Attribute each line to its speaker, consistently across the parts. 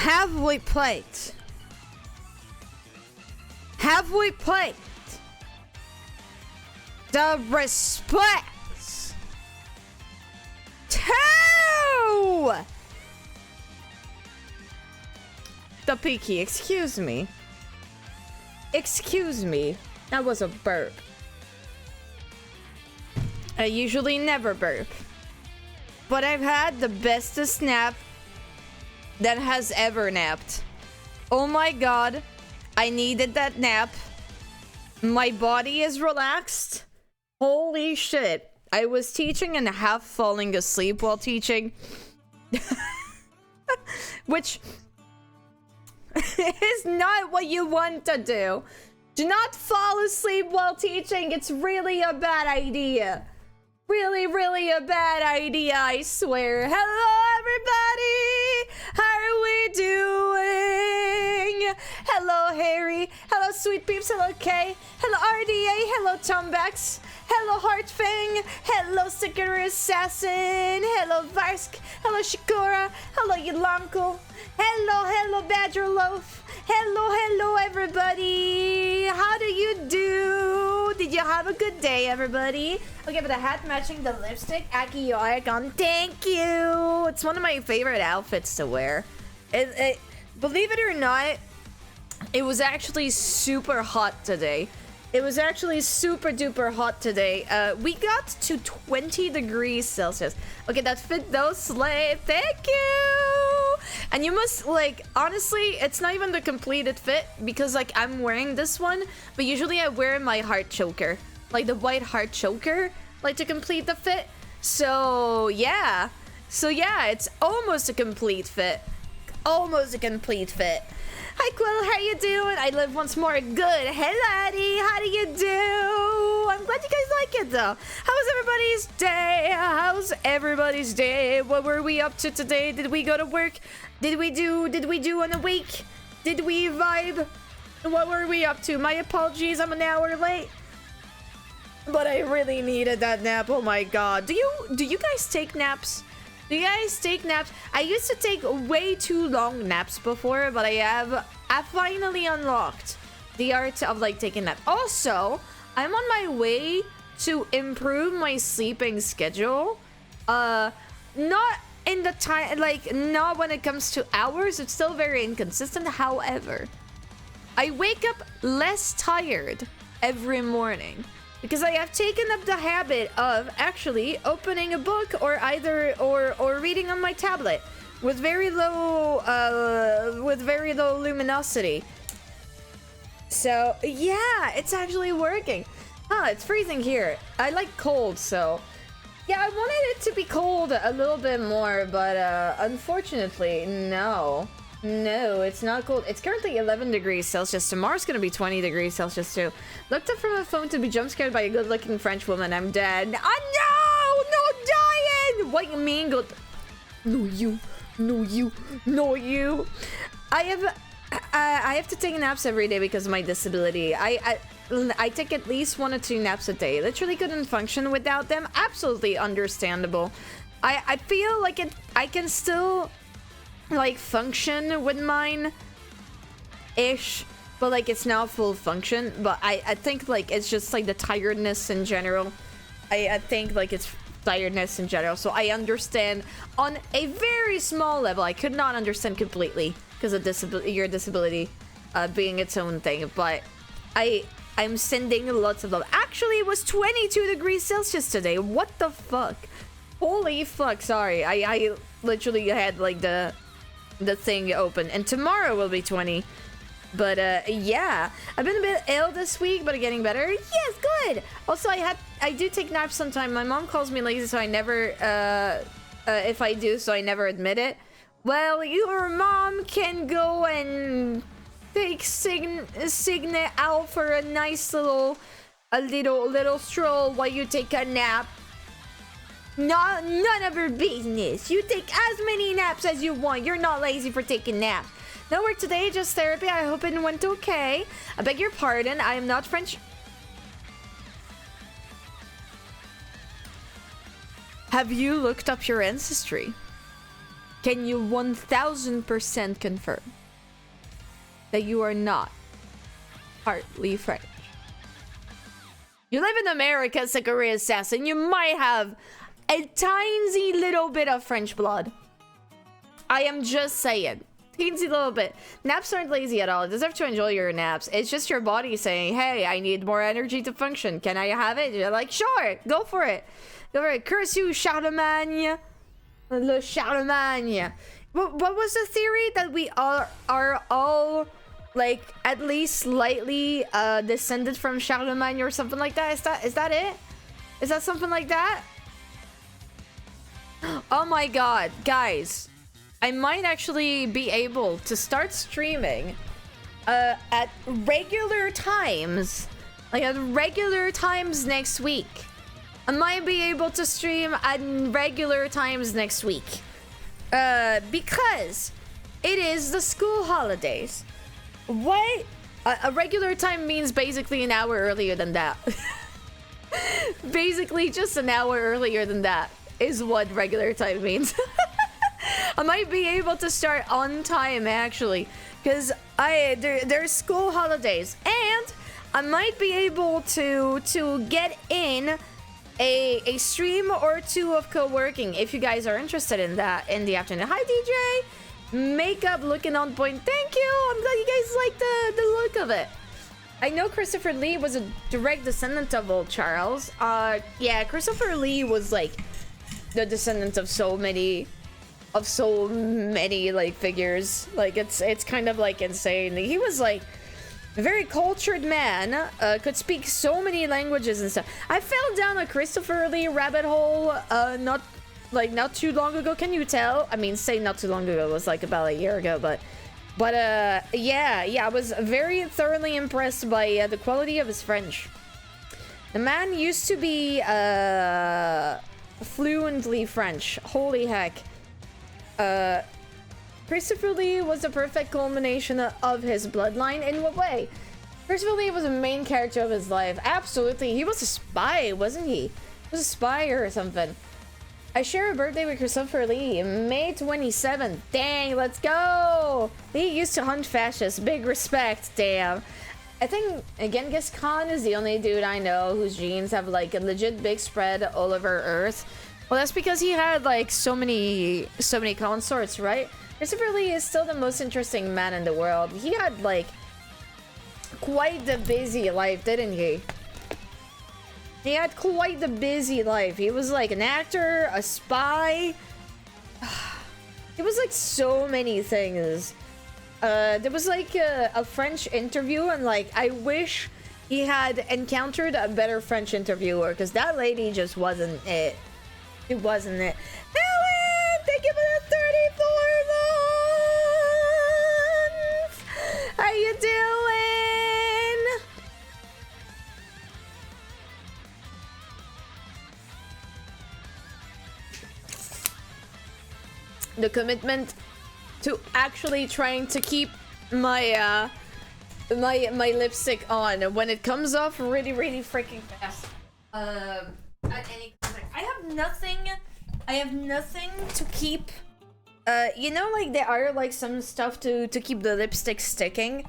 Speaker 1: Have we played? Have we played? The respect to the Peaky. Excuse me. Excuse me. That was a burp. I usually never burp. But I've had the bestest nap that has ever napped. Oh my god. I needed that nap. My body is relaxed. Holy shit. I was teaching and half falling asleep while teaching. Which is not what you want to do. Do not fall asleep while teaching. It's really a bad idea. Really, really a bad idea, I swear. Hello, everybody! How are we doing? Hello, Harry. Hello, Sweet Peeps. Hello, Kay. Hello, RDA. Hello, Tombex. Hello, Heartfang. Hello, Sicker Assassin. Hello, Varsk. Hello, Shikora. Hello, Ylanko. Hello, Badger Loaf. Hello, everybody. How do you do? Did you have a good day, everybody? Okay, but the hat matching the lipstick, Aki Oregon. Thank you. It's one of my favorite outfits to wear. Believe it or not, it was actually super hot today. It was actually super duper hot today. We got to 20 degrees Celsius. Okay, that fit those slay. Thank you. And you must, like, honestly, it's not even the completed fit because, like, I'm wearing this one, but usually I wear my heart choker, like the white heart choker, like to complete the fit. So yeah, it's almost a complete fit. Almost a complete fit. Hi Quill, how you doing? I live once more. Good. Hey laddie, how do you do? I'm glad you guys like it though. How was everybody's day? How's everybody's day? What were we up to today? Did we go to work? Did we do on a week? Did we vibe? What were we up to? My apologies, I'm an hour late. But I really needed that nap. Oh my god. Do you guys take naps? Do you guys take naps? I used to take way too long naps before, but I finally unlocked the art of like taking naps. Also, I'm on my way to improve my sleeping schedule. Not in the time, like not when it comes to hours. It's still very inconsistent. However, I wake up less tired every morning. Because I have taken up the habit of actually opening a book or reading on my tablet with very low luminosity. So yeah, it's actually working. It's freezing here. I like cold, so yeah, I wanted it to be cold a little bit more, but unfortunately, no. No, it's not cold. It's currently 11 degrees Celsius. Tomorrow's gonna be 20 degrees Celsius too. Looked up from my phone to be jump scared by a good-looking French woman. I'm dead. Oh no! No dying! What you mean good? No you. No you. No you. I have to take naps every day because of my disability. I take at least 1 or 2 naps a day. Literally couldn't function without them. Absolutely understandable. I feel like I can still like function with mine ish, but like it's not full function. But I think like it's just like the tiredness in general. I think like it's tiredness in general, so I understand on a very small level. I could not understand completely because of your disability being its own thing, but I'm sending lots of love. Actually, it was 22 degrees Celsius today. What the fuck? Holy fuck, sorry. I literally had like the thing open, and tomorrow will be 20. But yeah, I've been a bit ill this week, but getting better. Yes, good. Also, I do take naps sometimes. My mom calls me lazy, so I never if I do, so I never admit it. Well, your mom can go and take Signet out for a nice little stroll while you take a nap. None of her business. You take as many naps as you want. You're not lazy for taking naps. No work today, just therapy. I hope it went okay. I beg your pardon. I am not French. Have you looked up your ancestry? can you 1000% confirm that you are not partly French? You live in America, Sakura Assassin. You might have a tiny little bit of French blood. I am just saying. Teensy little bit. Naps aren't lazy at all. You deserve to enjoy your naps. It's just your body saying, hey, I need more energy to function. Can I have it? You're like, sure, go for it. Go for it. Curse you, Charlemagne. Le Charlemagne. What was the theory? That we are all, like, at least slightly descended from Charlemagne or something like that? Is that it? Is that something like that? Oh my god, guys. I might actually be able to start streaming at regular times. Like at regular times next week. I might be able to stream at regular times next week. Because it is the school holidays. What? A regular time means basically an hour earlier than that. Basically just an hour earlier than that is what regular time means. I might be able to start on time actually, because there's school holidays, and I might be able to get in a stream or two of co-working if you guys are interested in that in the afternoon. Hi DJ, makeup looking on point. Thank you. I'm glad you guys like the look of it. I know Christopher Lee was a direct descendant of old Charles. Yeah, Christopher Lee was like the descendant of so many like figures. Like it's kind of like insane. He was like a very cultured man, could speak so many languages and stuff. I fell down a Christopher Lee rabbit hole not too long ago. Can you tell? I mean, say not too long ago, it was like about a year ago, but yeah, I was very thoroughly impressed by the quality of his French. The man used to be fluently French. Holy heck. Christopher Lee was the perfect culmination of his bloodline. In what way? Christopher Lee was a main character of his life. Absolutely. He was a spy, wasn't he? He was a spy or something. I share a birthday with Christopher Lee, May 27th. Dang, let's go! He used to hunt fascists. Big respect, damn. I think Genghis Khan is the only dude I know whose genes have like a legit big spread all over Earth. Well, that's because he had like so many consorts, right? Christopher Lee is still the most interesting man in the world. He had like quite the busy life, didn't he? He had quite the busy life. He was like an actor, a spy. It was like so many things. There was like a French interview, and like I wish he had encountered a better French interviewer, because that lady just wasn't it. It wasn't it. Helen, thank you for the 34 months. How you doing? The commitment to actually trying to keep my my lipstick on when it comes off really freaking fast. At any context. I have nothing to keep. You know, like there are like some stuff to keep the lipstick sticking.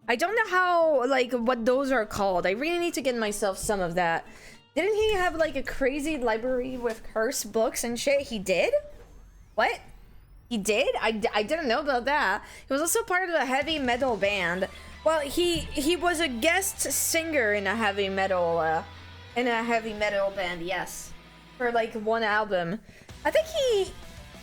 Speaker 1: I don't know how, like, what those are called. I really need to get myself some of that. Didn't he have like a crazy library with cursed books and shit? He did? What? He did? I didn't know about that. He was also part of a heavy metal band. Well, he was a guest singer in a heavy metal band, yes. For like one album. I think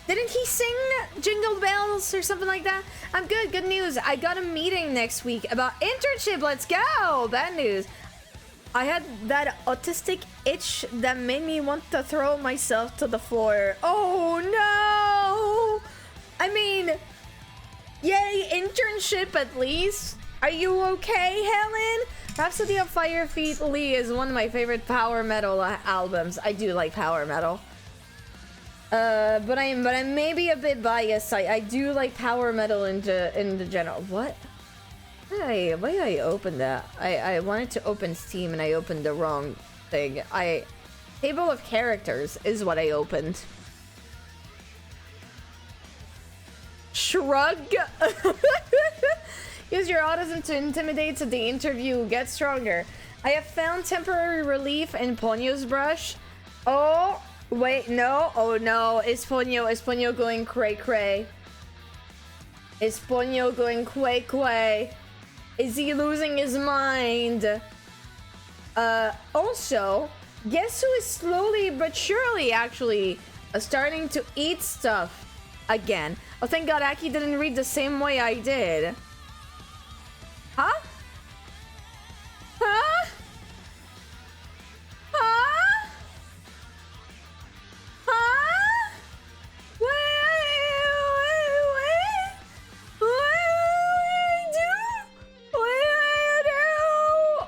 Speaker 1: didn't he sing Jingle Bells or something like that? I'm good, good news. I got a meeting next week about internship. Let's go. Bad news. I had that autistic itch that made me want to throw myself to the floor. Oh no! I mean, yay, internship at least. Are you okay, Helen? Rhapsody of Fire Feet Lee is one of my favorite power metal albums. I do like power metal. But I may be a bit biased. I do like power metal in the general. What? Why did I open that? I wanted to open Steam and I opened the wrong thing. Table of characters is what I opened. Shrug. Use your autism to intimidate so the interview gets stronger. I have found temporary relief in Ponyo's brush. Oh, wait, no. Oh, no. Is Ponyo going cray-cray? Is Ponyo going quay-quay? Is he losing his mind? Also, guess who is slowly but surely actually starting to eat stuff again? Oh, thank God Aki didn't read the same way I did. Huh? Huh? Huh? Huh? What do?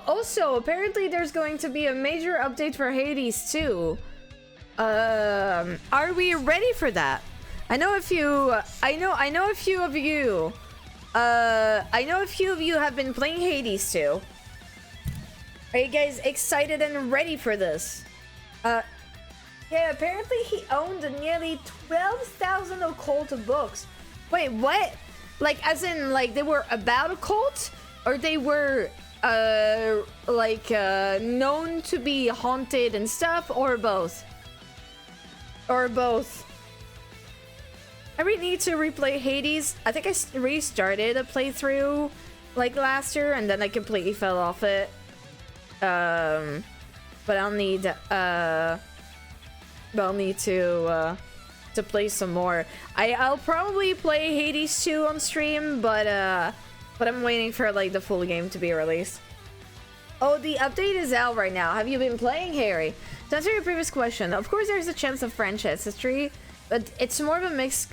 Speaker 1: Also, apparently there's going to be a major update for Hades too. Are we ready for that? I know a few of you have been playing Hades too. Are you guys excited and ready for this? Yeah, apparently he owned nearly 12,000 occult books. Wait, what? Like, as in, like, they were about occult? Or they were, known to be haunted and stuff? Or both? Or both? I really need to replay Hades. I think I restarted a playthrough, like, last year, and then I completely fell off it. But I'll need to play some more. I'll probably play Hades 2 on stream, but I'm waiting for like the full game to be released. Oh, the update is out right now. Have you been playing, Harry? To answer your previous question, of course there's a chance of French ancestry, but it's more of a mix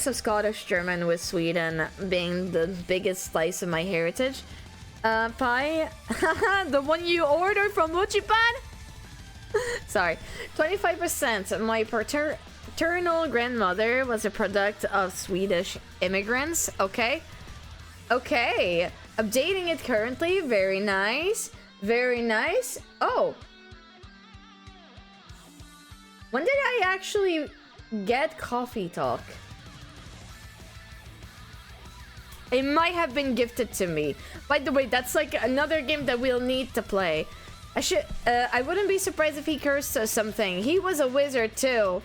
Speaker 1: of Scottish German, with Sweden being the biggest slice of my heritage. Pie, the one you ordered from Wuchipan? Sorry. 25%. My paternal grandmother was a product of Swedish immigrants. Okay. Okay. Updating it currently. Very nice. Very nice. Oh. When did I actually get Coffee Talk? It might have been gifted to me. By the way, that's like another game that we'll need to play. I wouldn't be surprised if he cursed or something. He was a wizard too.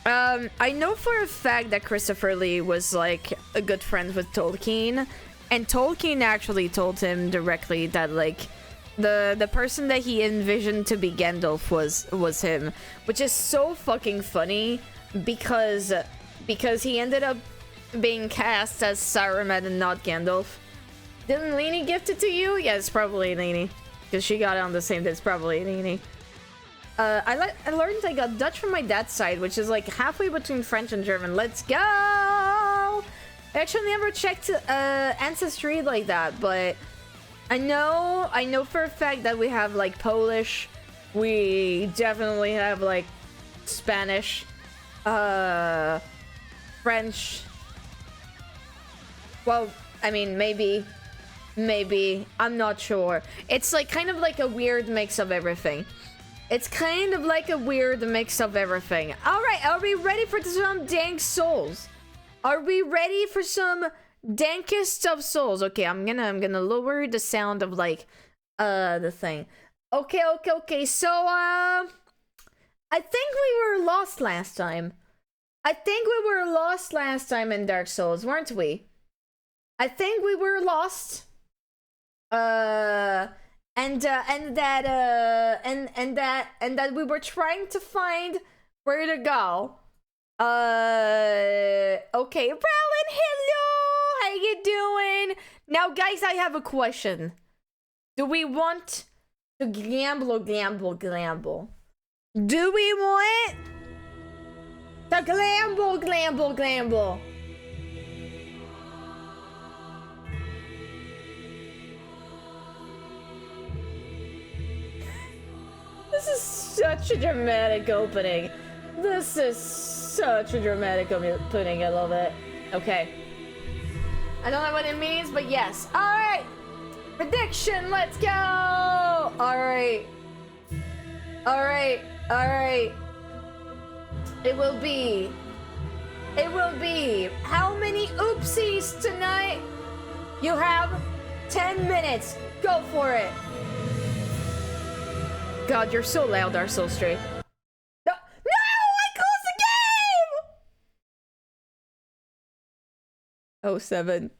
Speaker 1: I know for a fact that Christopher Lee was like a good friend with Tolkien, and Tolkien actually told him directly that like the person that he envisioned to be Gandalf was him, which is so fucking funny because he ended up being cast as Saruman and not Gandalf. Didn't Leanie gift it to you? Yeah, it's probably Leanie. Because she got it on the same day. It's probably Leanie. I learned I got Dutch from my dad's side, which is like halfway between French and German. Let's go! I actually never checked Ancestry like that, but I know for a fact that we have like Polish. We definitely have like Spanish, French. Well, I mean, maybe, I'm not sure. It's like kind of like a weird mix of everything. It's kind of like a weird mix of everything. All right, are we ready for some dank souls? Are we ready for some dankest of souls? Okay, I'm gonna lower the sound of like the thing. Okay. So I think we were lost last time. In Dark Souls, weren't we? I think we were lost. And that we were trying to find where to go. Okay, Rowland, hello! How you doing? Now, guys, I have a question. Do we want to gamble? Do we want to gamble? This is such a dramatic opening. I love it. Okay. I don't know what it means, but yes. Alright! Prediction, let's go! Alright. It will be It will be how many oopsies tonight? You have 10 minutes. Go for it. God, you're so loud, Dark Souls Straight. No, I closed the game! 07.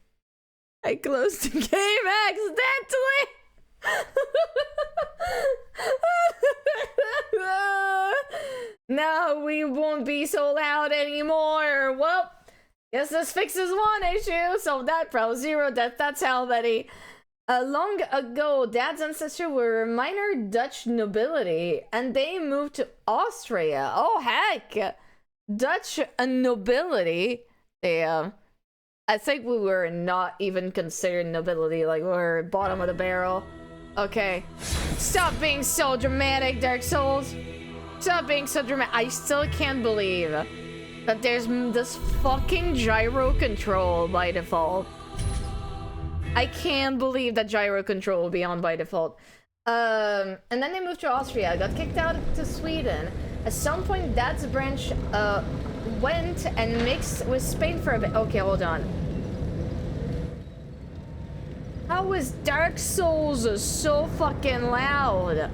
Speaker 1: I closed the game accidentally! No, we won't be so loud anymore. Well, guess this fixes one issue. So that pro zero death. That's how many. Long ago, Dad's ancestors were minor Dutch nobility, and they moved to Austria. Oh heck, Dutch nobility. Damn. I think we were not even considered nobility. Like we were bottom of the barrel. Okay, stop being so dramatic, Dark Souls. Stop being so dramatic. I still can't believe that there's this fucking gyro control by default. I can't believe that gyro control will be on by default. And then they moved to Austria, got kicked out to Sweden. At some point, Dad's branch went and mixed with Spain for a bit. Okay, hold on. How is Dark Souls so fucking loud?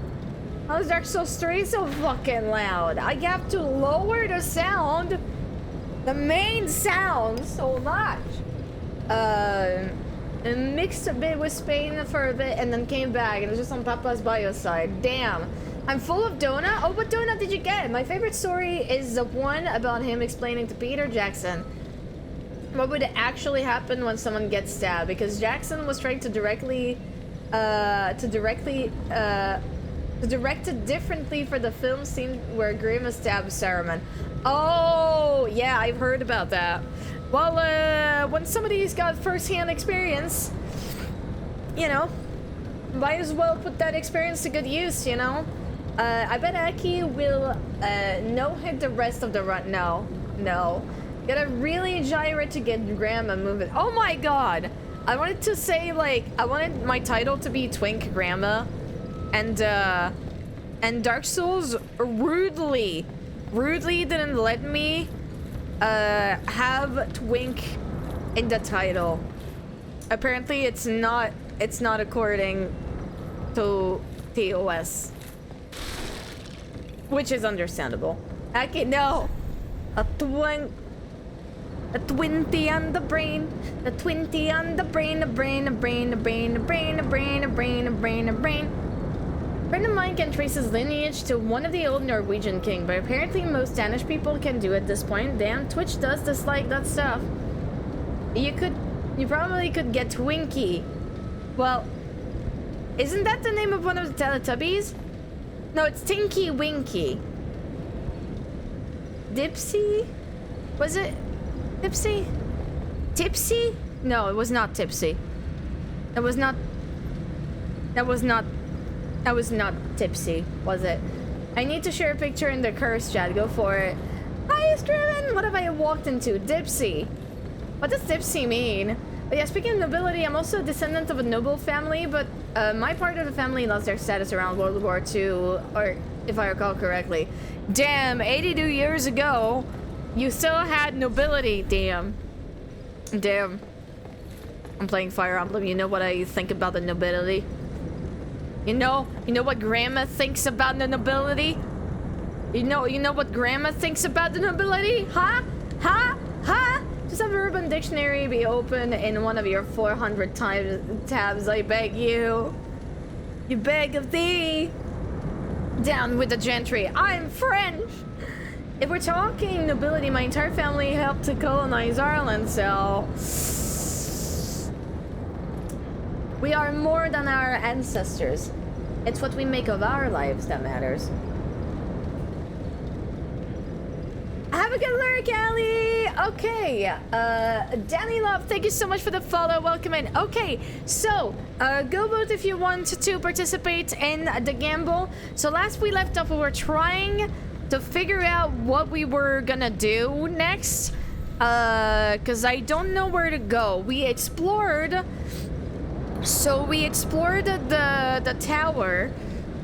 Speaker 1: How is Dark Souls 3 so fucking loud? I have to lower the sound, the main sound, so much. And mixed a bit with Spain for a bit and then came back and it was just on Papa's bio side. Damn. I'm full of donut. Oh, what donut did you get? My favorite story is the one about him explaining to Peter Jackson what would actually happen when someone gets stabbed, because Jackson was trying to direct it differently for the film scene where Grima stabs Saruman. Oh, yeah, I've heard about that. Well, when somebody's got first-hand experience, you know, might as well put that experience to good use, you know? I bet Aki will no-hit the rest of the run. No. Gotta really gyrate to get Grandma moving. Oh my god! I wanted to say, like, I wanted my title to be Twink Grandma. And Dark Souls rudely didn't let me have Twink in the title. Apparently it's not according to TOS, which is understandable. Okay, no, a 20 on the brain, a 20 on the brain, a brain. A friend of mine can trace his lineage to one of the old Norwegian king, but apparently most Danish people can do at this point. Damn, Twitch does dislike that stuff. You probably could get Twinkie. Well, isn't that the name of one of the Teletubbies? No, it's Tinky Winky. Dipsy? Was it Dipsy? Tipsy? No, it was not Tipsy. That was not Tipsy, was it? I need to share a picture in the curse chat. Go for it. Hi, Driven! What have I walked into? Dipsy. What does Dipsy mean? But yeah, speaking of nobility, I'm also a descendant of a noble family, but my part of the family lost their status around World War II, or if I recall correctly. Damn, 82 years ago, you still had nobility. Damn. I'm playing Fire Emblem. You know what I think about the nobility? You know what Grandma thinks about the nobility? You know what Grandma thinks about the nobility? Huh? Just have Urban Dictionary be open in one of your 400 tabs, I beg you. You beg of thee. Down with the gentry. I'm French. If we're talking nobility, my entire family helped to colonize Ireland, so we are more than our ancestors. It's what we make of our lives that matters. Have a good lurk, Ellie! Okay, Danny Love, thank you so much for the follow. Welcome in. Okay, so, go vote if you want to participate in the gamble. So last we left off, we were trying to figure out what we were gonna do next. Because I don't know where to go. We explored the tower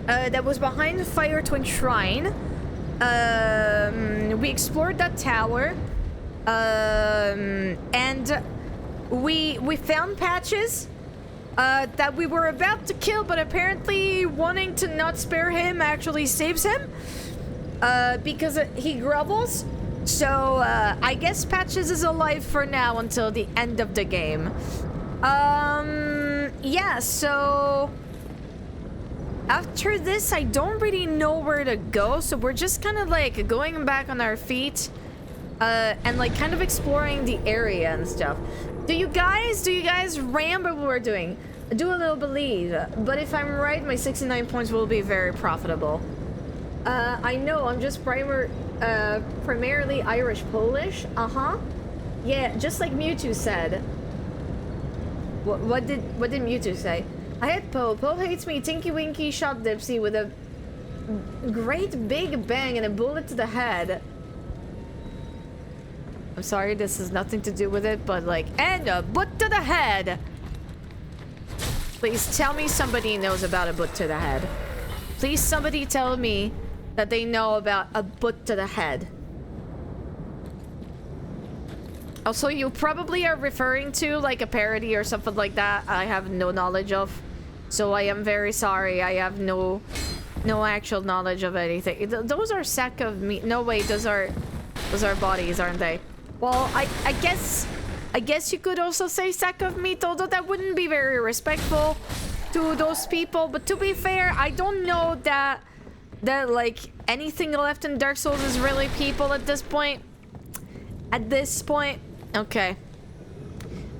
Speaker 1: that was behind the Fire Twin Shrine. We explored that tower. And we found Patches that we were about to kill, but apparently wanting to not spare him actually saves him because he grovels. So I guess Patches is alive for now until the end of the game. Yeah, so after this I don't really know where to go, so we're just kind of like going back on our feet and like kind of exploring the area and stuff. Do you guys remember what we're doing? I do a little believe, but if I'm right, my 69 points will be very profitable. I know, I'm just primarily Irish Polish. Yeah, just like Mewtwo said. What did Mewtwo say? I hate Poe. Poe hates me. Tinky Winky shot Dipsy with a great big bang and a bullet to the head. I'm sorry, this has nothing to do with it, but like, and a boot to the head. Please tell me somebody knows about a boot to the head. Please somebody tell me that they know about a boot to the head. Also, you probably are referring to like a parody or something like that I have no knowledge of. So I am very sorry. I have no actual knowledge of anything. Those are sack of meat. No, wait, those are bodies, aren't they? Well, I guess you could also say sack of meat, although that wouldn't be very respectful to those people. But to be fair, I don't know that like anything left in Dark Souls is really people at this point.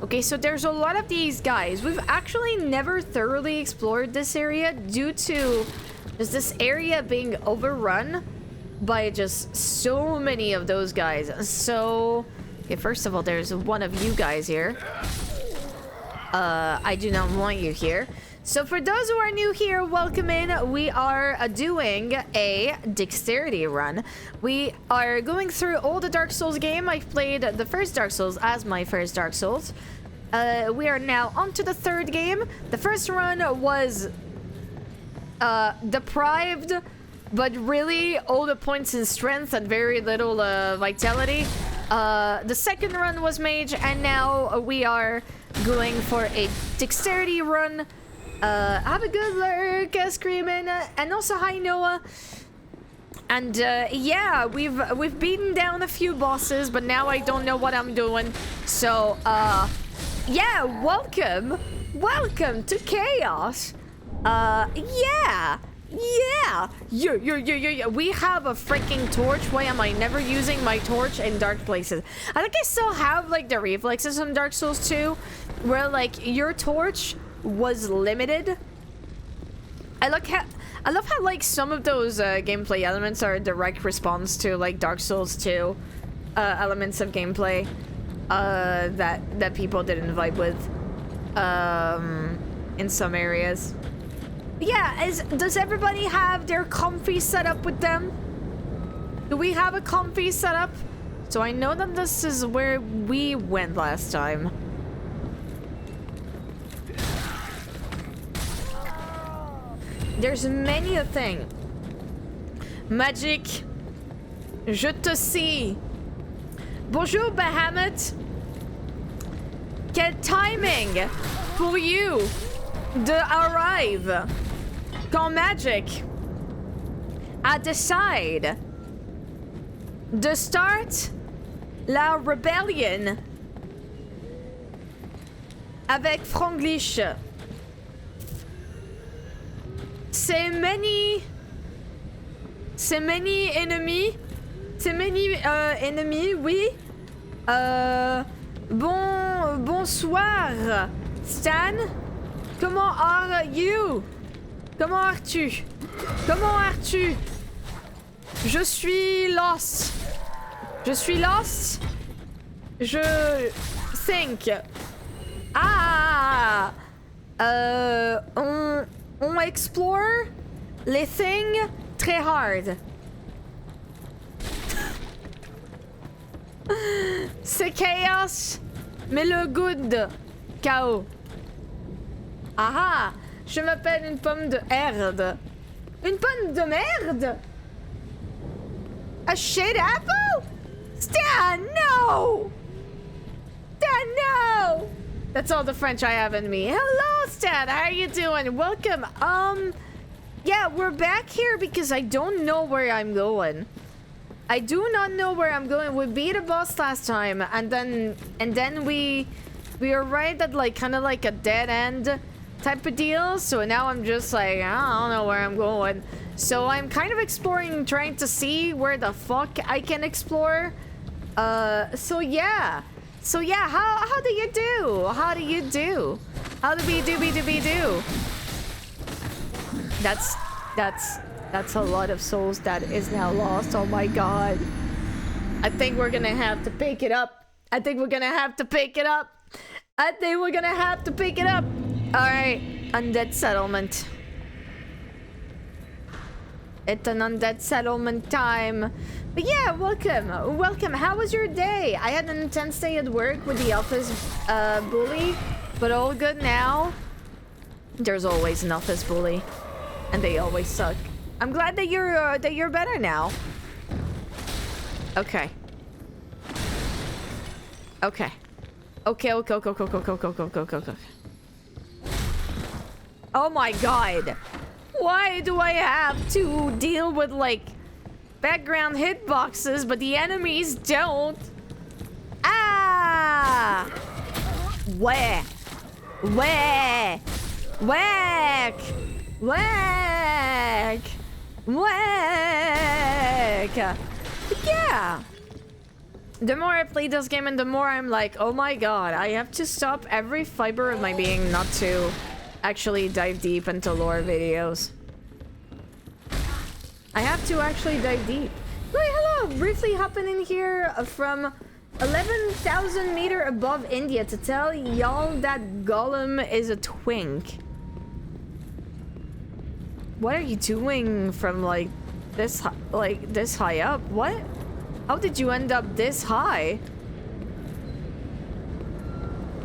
Speaker 1: Okay, so there's a lot of these guys. We've actually never thoroughly explored this area due to just this area being overrun by just so many of those guys. So, okay, first of all, there's one of you guys here. I do not want you here. So for those who are new here, welcome in. We are doing a dexterity run. We are going through all the Dark Souls game. I've played the first Dark Souls as my first Dark Souls. We are now on to the third game. The first run was deprived, but really all the points in strength and very little vitality. The second run was mage, and now we are going for a dexterity run. Have a good lurk, Screamin', and also hi Noah. And yeah, we've beaten down a few bosses, but now I don't know what I'm doing. So yeah, welcome to Chaos. Yeah. We have a freaking torch. Why am I never using my torch in dark places? I think I still have like the reflexes on Dark Souls 2, where like your torch was limited. I love how like some of those gameplay elements are a direct response to like Dark Souls 2 elements of gameplay that people didn't vibe with in some areas. Yeah, does everybody have their comfy setup with them? Do we have a comfy setup? So I know that this is where we went last time. There's many a thing. Magic. Je te sais. Bonjour, Bahamut. Quel timing pour you de arrive quand Magic a decide de start la rebellion avec Franglish. C'est many ennemis. C'est many ennemis, oui. Bonsoir, Stan. Comment are you? Comment as-tu? Je suis lost. Je think. On explore les things très hard. C'est chaos, mais le good chaos. Ah, je m'appelle une pomme de merde. Une pomme de merde? A shit apple? Stan, no! no! Dad, no! That's all the French I have in me. Hello, Stan. How are you doing? Welcome. Yeah, we're back here because I don't know where I'm going. I do not know where I'm going. We beat a boss last time, and then we arrived at like kind of like a dead end type of deal. So now I'm just like, I don't know where I'm going. So I'm kind of exploring, trying to see where the fuck I can explore. So yeah, how do you do? How do you do? How do we do? That's a lot of souls that is now lost. Oh my god. I think we're gonna have to pick it up. I think we're gonna have to pick it up. Alright, undead settlement. It's an undead settlement time. But yeah, welcome. How was your day? I had an intense day at work with the office bully, but all good now. There's always an office bully, and they always suck. I'm glad that you're better now. Okay. Okay. Oh my god. Why do I have to deal with like background hitboxes, but the enemies don't? Ah! Whack! Whack! Whack! Whack! Whack! Yeah. The more I play this game and the more I'm like, oh my god, I have to stop every fiber of my being not to actually dive deep into lore videos. I have to actually dive deep. Wait, hello! Briefly hopping in here from 11,000 meter above India to tell y'all that Gollum is a twink. What are you doing from like this high up? What? How did you end up this high?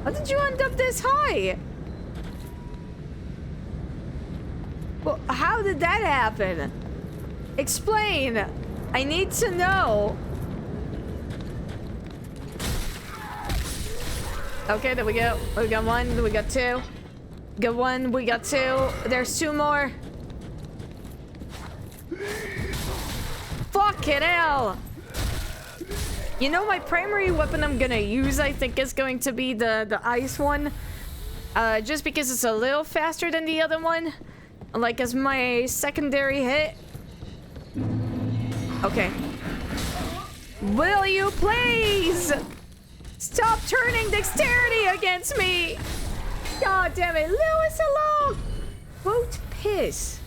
Speaker 1: How did you end up this high? Well, how did that happen? Explain. I need to know. Okay, there we go. We got one, we got two. Got one, we got two. There's two more. Fucking hell. You know, my primary weapon I'm gonna use, I think, is going to be the ice one. Just because it's a little faster than the other one. Like, as my secondary hit. Okay. Will you please stop turning dexterity against me? God damn it. Lewis, hello! Quote piss.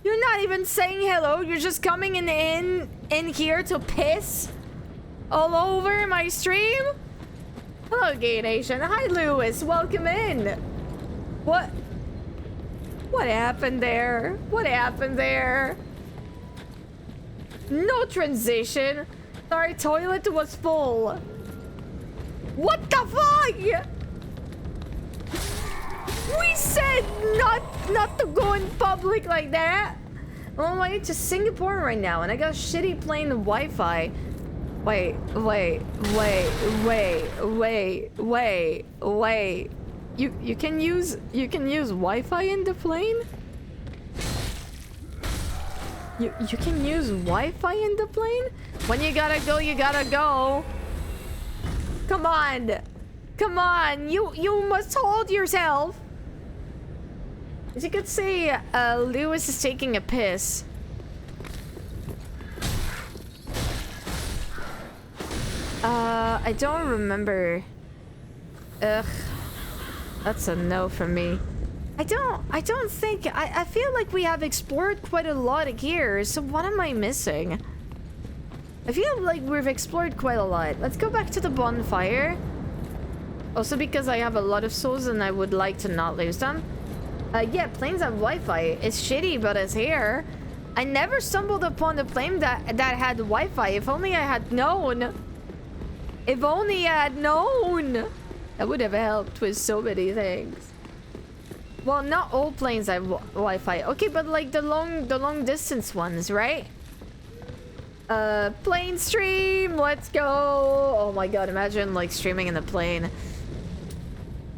Speaker 1: You're not even saying hello. You're just coming in here to piss all over my stream? Hello, Gay Nation. Hi, Lewis. Welcome in. What happened there? What happened there? No transition. Sorry, toilet was full. What the fuck? We said not to go in public like that. I'm on my way to Singapore right now, and I got shitty plane Wi-Fi. Wait. You can use Wi-Fi in the plane? You can use Wi-Fi in the plane? When you gotta go, you gotta go. Come on. Come on. You must hold yourself. As you could see, Lewis is taking a piss. I don't remember. Ugh. That's a no for me. I don't think... I feel like we have explored quite a lot here, so what am I missing? I feel like we've explored quite a lot. Let's go back to the bonfire. Also because I have a lot of souls and I would like to not lose them. Yeah, planes have Wi-Fi. It's shitty, but it's here. I never stumbled upon a plane that had Wi-Fi. If only I had known. If only I had known. That would have helped with so many things. Well, not all planes have Wi-Fi. Okay, but like the long distance ones, right? Plane stream, let's go. Oh my god, imagine like streaming in the plane.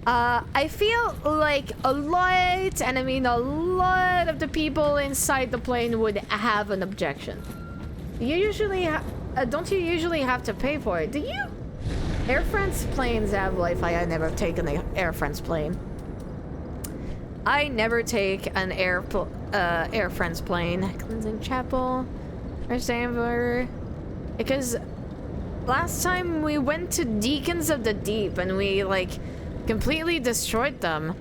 Speaker 1: I feel like a lot, and I mean a lot of the people inside the plane would have an objection. You usually don't you usually have to pay for it? Do you? Air France planes have Wi-Fi. I never take an Air France plane. I never take an Air France plane. Cleansing Chapel. Because last time we went to Deacons of the Deep and we like completely destroyed them.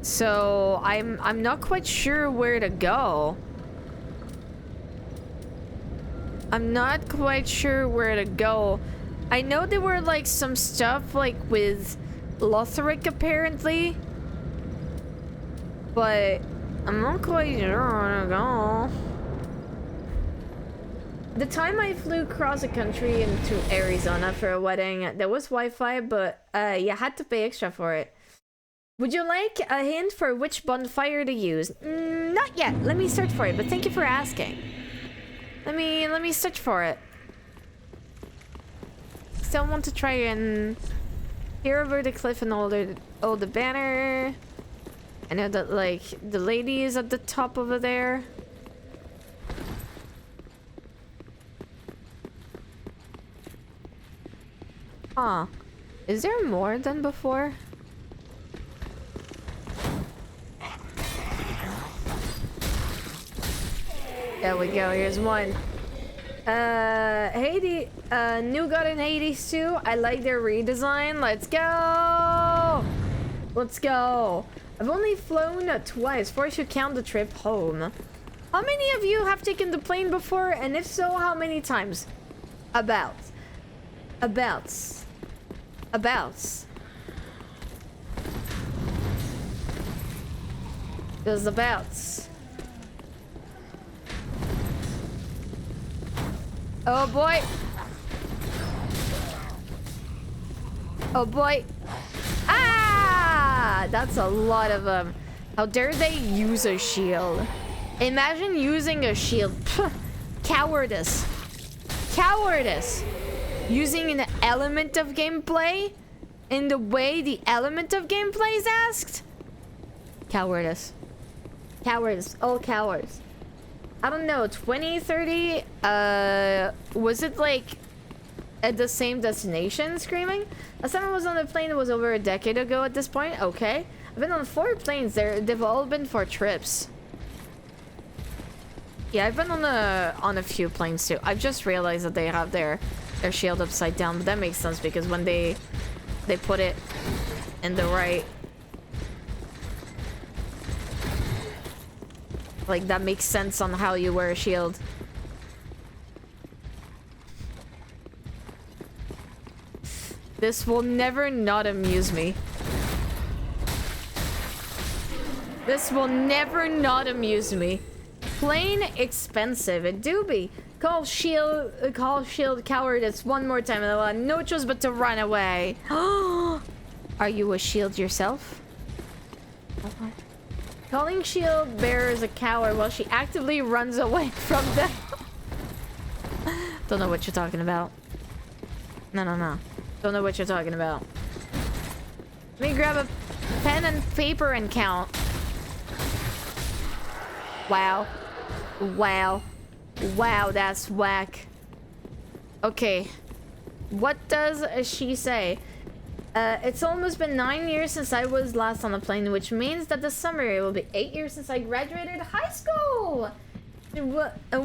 Speaker 1: So I'm not quite sure where to go. I'm not quite sure where to go. I know there were like some stuff like with Lothric apparently, but I'm not quite sure where to go. The time I flew across the country into Arizona for a wedding, there was Wi-Fi, but you had to pay extra for it. Would you like a hint for which bonfire to use? Not yet. Let me search for it, but thank you for asking. Let me search for it. Still want to try and peer over the cliff and hold the banner. I know that like the lady is at the top over there. Huh. Is there more than before? There we go, here's one. Hades, New God in Hades 2. I like their redesign. Let's go! Let's go. I've only flown twice, for if you count the trip home. How many of you have taken the plane before? And if so, how many times? About. There's abouts. Oh boy. Oh boy. Ah! That's a lot of them. How dare they use a shield? Imagine using a shield. Pff, cowardice. Cowardice. Using an element of gameplay in the way the element of gameplay is asked? Cowardice. Cowardice. All cowards. I don't know, 20, 30? Was it like at the same destination screaming? Last time I was on a plane, it was over a decade ago at this point. Okay. I've been on 4 planes there. They've all been for trips. Yeah, I've been on a few planes too. I've just realized that they have their shield upside down, but that makes sense because when they put it in the right, like that makes sense on how you wear a shield. This will never not amuse me. This will never not amuse me. Plain expensive. It do be. Call shield cowardice one more time and I'll have no choice but to run away. Are you a shield yourself? Calling shield bearers a coward while she actively runs away from them. Don't know what you're talking about. No. Don't know what you're talking about. Let me grab a pen and paper and count. Wow. Wow, that's whack. Okay. What does she say? It's almost been 9 years since I was last on a plane, which means that this summer it will be 8 years since I graduated high school. And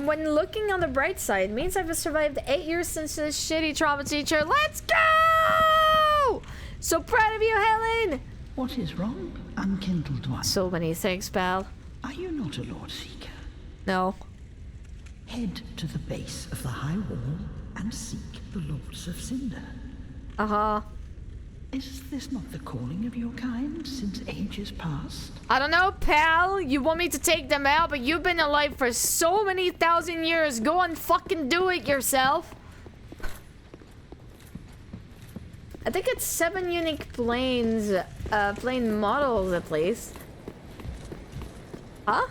Speaker 1: when looking on the bright side, it means I've survived 8 years since this shitty trauma teacher. Let's go! So proud of you, Helen!
Speaker 2: What is wrong, unkindled one?
Speaker 1: So many things, pal.
Speaker 2: Are you not a Lord Seeker?
Speaker 1: No.
Speaker 2: Head to the base of the high wall and seek the Lords of Cinder.
Speaker 1: Uh-huh.
Speaker 2: Is this not the calling of your kind since ages past?
Speaker 1: I don't know, pal. You want me to take them out, but you've been alive for so many thousand years. Go and fucking do it yourself. I think it's 7 unique planes, plane models at least. Huh?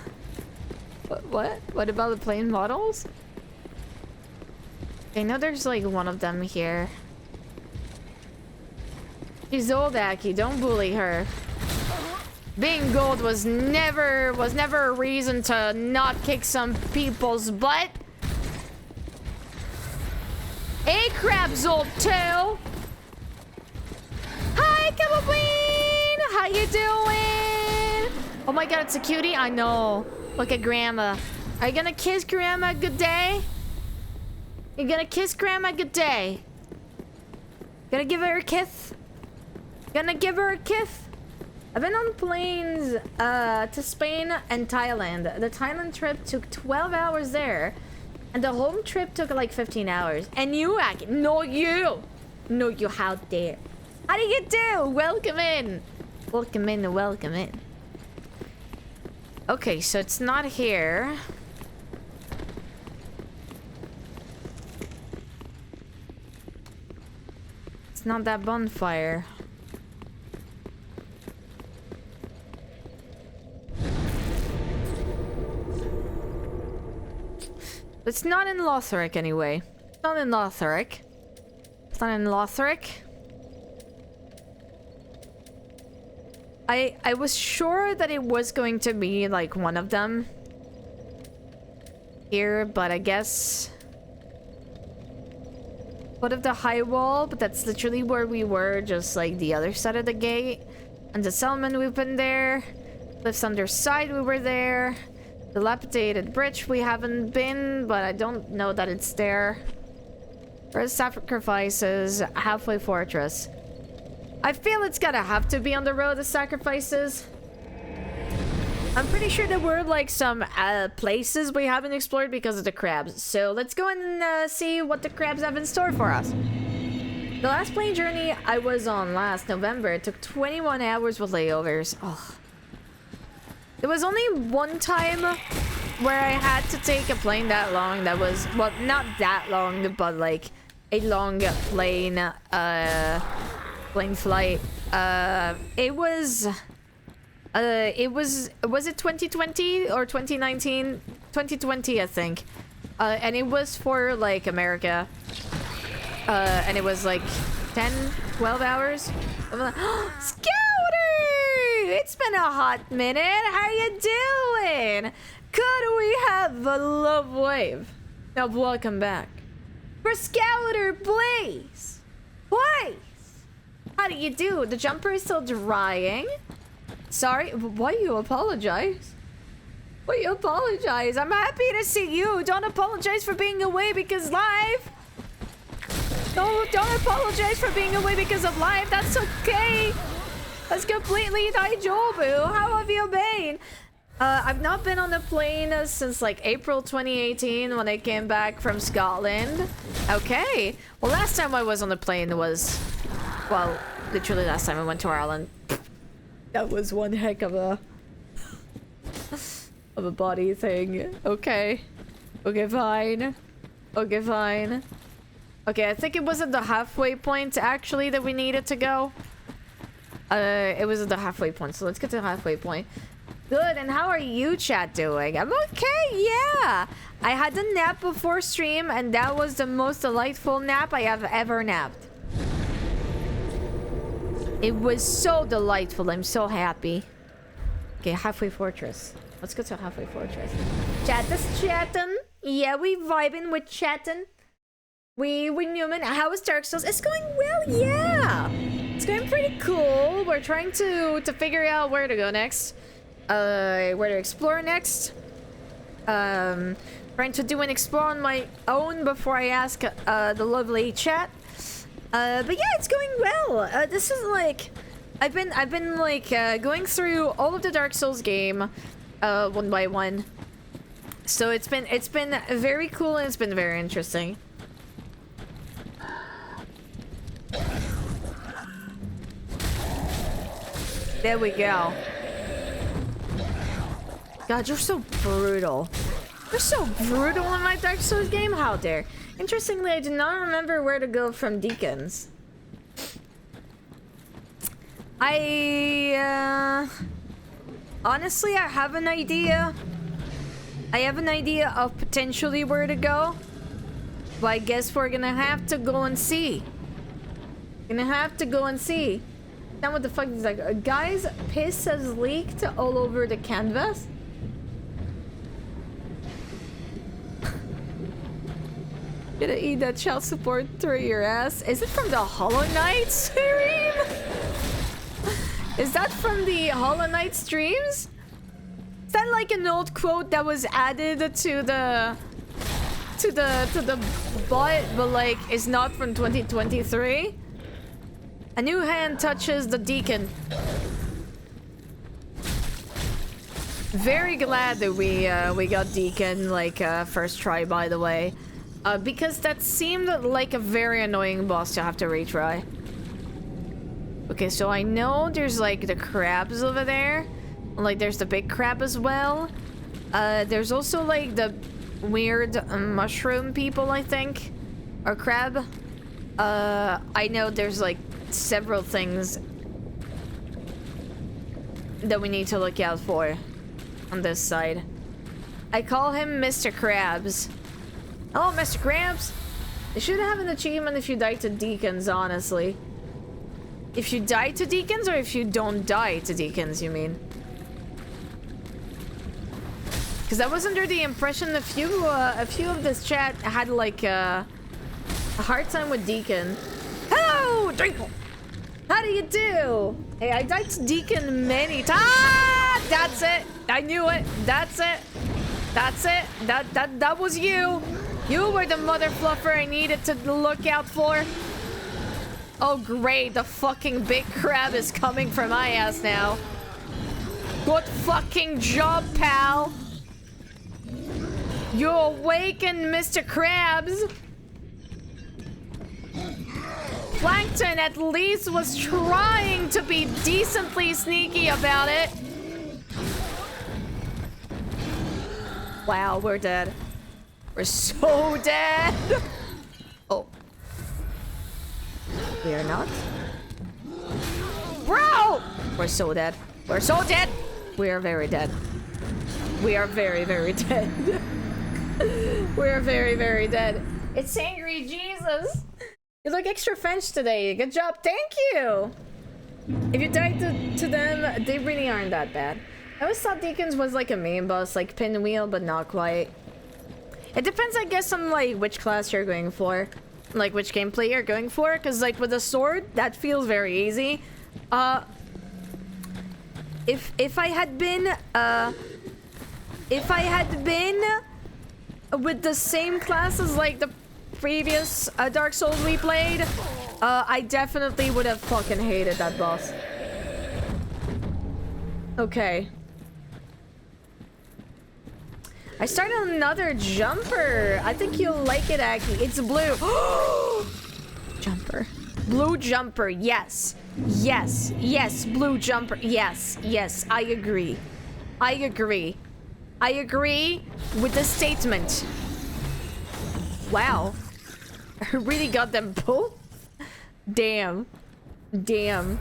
Speaker 1: What? What about the plane models? I know there's like one of them here. She's old, Aki. Don't bully her. Being gold was never a reason to not kick some people's butt. Hey, Crab's old too. Hi, Queen. How you doing? Oh my god, it's a cutie. I know. Look at Grandma. Are you gonna kiss Grandma good day? You gonna kiss Grandma good day? Gonna give her a kiss? Gonna give her a kiss? I've been on planes to Spain and Thailand. The Thailand trip took 12 hours there. And the home trip took like 15 hours. And you, Aki. No, you. No, you. How dare. How do you do? Welcome in. Welcome in. Welcome in. Okay, so it's not here. It's not that bonfire. It's not in Lothric anyway. It's not in Lothric. It's not in Lothric. I was sure that it was going to be like one of them here, but I guess foot of the high wall, but that's literally where we were, just like the other side of the gate. And the settlement, we've been there. Cliffs underside, we were there. Dilapidated bridge, we haven't been, but I don't know that it's there. First sacrifices, halfway fortress. I feel it's gotta have to be on the road to sacrifices. I'm pretty sure there were like some places we haven't explored because of the crabs. So let's go and see what the crabs have in store for us. The last plane journey I was on last November, it took 21 hours with layovers. Oh. There was only one time where I had to take a plane that long. That was, well, not that long, but like a long plane flight. Was it 2020 or 2019? 2020, I think. And it was for like America. And it was like 10, 12 hours. Scouter! It's been a hot minute. How you doing? Could we have a love wave? Now welcome back. For Scouter, please. Please. How do you do? The jumper is still drying. Sorry, why you apologize? Why you apologize? I'm happy to see you. Don't apologize for being away because live. No, don't apologize for being away because of live. That's okay. That's completely daijoubu. How have you been? I've not been on a plane since like April 2018 when I came back from Scotland. Okay. Well, last time I was on the plane was, well, literally last time I went to Ireland. That was one heck of a body thing. Okay. Okay, fine. Okay, fine. Okay, I think it was at the halfway point actually that we needed to go. It was at the halfway point, so let's get to the halfway point. Good, and how are you, chat, doing? I'm okay, yeah. I had a nap before stream, and that was the most delightful nap I have ever napped. It was so delightful. I'm so happy. Okay, halfway fortress. Let's go to halfway fortress. Chat is chatting. Yeah, we vibing with chatting. We Newman. How is Dark Souls? It's going well, yeah. It's going pretty cool. We're trying to figure out where to go next. Where to explore next. Trying to do an explore on my own before I ask the lovely chat. But yeah, it's going well. This is like, I've been like going through all of the Dark Souls game, one by one. So it's been very cool and it's been very interesting. There we go. God, you're so brutal. You're so brutal in my Dark Souls game. How dare? Interestingly, I do not remember where to go from Deacons. Honestly, I have an idea. I have an idea of potentially where to go. Well, I guess we're gonna have to go and see. Gonna have to go and see. Now what the fuck is like? A guy's piss has leaked all over the canvas. Gonna eat that child support through your ass. Is it from the Hollow Knight stream? Is that from the Hollow Knight streams? Is that like an old quote that was added to the bot, but like is not from 2023? A new hand touches the deacon. Very glad that we got deacon like first try, by the way. Because that seemed like a very annoying boss to have to retry. Okay, so I know there's like the crabs over there. Like there's the big crab as well. There's also like the weird mushroom people, I think. Or crab. I know there's like several things that we need to look out for on this side. I call him Mr. Krabs. Hello, Mr. Krabs. You should have an achievement if you die to deacons, honestly. If you die to deacons, or if you don't die to deacons, you mean? Because I was under the impression a few of this chat had like a hard time with deacon. Hello, Drinkle. How do you do? Hey, I died to deacon many times. Ah, that's it. I knew it. That's it. That's it. That was you. You were the mother fluffer I needed to look out for. Oh great, the fucking big crab is coming for my ass now. Good fucking job, pal. You awakened Mr. Krabs. Plankton at least was trying to be decently sneaky about it. Wow, we're dead. We're so dead. Oh. We are not. Bro! We're so dead. We're so dead. We are very dead. We are very, very dead. We are very, very dead. It's Angry Jesus. You look extra French today. Good job. Thank you. If you died to them, they really aren't that bad. I always thought Deacons was like a main boss, like Pinwheel, but not quite. It depends, I guess, on like which class you're going for. Like which gameplay you're going for. Because like with a sword, that feels very easy. If I had been with the same class as like the previous Dark Souls we played, I definitely would have fucking hated that boss. Okay. I started another jumper. I think you'll like it, Aki. It's blue. Jumper. Blue jumper. Yes. Yes. Yes. Blue jumper. Yes. Yes. I agree. I agree. I agree with the statement. Wow. I really got them both. Damn. Damn.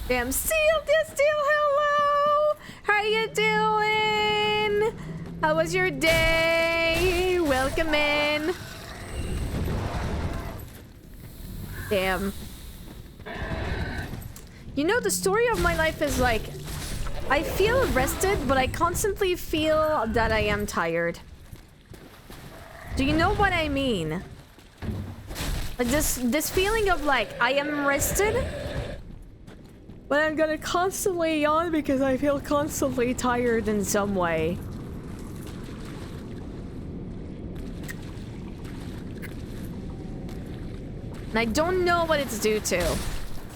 Speaker 1: Damn. Steel, hello. How you doing? How was your day? Welcome in. Damn. You know, the story of my life is like, I feel rested, but I constantly feel that I am tired. Do you know what I mean? Like this feeling of like, I am rested, but I'm gonna constantly yawn because I feel constantly tired in some way. And I don't know what it's due to.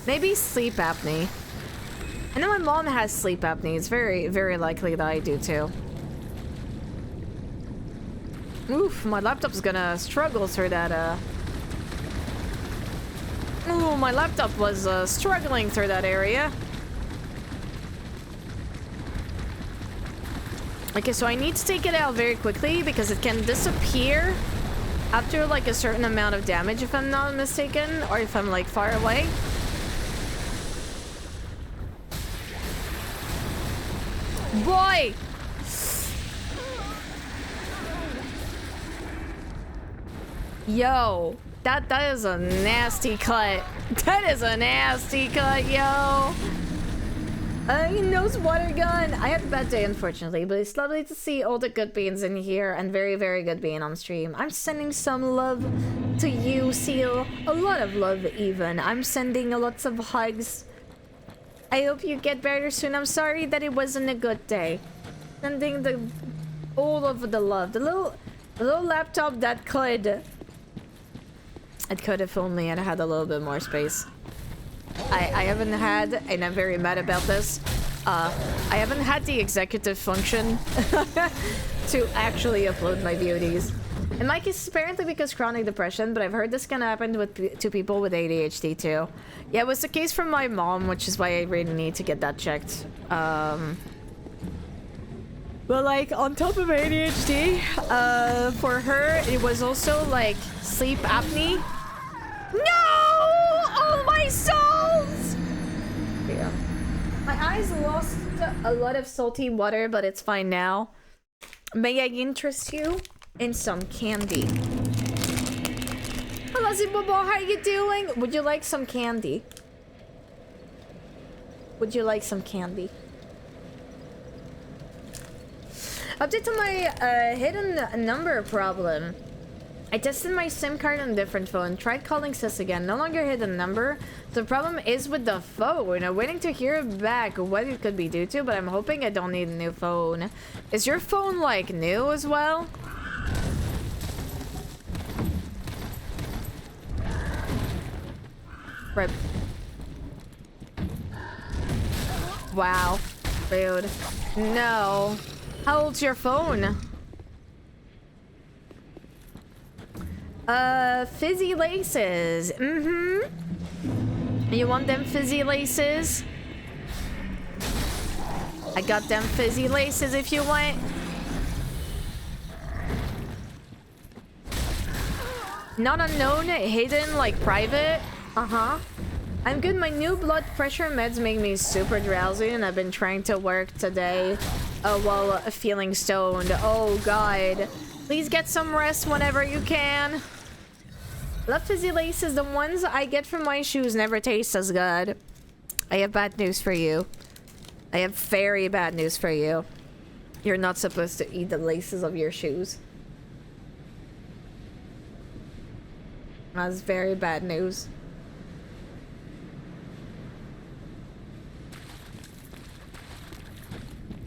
Speaker 1: Maybe sleep apnea. I know my mom has sleep apnea. It's very, very likely that I do too. Oof, my laptop's gonna struggle through that, Ooh, my laptop was, struggling through that area. Okay, so I need to take it out very quickly because it can disappear after like a certain amount of damage, if I'm not mistaken, or if I'm like far away. Boy! Yo, that is a nasty cut. That is a nasty cut, yo. Nose water gun. I had a bad day, unfortunately, but it's lovely to see all the good beans in here and very, very good being on stream. I'm sending some love to you, Seal. A lot of love, even. I'm sending lots of hugs. I hope you get better soon. I'm sorry that it wasn't a good day. Sending all of the love. The little laptop that could... It could have fooled me and I had a little bit more space. I haven't had, and I'm very mad about this, I haven't had the executive function to actually upload my VODs. In my case, apparently because chronic depression, but I've heard this can happen to people with ADHD too. Yeah, it was the case for my mom, which is why I really need to get that checked. But like, on top of ADHD, for her, it was also like sleep apnea. No! Oh, my souls! Yeah. My eyes lost a lot of salty water, but it's fine now. May I interest you in some candy? Hello, Zibobo, how are you doing? Would you like some candy? Would you like some candy? Update to my hidden number problem. I tested my SIM card on a different phone. Tried calling sis again. No longer hidden number. The problem is with the phone. I'm waiting to hear back what it could be due to, but I'm hoping I don't need a new phone. Is your phone like new as well? Rip. Wow. Rude. No. How old's your phone? Fizzy laces. You want them fizzy laces? I got them fizzy laces if you want. Not unknown, hidden, like private. I'm good. My new blood pressure meds make me super drowsy, and I've been trying to work today while feeling stoned. Oh god. Please get some rest whenever you can. Love fizzy laces. The ones I get from my shoes never taste as good. I have bad news for you. I have very bad news for you. You're not supposed to eat the laces of your shoes. That's very bad news.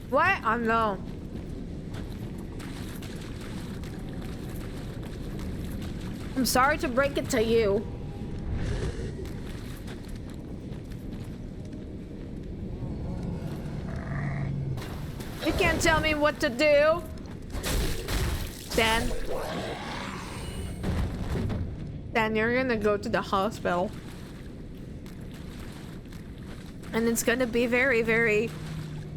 Speaker 1: What? I know. I'm sorry to break it to you. You can't tell me what to do. Dan, you're gonna go to the hospital. And it's gonna be very, very,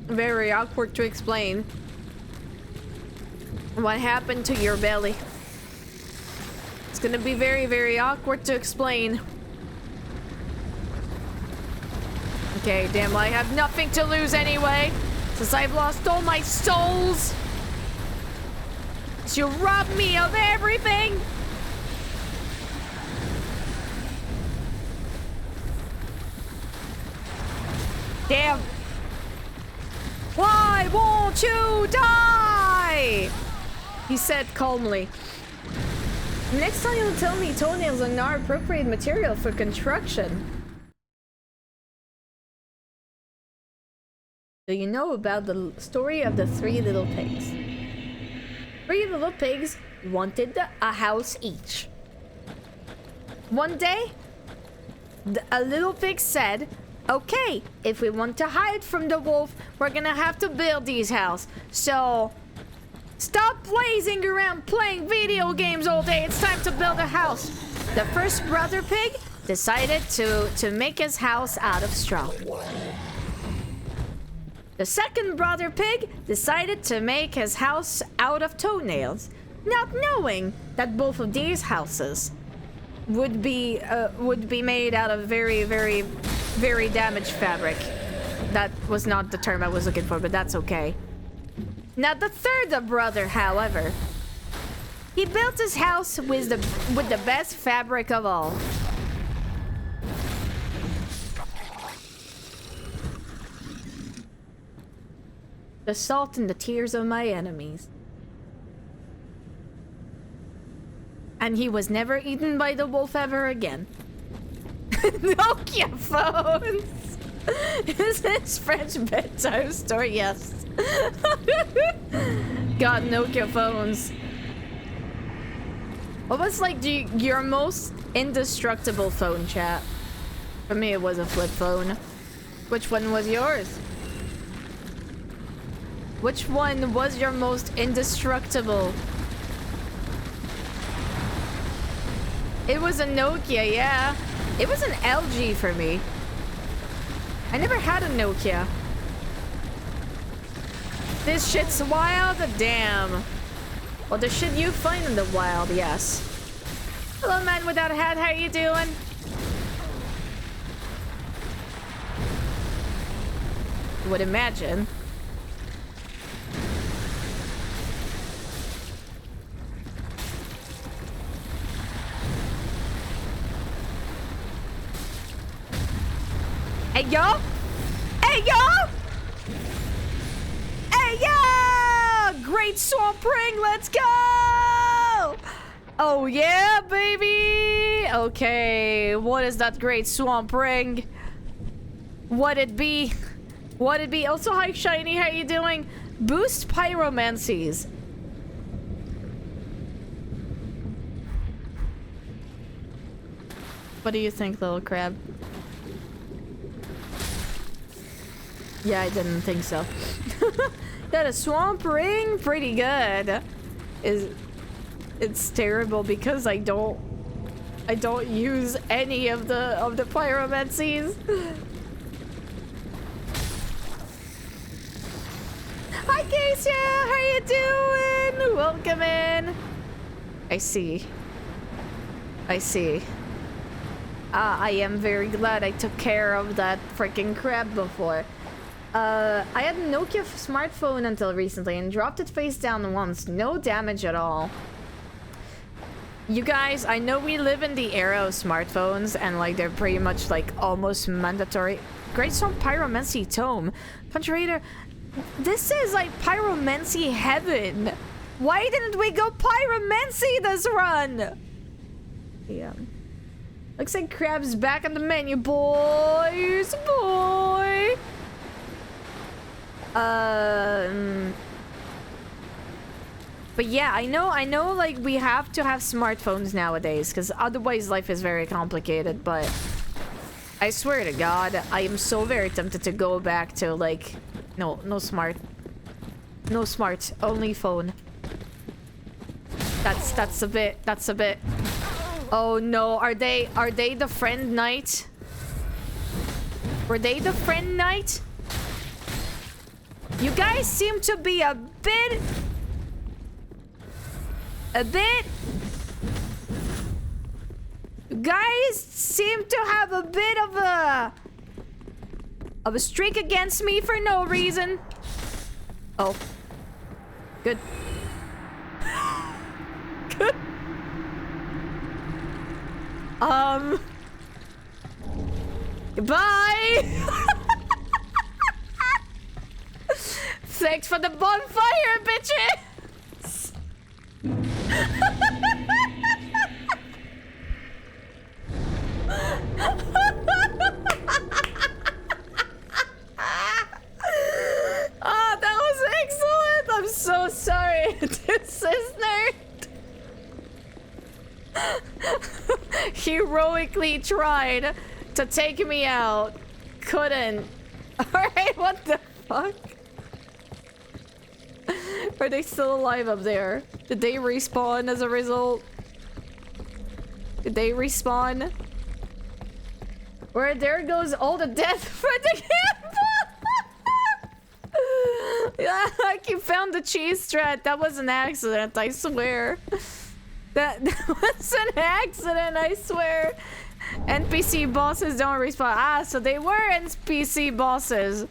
Speaker 1: very awkward to explain what happened to your belly. It's gonna be very, very awkward to explain. Okay, damn, well, I have nothing to lose anyway, since I've lost all my souls. You robbed me of everything. Damn. Why won't you die? He said calmly. Next time you'll tell me toenails are not appropriate material for construction. Do you know about the story of the 3 little pigs? 3 little pigs wanted a house each. One day, a little pig said, okay, if we want to hide from the wolf, we're gonna have to build these houses. So, stop lazing around playing video games all day. It's time to build a house. The first brother pig decided to make his house out of straw. The second brother pig decided to make his house out of toenails, not knowing that both of these houses would be made out of very, very, very damaged fabric. That was not the term I was looking for, but that's okay. Now the third brother, however, He built his house with the best fabric of all. The salt and the tears of my enemies. And he was never eaten by the wolf ever again. Nokia phones! Is this French bedtime story? Yes. God, Nokia phones. What was like your most indestructible phone, chat? For me, it was a flip phone. Which one was yours? Which one was your most indestructible? It was a Nokia, yeah. It was an LG for me. I never had a Nokia. This shit's wild, damn. Well, the shit you find in the wild, yes. Hello, man without a hat, how you doing? Would imagine. Hey, yo! Hey, yo! Hey, yo! Great swamp ring, let's go! Oh, yeah, baby! Okay, what is that great swamp ring? What it be? What it be? Also, hi, Shiny, how you doing? Boost pyromancies. What do you think, little crab? Yeah, I didn't think so. That a swamp ring? Pretty good. It's terrible because I don't use any of the pyromancies. Hi, Keisha! How you doing? Welcome in. I see. I see. I am very glad I took care of that freaking crab before. I had a Nokia smartphone until recently and dropped it face down once. No damage at all. You guys, I know we live in the era of smartphones and like they're pretty much like almost mandatory. Great Swamp Pyromancy Tome. Punch Raider, this is like Pyromancy heaven. Why didn't we go Pyromancy this run? Yeah. Looks like Crab's back on the menu, boys. Boy. But yeah, I know like we have to have smartphones nowadays because otherwise life is very complicated, but I swear to God, I am so very tempted to go back to like no smart, only phone. That's a bit. Oh no, are they the friend knight? Were they the friend knight? You guys seem to be a bit... You guys seem to have a bit of a streak against me for no reason. Oh. Good. Good. Goodbye. Thanks for the bonfire, bitches! Oh, that was excellent! I'm so sorry. This is nerd. Heroically tried to take me out. Couldn't. Alright, what the fuck? Are they still alive up there? Did they respawn as a result? Did they respawn? Where there goes all the death for the camp! Yeah, you found the cheese strat. That was an accident, I swear. That was an accident, I swear. NPC bosses don't respawn. Ah, so they were NPC bosses.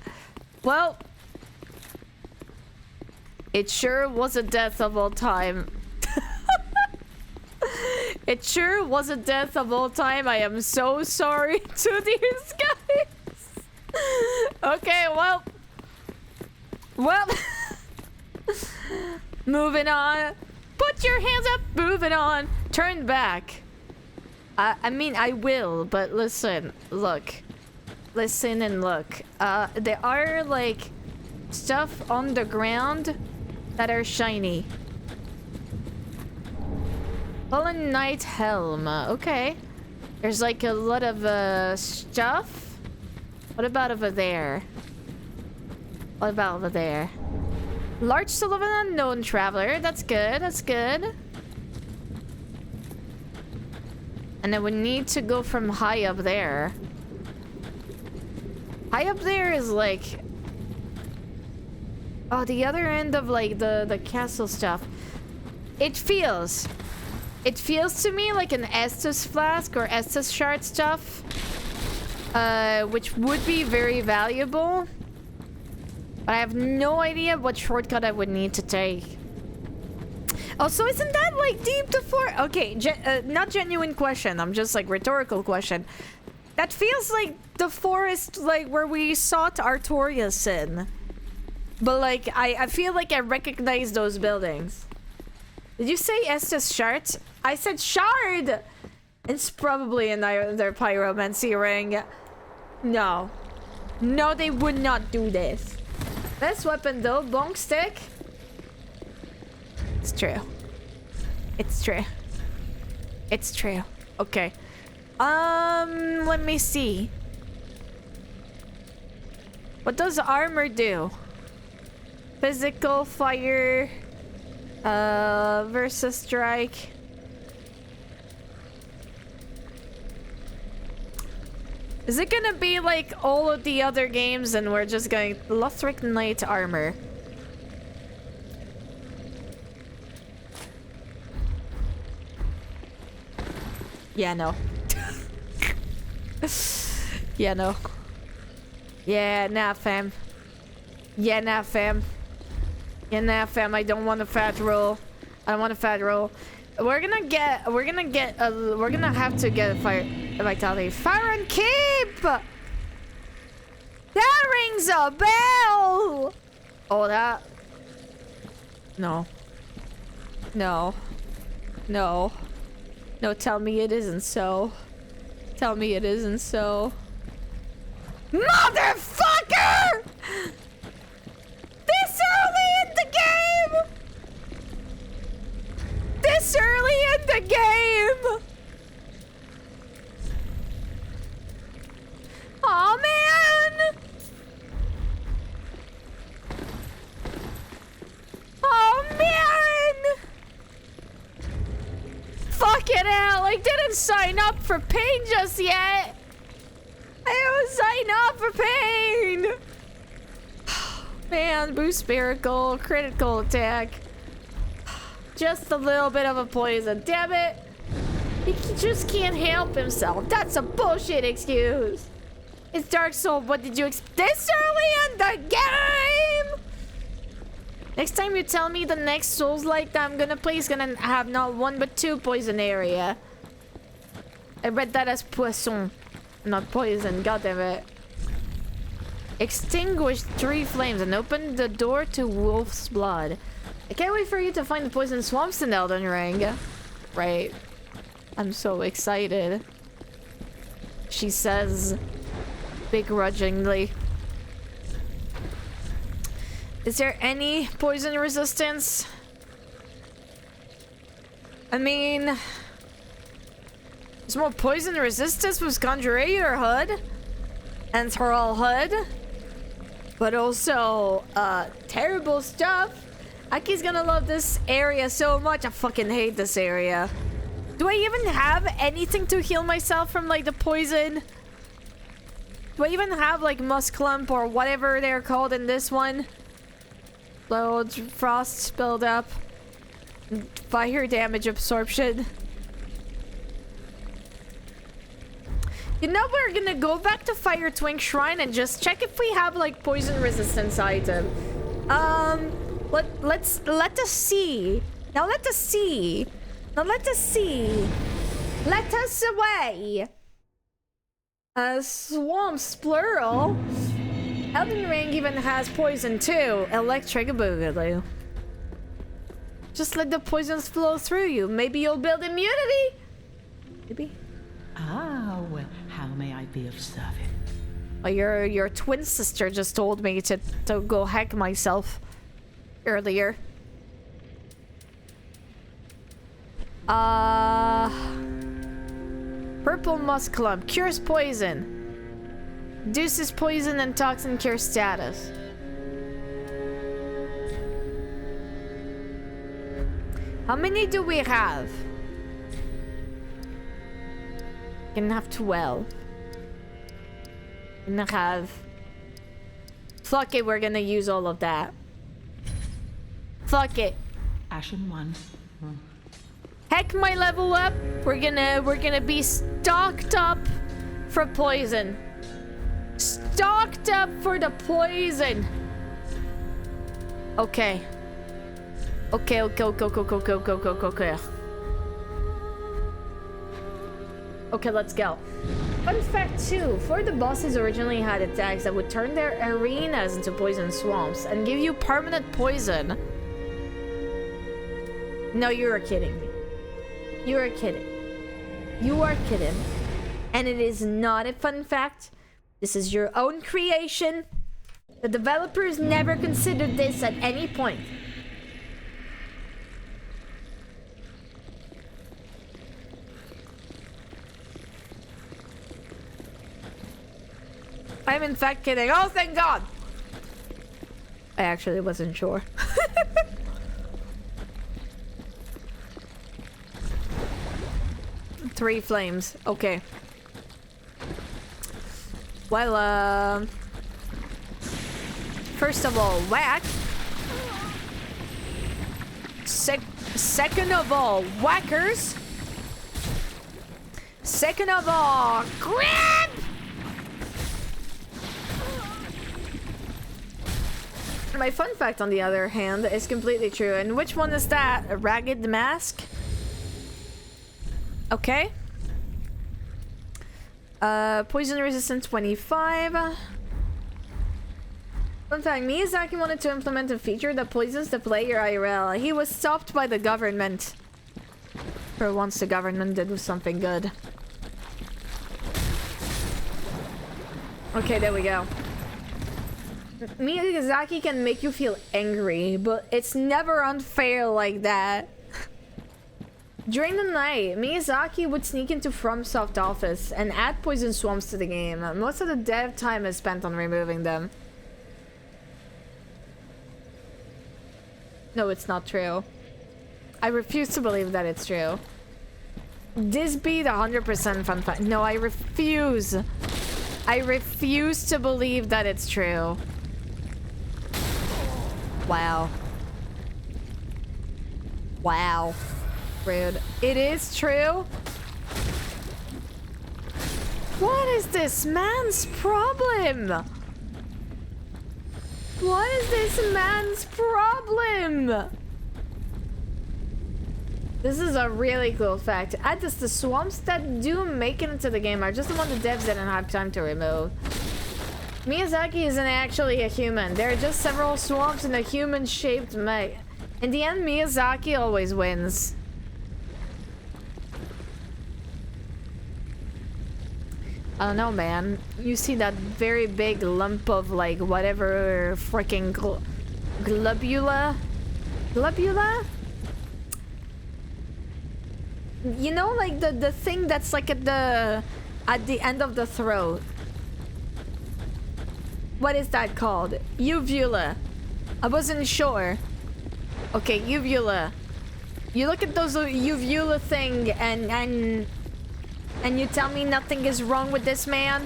Speaker 1: Well, it sure was a death of all time. It sure was a death of all time. I am so sorry to these guys. Okay, well. Well. Moving on. Put your hands up. Moving on. Turn back. I mean, I will, but listen. Look. Listen and look. There are, like, stuff on the ground that are shiny. Fallen Knight Helm. Okay. There's like a lot of stuff. What about over there? What about over there? Large soul of an unknown traveler. That's good. That's good. And then we need to go from high up there. High up there is like... Oh, the other end of like the castle stuff. It feels to me like an Estus flask or Estus shard stuff. Which would be very valuable. But I have no idea what shortcut I would need to take. Also, isn't that like deep to for? Okay, not genuine question. I'm just like rhetorical question. That feels like the forest like where we sought Artorias in. But like, I feel like I recognize those buildings. Did you say Estus Shard? I said shard! It's probably another pyromancy ring. No. No, they would not do this. Best weapon though, bonk stick. It's true. It's true. It's true. Okay. Let me see. What does armor do? Physical, fire, versus strike. Is it gonna be like all of the other games and we're just going Lothric Knight armor? Yeah, no. Yeah, no. Yeah, nah, fam. Yeah, nah, fam. Yeah, nah, fam. I don't want a fat roll. I don't want a fat roll. We're gonna have to get a fire vitality. Fire and keep! That rings a bell! Oh, that. No. No. No. No, tell me it isn't so. Tell me it isn't so. Motherfucker! This early in the game! This early in the game! Aw, man! Oh, man! Fucking hell, I didn't sign up for pain just yet! I don't sign up for pain! Man, boost miracle, critical attack. Just a little bit of a poison, damn it! He just can't help himself. That's a bullshit excuse. It's Dark Soul, what did you expect? This early in the game? Next time you tell me the next Souls-like that I'm gonna play is gonna have not one but two poison area. I read that as poisson, not poison, goddammit. Extinguish 3 flames and open the door to Wolf's Blood. I can't wait for you to find the poison swamps in Elden Ring. Right. I'm so excited. She says begrudgingly. Is there any poison resistance? I mean, there's more poison resistance with Conjurator HUD and Thrall HUD, but also terrible stuff. Aki's gonna love this area so much. I fucking hate this area. Do I even have anything to heal myself from like the poison? Do I even have like Musk Clump or whatever they're called in this one? Loads, frost build up, fire damage absorption. You know, we're gonna go back to Fire Twink Shrine and just check if we have like poison resistance item. Let us see. Now let us see. Now let us see. Let us away! Swamps, plural. Elden Ring even has poison too. Electric boogaloo. Just let the poisons flow through you. Maybe you'll build immunity? Maybe.
Speaker 2: Ah, well, how may I be of service?
Speaker 1: Well, your twin sister just told me to go hack myself earlier. Purple musk clump cures poison. Reduces poison and toxin cure status. How many do we have? Can have 12. Can have. Fuck it, we're gonna use all of that. Fuck it.
Speaker 2: Ashen one.
Speaker 1: Heck my level up. We're gonna be stocked up for poison. Stocked up for the poison. Okay. Okay. Okay, let's go. Fun fact too, for the bosses originally had attacks that would turn their arenas into poison swamps and give you permanent poison. No, you are kidding me. You are kidding. You are kidding. And it is not a fun fact. This is your own creation. The developers never considered this at any point. I'm in fact kidding. Oh, thank God! I actually wasn't sure. Three flames. Okay. Well, first of all, whack. Second of all, whackers. Second of all, grab! My fun fact, on the other hand, is completely true. And which one is that? A ragged mask? Okay. Poison resistance 25. Fun fact, Miyazaki wanted to implement a feature that poisons the player IRL. He was stopped by the government. For once the government did something good. Okay, there we go. Miyazaki can make you feel angry, but it's never unfair like that. During the night, Miyazaki would sneak into FromSoft office and add poison swamps to the game. Most of the dev time is spent on removing them. No, it's not true. I refuse to believe that it's true. This be the 100% fun fact. No, I refuse. I refuse to believe that it's true. Wow. Wow. Rude. It is true? What is this man's problem? What is this man's problem? This is a really cool fact. Add this, the swamps that do make it into the game are just the one the devs didn't have time to remove. Miyazaki isn't actually a human. There are just several swamps in a human-shaped mech. In the end, Miyazaki always wins. I don't know, man. You see that very big lump of, like, whatever freaking globula? Globula? You know, like the thing that's like at the end of the throat. What is that called? Uvula. I wasn't sure. Okay, uvula. You look at those uvula thing and you tell me nothing is wrong with this man?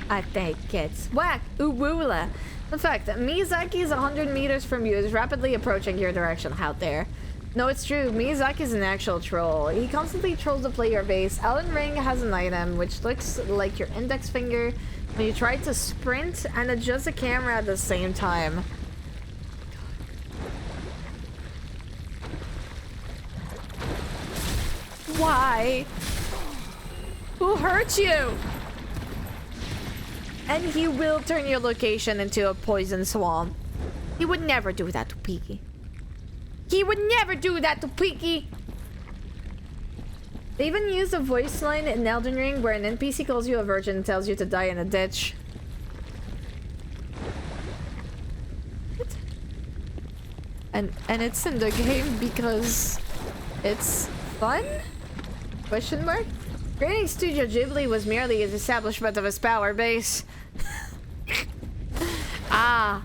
Speaker 1: I think it's whack. Uvula. In fact, Miyazaki is 100 meters from you, is rapidly approaching your direction out there. No, it's true. Miyazaki is an actual troll. He constantly trolls the player base. Elden Ring has an item which looks like your index finger when you try to sprint and adjust the camera at the same time. Why? Who hurt you? And he will turn your location into a poison swamp. He would never do that to Piggy. He would never do that to Piggy. They even use a voice line in Elden Ring where an NPC calls you a virgin and tells you to die in a ditch. What? And it's in the game because it's fun? Question mark? Creating Studio Ghibli was merely an establishment of his power base. Ah,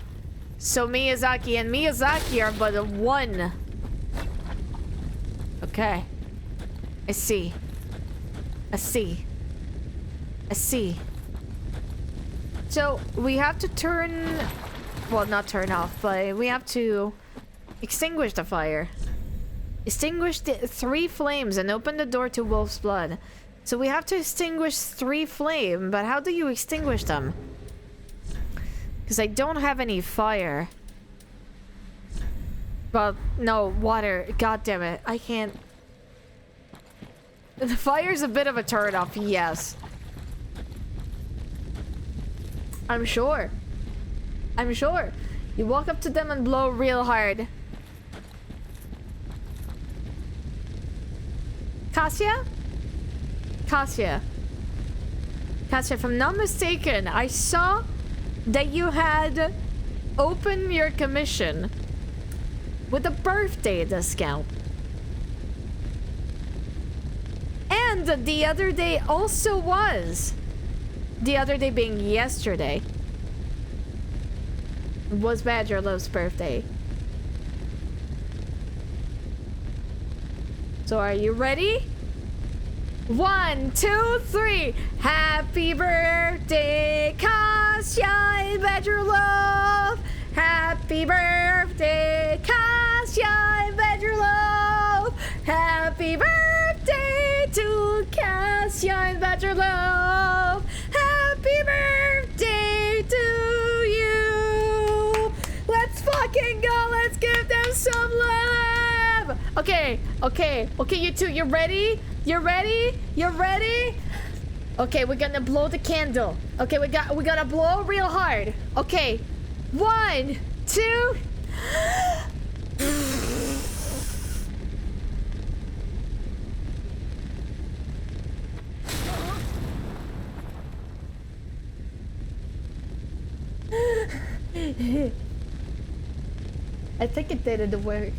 Speaker 1: so Miyazaki and Miyazaki are but one. Okay. I see. I see. I see. So, we have to turn... Well, not turn off, but we have to extinguish the fire. Extinguish the 3 flames and open the door to Wolf's Blood. So we have to extinguish 3 flames, but how do you extinguish them? Because I don't have any fire. Well, no, water. God damn it. I can't... The fire's a bit of a turn-off, yes. I'm sure. I'm sure. You walk up to them and blow real hard. Cassia? Cassia, if I'm not mistaken, I saw that you had opened your commission with a birthday discount. And the other day also was. The other day being yesterday. Was Badger Love's birthday. So are you ready? 1, 2, 3. Happy birthday, Cassia and Badger Love. Happy birthday, Cassia and Badger Love. Happy birthday to Cassia and Badger Love. Happy birthday to you. Let's fucking go. Let's give them some love. Okay, you two, you ready? You ready? You ready? Okay, we're gonna blow the candle. Okay, we gotta blow real hard. Okay, 1, 2. I think it didn't work.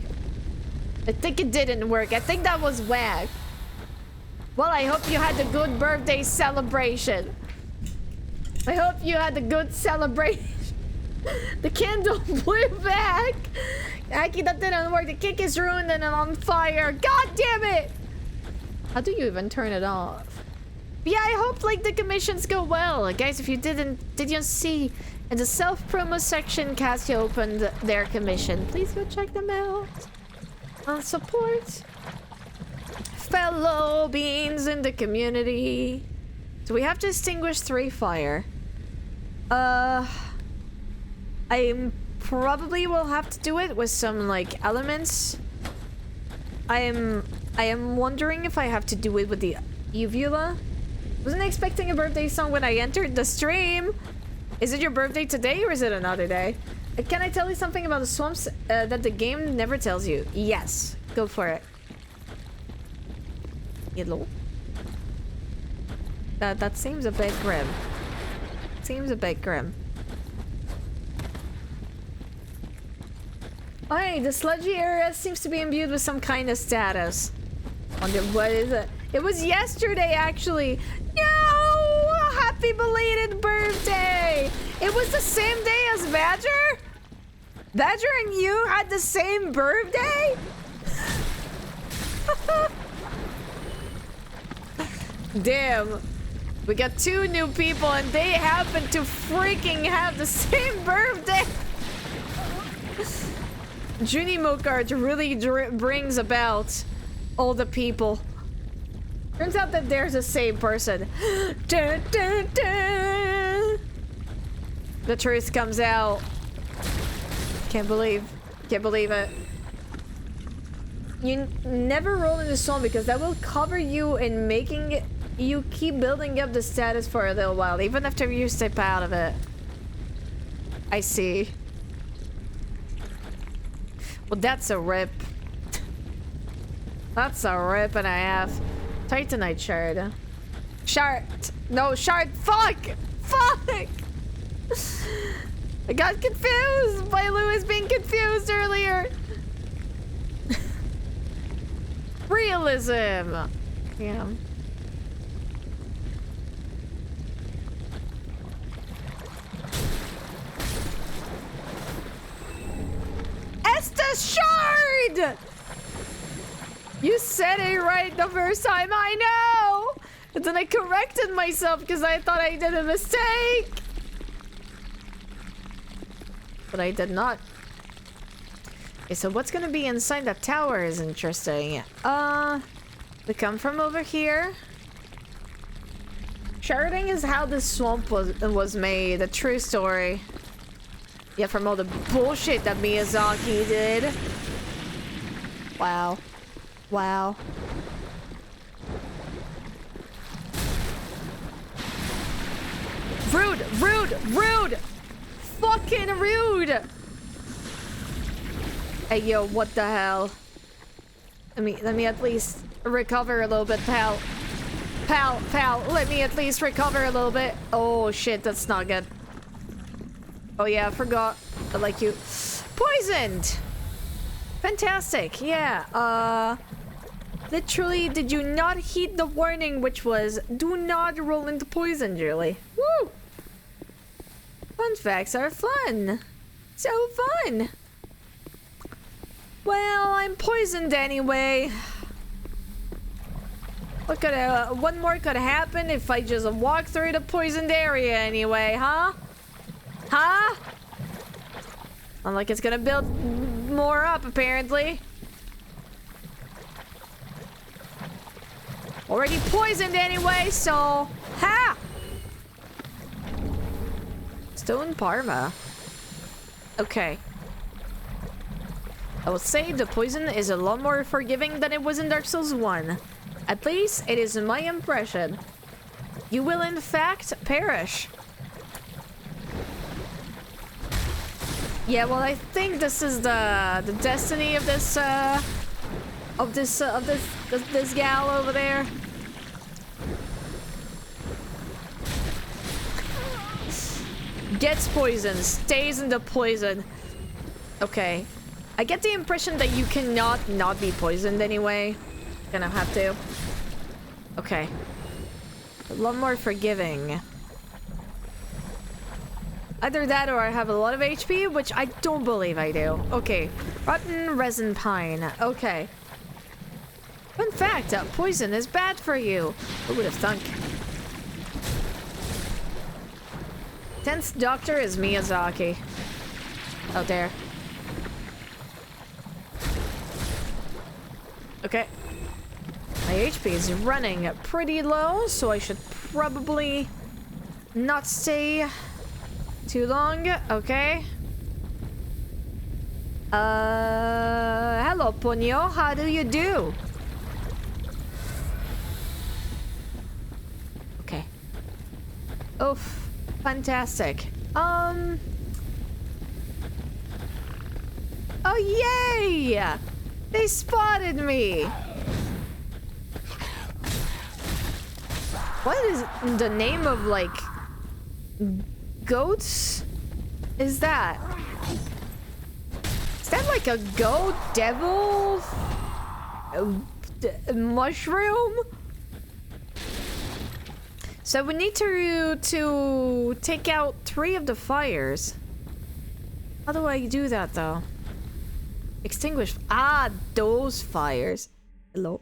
Speaker 1: I think it didn't work. I think that was whack. Well, I hope you had a good birthday celebration. I hope you had a good celebration. The candle blew back. Aki, that didn't work. The cake is ruined and on fire. God damn it! How do you even turn it off? But yeah, I hope like the commissions go well. Guys, if you did you see in the self-promo section, Cassia opened their commission. Please go check them out. Support fellow beings in the community. So we have to extinguish 3 fire. I probably will have to do it with some like elements. I am wondering if I have to do it with the uvula. Wasn't expecting a birthday song when I entered the stream. Is it your birthday today or is it another day? Can I tell you something about the swamps that the game never tells you? Yes, go for it. Yellow. That seems a bit grim. Seems a bit grim. Alright, the sludgy area seems to be imbued with some kind of status. Wonder what is it? It was yesterday, actually. No! Happy belated birthday! It was the same day as Badger? Badger and you had the same birthday? Damn. We got 2 new people and they happen to freaking have the same birthday. Junimo card really brings about all the people. Turns out that there's the same person. Dun, dun, dun. The truth comes out. Can't believe it. You never roll in the swamp because that will cover you in making you keep building up the status for a little while, even after you step out of it. I see. Well, that's a rip. That's a rip and a half. Titanite shard. Shard. No, shard. Fuck! Fuck! I got confused by Lewis being confused earlier. Realism. Yeah. Estes shard! You said it right the first time, I know! And then I corrected myself because I thought I did a mistake. But I did not. Okay, so what's gonna be inside that tower is interesting. We come from over here. Sharding is how this swamp was made. A true story. Yeah, from all the bullshit that Miyazaki did. Wow. Wow. Rude! Rude! Rude! Fucking rude! Hey, yo, what the hell? Let me at least recover a little bit, pal. Pal, let me at least recover a little bit. Oh, shit, that's not good. Oh, yeah, I forgot. I like you. Poisoned! Fantastic, yeah. Literally, did you not heed the warning, which was, do not roll into poison, Julie. Woo! Fun facts are fun. So fun. Well, I'm poisoned anyway. What more could happen if I just walk through the poisoned area anyway, huh? Huh? Not like it's gonna build more up, apparently. Already poisoned anyway, so... Ha! Stone Parma. Okay. I will say the poison is a lot more forgiving than it was in Dark Souls 1. At least, it is my impression. You will in fact perish. Yeah, well, I think this is the destiny of this this gal over there. Gets poisoned, stays in the poison. Okay. I get the impression that you cannot not be poisoned anyway. Gonna have to. Okay. A lot more forgiving. Either that or I have a lot of HP, which I don't believe I do. Okay. Rotten resin pine. Okay. Fun fact, poison is bad for you. Who would have thunk? 10th Doctor is Miyazaki. Out there. Okay. My HP is running pretty low, so I should probably not stay too long. Okay. Hello, Ponyo. How do you do? Okay. Oof. Fantastic. Oh, yay! They spotted me! What is the name of, like, goats? Is that? Is that like a goat devil? Mushroom? So we need to take out 3 of the fires. How do I do that though? Extinguish. Ah, those fires. Hello.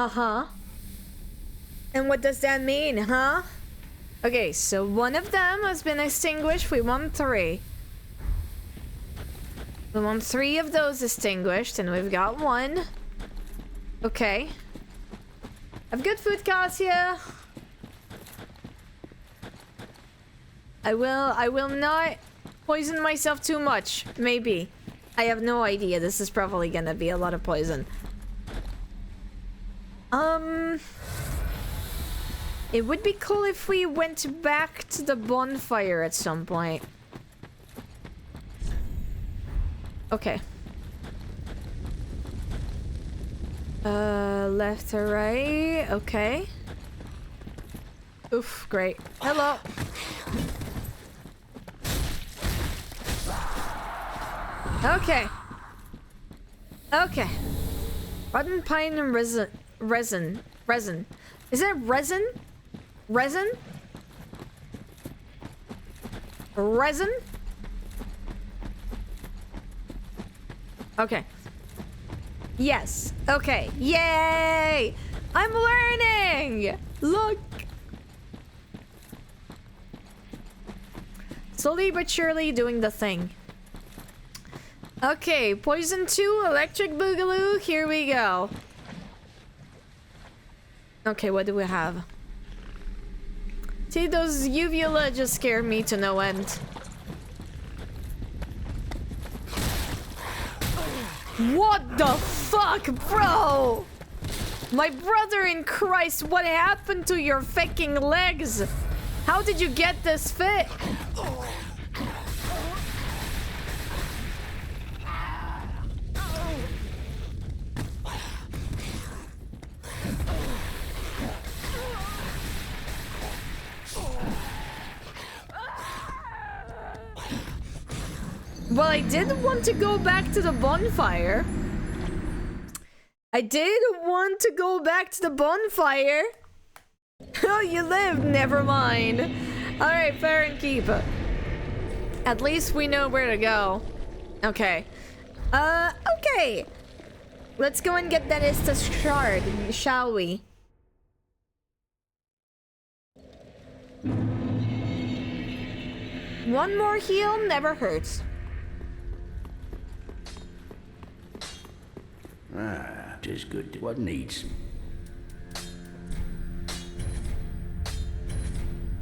Speaker 1: Uh-huh. And what does that mean, huh? Okay, so one of them has been extinguished. We want 3. We want 3 of those extinguished, and we've got 1. Okay. Have good food, Cassia. I will not poison myself too much. Maybe. I have no idea. This is probably gonna be a lot of poison. It would be cool if we went back to the bonfire at some point. Okay. Left or right? Okay. Oof, great. Hello. Okay. Okay. Rotten pine and resin. Is it resin? Resin? Resin? Okay. Yes. Okay. Yay! I'm learning! Look! Slowly but surely doing the thing. Okay, poison 2, electric boogaloo, here we go. Okay, what do we have? See, those uvula just scare me to no end. What the fuck, bro? My brother in Christ, what happened to your fucking legs? How did you get this fit? Well, I did want to go back to the bonfire. I did want to go back to the bonfire. Oh, you lived. Never mind. Alright, fair and keep. At least we know where to go. Okay. Okay. Let's go and get that Estus shard, shall we? One more heal never hurts.
Speaker 3: Ah, 'tis good to what needs.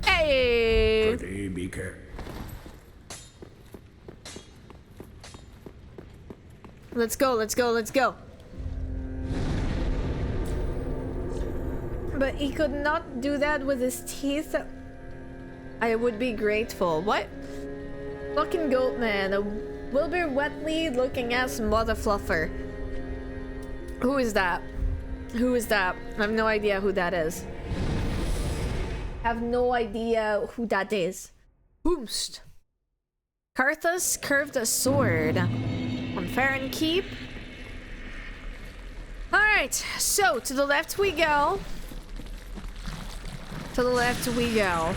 Speaker 1: Hey!
Speaker 3: Pretty be careful.
Speaker 1: Let's go, let's go, let's go. But he could not do that with his teeth. I would be grateful. What? Fucking goat man. A Wilbur Wetly looking ass mother fluffer. Who is that? Who is that? I have no idea who that is. Have no idea who that is. Boomst. Carthus curved a sword. On fair and keep. Alright, so to the left we go. To the left we go.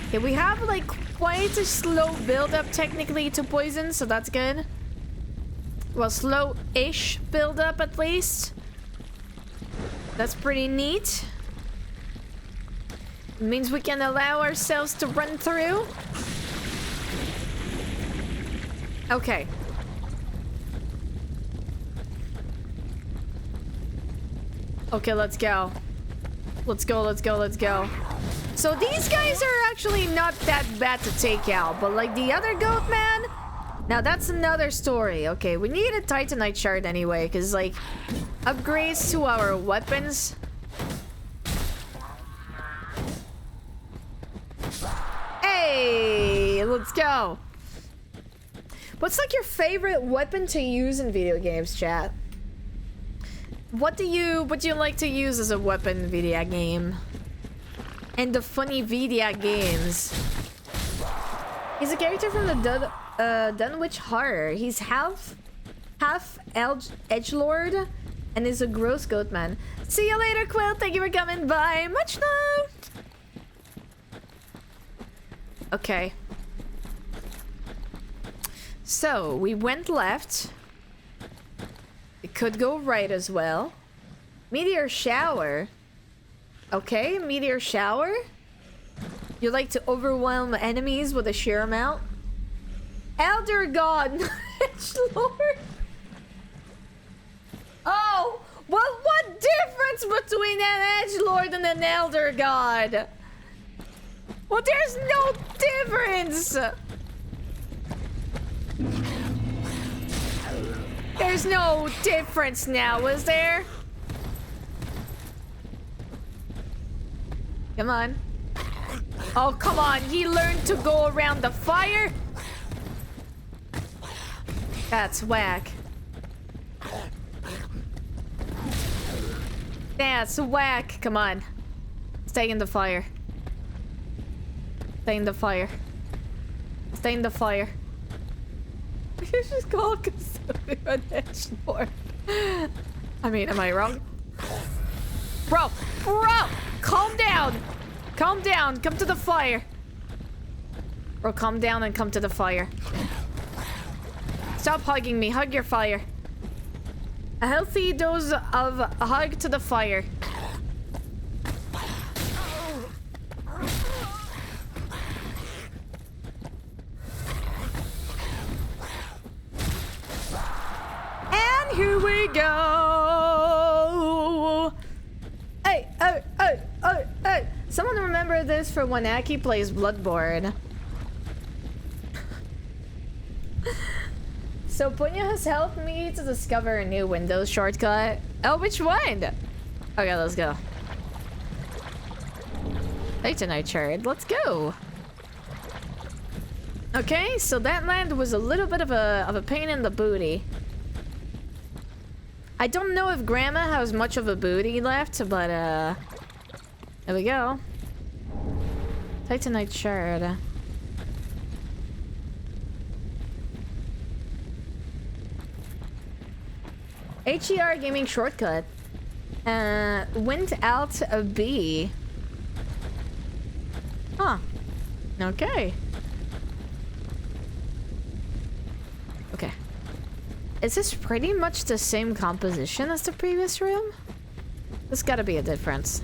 Speaker 1: Okay, we have like quite a slow build up technically to poison, so that's good. Well, slow-ish build up at least. That's pretty neat. It means we can allow ourselves to run through. Okay. Okay, let's go. Let's go, let's go, let's go. So these guys are actually not that bad to take out, but like the other goat man, now that's another story. Okay, we need a Titanite shard anyway, because like upgrades to our weapons. Hey, let's go. What's like your favorite weapon to use in video games, chat? What do you like to use as a weapon in video game? And the funny video games. He's a character from the Dunwich Horror. He's half edgelord and is a gross goat man. See you later, Quill. Thank you for coming by. Much love. Okay. So we went left. We could go right as well. Meteor shower. Okay, meteor shower. You like to overwhelm enemies with a sheer amount. Elder God, Lord. Oh, well, what difference between an edgelord and an elder god? Well, there's no difference. There's no difference now, is there? Come on. Oh, come on. He learned to go around the fire? That's whack. That's whack. Come on. Stay in the fire. Stay in the fire. Stay in the fire. You just call Cthulhu an edgelord. I mean, am I wrong? Bro! Calm down! Calm down. Come to the fire. Bro, calm down and come to the fire. Stop hugging me. Hug your fire. A healthy dose of a hug to the fire. And here we go. Hey. Someone remember this for when Aki plays Bloodborne. So Punya has helped me to discover a new Windows shortcut. Oh, which one? Okay, let's go. Titanite shard, let's go. Okay, so that land was a little bit of a pain in the booty. I don't know if Grandma has much of a booty left, but there we go. Titanite shard. HER gaming shortcut. Went out a B. Huh. Okay. Okay. Is this pretty much the same composition as the previous room? There's gotta be a difference.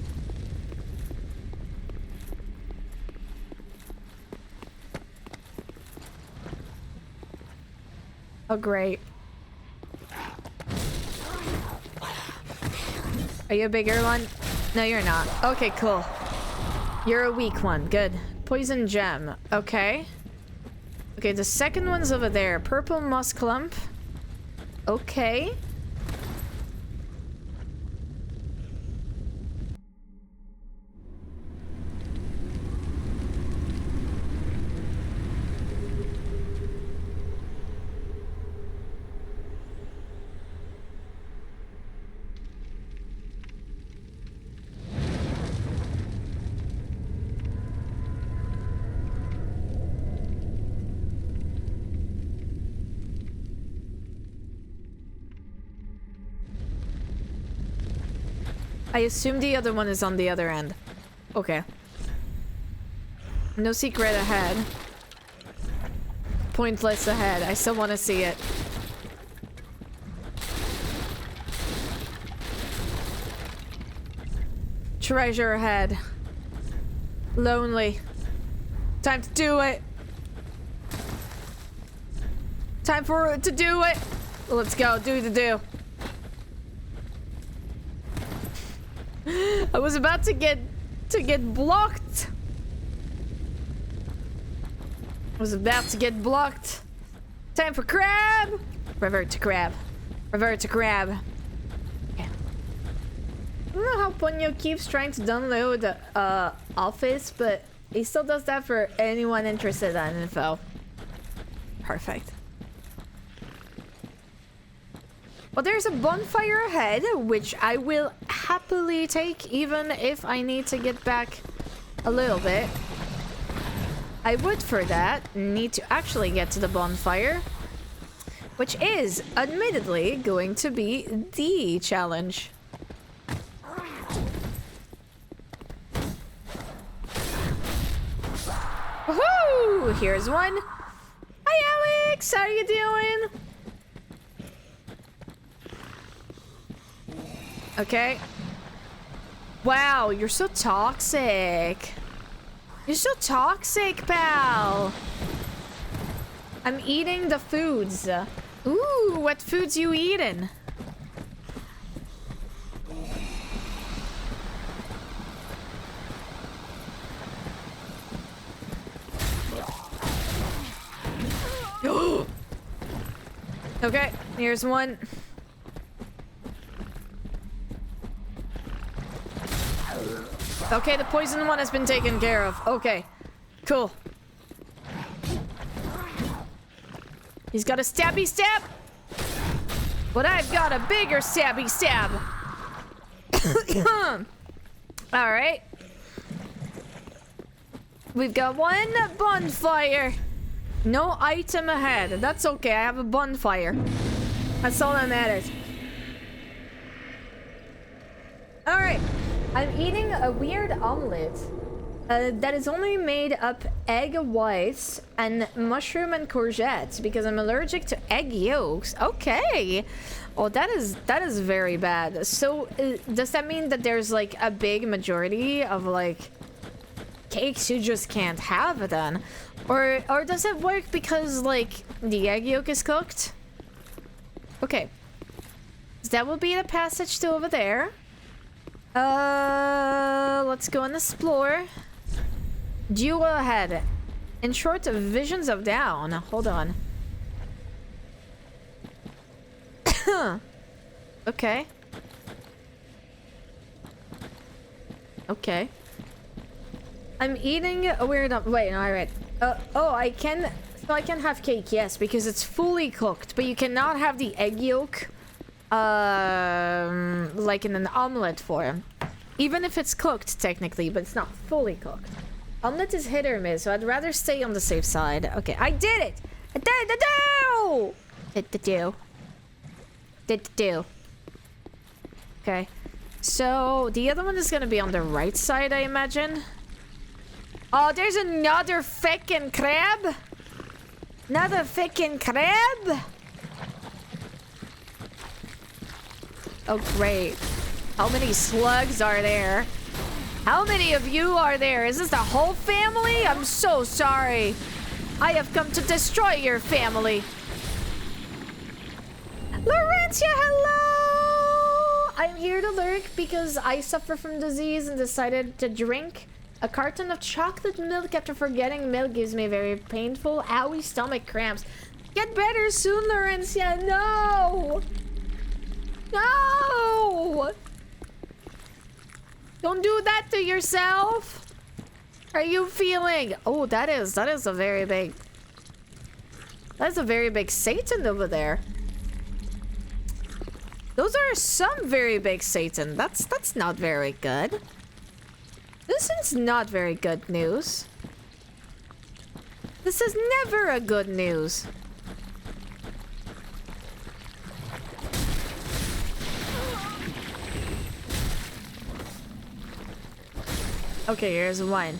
Speaker 1: Oh, great. Are you a bigger one? No, you're not. Okay, cool. You're a weak one. Good. Poison gem. Okay. Okay, the second one's over there. Purple moss clump. Okay. I assume the other one is on the other end. Okay. No secret ahead. Pointless ahead. I still want to see it. Treasure ahead. Lonely. Time to do it. Time to do it. Let's go. Do the do. I was about to get blocked. I was about to get blocked. Time for crab. Revert to crab. Revert to crab. Okay. I don't know how Ponyo keeps trying to download Office, but he still does that for anyone interested in info. Perfect. Well, there's a bonfire ahead, which I will happily take, even if I need to get back a little bit. I would, for that, need to actually get to the bonfire, which is, admittedly, going to be the challenge. Woohoo! Here's one. Hi, Alex! How you doing? Okay. Wow, you're so toxic. You're so toxic, pal. I'm eating the foods. Ooh, what foods you eating? Okay, here's one. Okay, the poison one has been taken care of. Okay, cool. He's got a stabby stab. But I've got a bigger stabby stab. Alright. We've got one bonfire. No item ahead. That's okay, I have a bonfire. That's all that matters. Alright. I'm eating a weird omelet. That is only made up egg whites and mushroom and courgettes because I'm allergic to egg yolks. Okay. Oh, that is very bad. So does that mean that there's like a big majority of like cakes you just can't have then? Or does it work because like the egg yolk is cooked? Okay. So that will be the passage to over there. Let's go and explore. Duel ahead. In short, visions of down. Hold on. Okay. Okay. I'm eating a weird... Wait, no, I read. Oh, I can... So I can have cake, yes, because it's fully cooked. But you cannot have the egg yolk, like in an omelet form. Even if it's cooked, technically, but it's not fully cooked. Omelet is hit or miss, so I'd rather stay on the safe side. Okay, I did it! I did the do! Did the do. Did the do. Okay. So, the other one is gonna be on the right side, I imagine. Oh, there's another feckin' crab! Another feckin' crab! Oh, great. How many slugs are there? How many of you are there? Is this the whole family? I'm so sorry. I have come to destroy your family. Laurentia, hello! I'm here to lurk because I suffer from disease and decided to drink a carton of chocolate milk after forgetting milk gives me very painful, owie stomach cramps. Get better soon, Laurentia. No! No! Don't do that to yourself. How are you feeling? Oh, that is a very big... That's a very big Satan over there. Those are some very big Satan. That's not very good. This is not very good news. This is never a good news. Okay, here's one.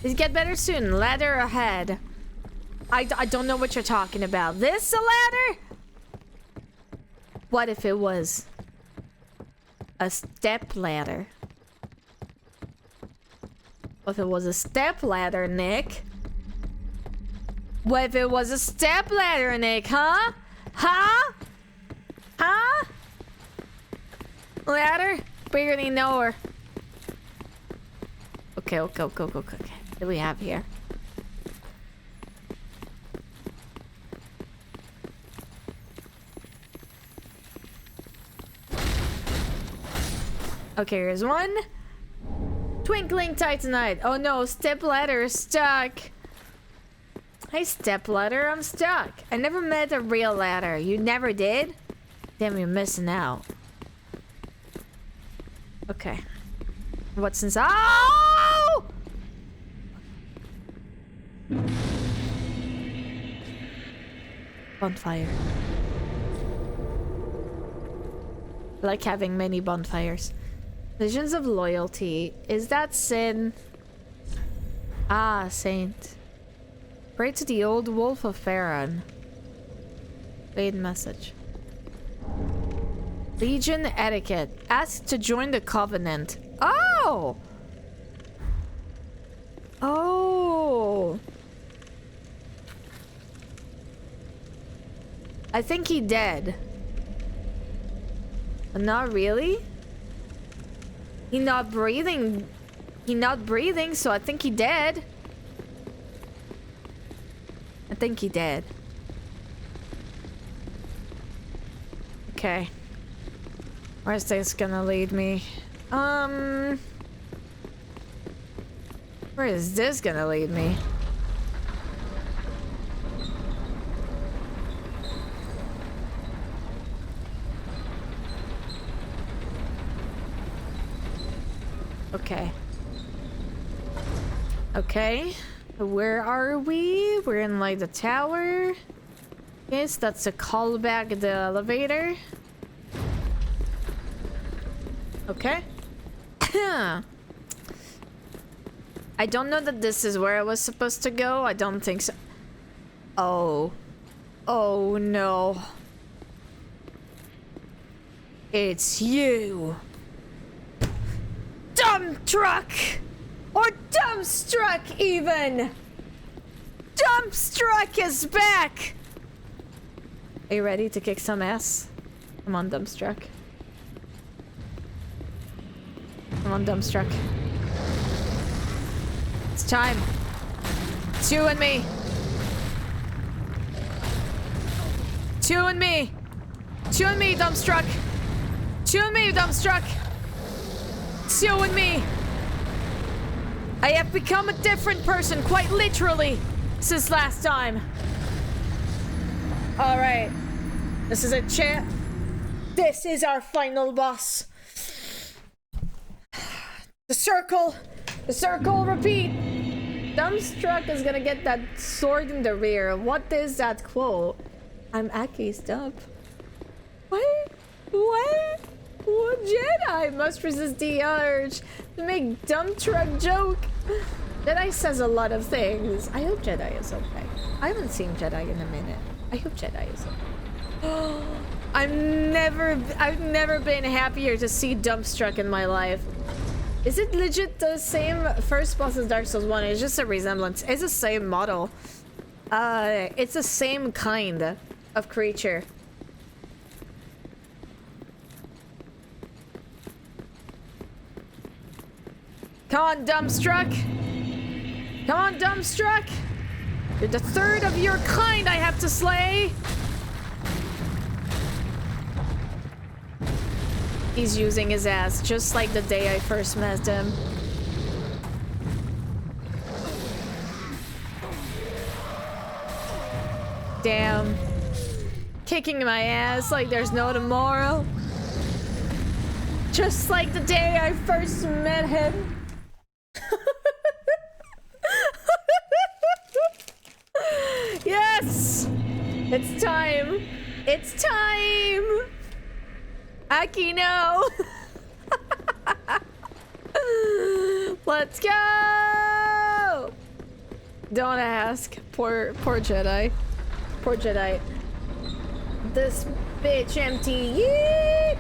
Speaker 1: Please get better soon. Ladder ahead. I don't know what you're talking about. This a ladder? What if it was a step ladder? What if it was a step ladder, Nick? What if it was a step ladder, Nick? Huh? Huh? Huh? Ladder? Barely know her. Okay. What do we have here? Okay, here's one. Twinkling Titanite. Oh no, stepladder is stuck. Hey, stepladder, I'm stuck. I never met a real ladder. You never did? Damn, you're missing out. Okay. What's inside? Oh! Bonfire. I like having many bonfires. Visions of loyalty. Is that sin? Ah, saint. Pray to the old wolf of Farron. Wait, message. Legion etiquette. Ask to join the covenant. Oh! Oh! I think he dead. But not really? He not breathing. He not breathing, so I think he dead. I think he dead. Okay. Where's this gonna lead me? Where is this gonna lead me? Okay. Okay. Where are we? We're in like the tower. Yes, that's a callback at the elevator. Okay. I don't know that this is where I was supposed to go. I don't think so. Oh. Oh no. It's you. Dump truck! Or Dumpstruck even! Dumpstruck is back! Are you ready to kick some ass? Come on, Dumpstruck. Come on, Dumpstruck. It's time. It's you and me. It's you and me. It's you and me, Dumpstruck. It's you and me, Dumpstruck. It's you and me. I have become a different person, quite literally, since last time. Alright. This is a champ. This is our final boss. The circle. The circle, repeat. Dumpstruck is gonna get that sword in the rear. What is that quote? I'm Aki's dump. What? What? What Jedi must resist the urge to make dump truck joke? Jedi says a lot of things. I hope Jedi is okay. I haven't seen Jedi in a minute. I hope Jedi is okay. I've never been happier to see Dumpstruck in my life. Is it legit the same first boss as Dark Souls 1? It's just a resemblance. It's the same model. It's the same kind of creature. Come on, Dumpstruck! Come on, Dumpstruck! You're the third of your kind I have to slay! He's using his ass, just like the day I first met him. Damn. Kicking my ass like there's no tomorrow. Just like the day I first met him. Yes! It's time! It's time! Aki, no! Let's go! Don't ask. Poor Jedi. Poor Jedi. This bitch empty. Yeet!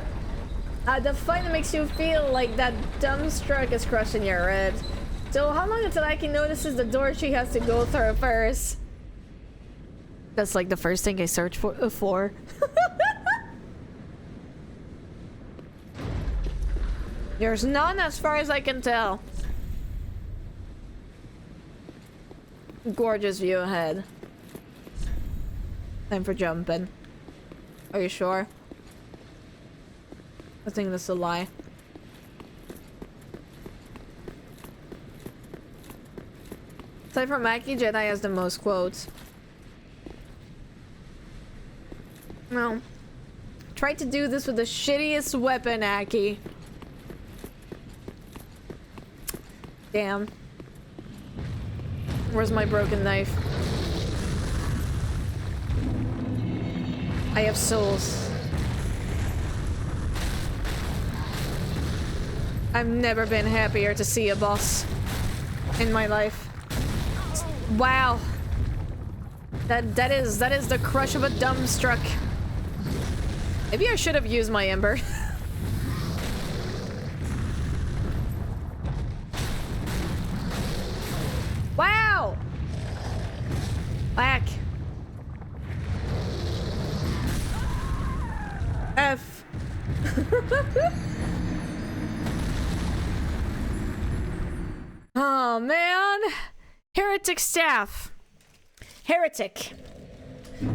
Speaker 1: The fight that makes you feel like that Dumpstruck is crushing your ribs. So how long until Aki notices the door she has to go through first? That's like the first thing I search for. There's none as far as I can tell. Gorgeous view ahead. Time for jumping. Are you sure? I think that's a lie. Aside from Aki, Jedi has the most quotes. No. Try to do this with the shittiest weapon, Aki. Damn. Where's my broken knife? I have souls. I've never been happier to see a boss in my life. Wow. That is the crush of a Dumpstruck. Maybe I should have used my ember. Oh, man. Heretic staff. Heretic.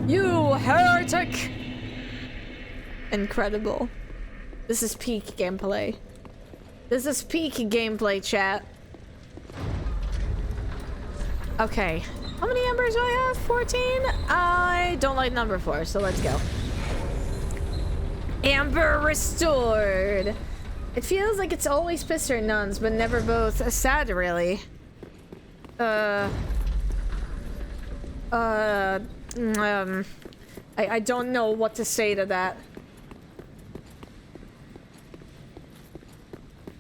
Speaker 1: You heretic! Incredible. This is peak gameplay. This is peak gameplay, chat. Okay. How many embers do I have? 14? I don't like number 4, so let's go. Amber restored. It feels like it's always piss or nuns, but never both. Sad, really. I don't know what to say to that.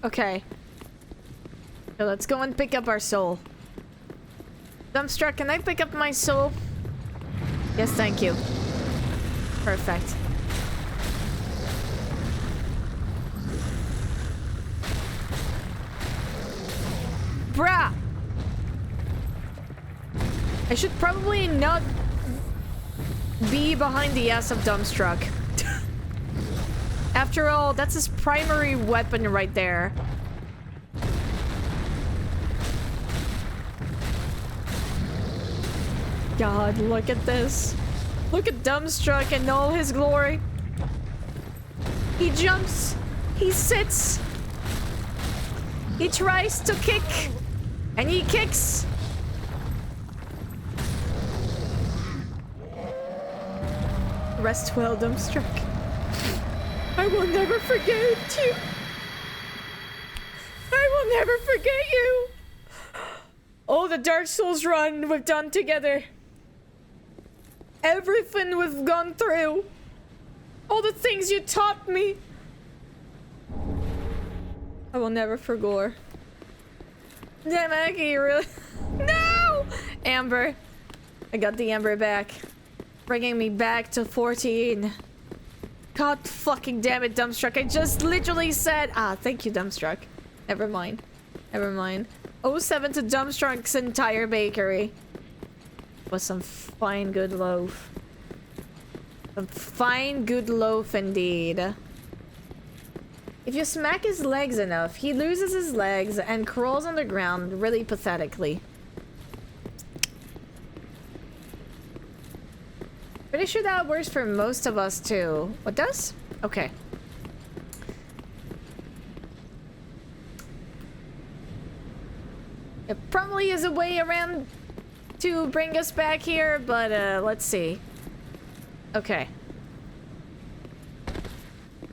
Speaker 1: Okay. So let's go and pick up our soul. Dumbstruck, can I pick up my soul? Yes, thank you. Perfect. Bruh! I should probably not be behind the ass of Dumbstruck. After all, that's his primary weapon right there. God, look at this. Look at Dumbstruck in all his glory. He jumps. He sits. He tries to kick. And he kicks. Rest well, Dumbstruck. I will never forget you. I will never forget you. Oh, the Dark Souls run we've done together. Everything we've gone through. All the things you taught me. I will never forget. Damn, Aggie, really? No! Amber. I got the Amber back. Bringing me back to 14. God fucking damn it, Dumbstruck. I just literally said... Ah, thank you, Dumbstruck. Never mind. Never mind. 07 to Dumbstruck's entire bakery. Was some fine good loaf. Some fine good loaf indeed. If you smack his legs enough, he loses his legs and crawls on the ground really pathetically. Pretty sure that works for most of us too. What does? Okay. It probably is a way around to bring us back here, but let's see. Okay.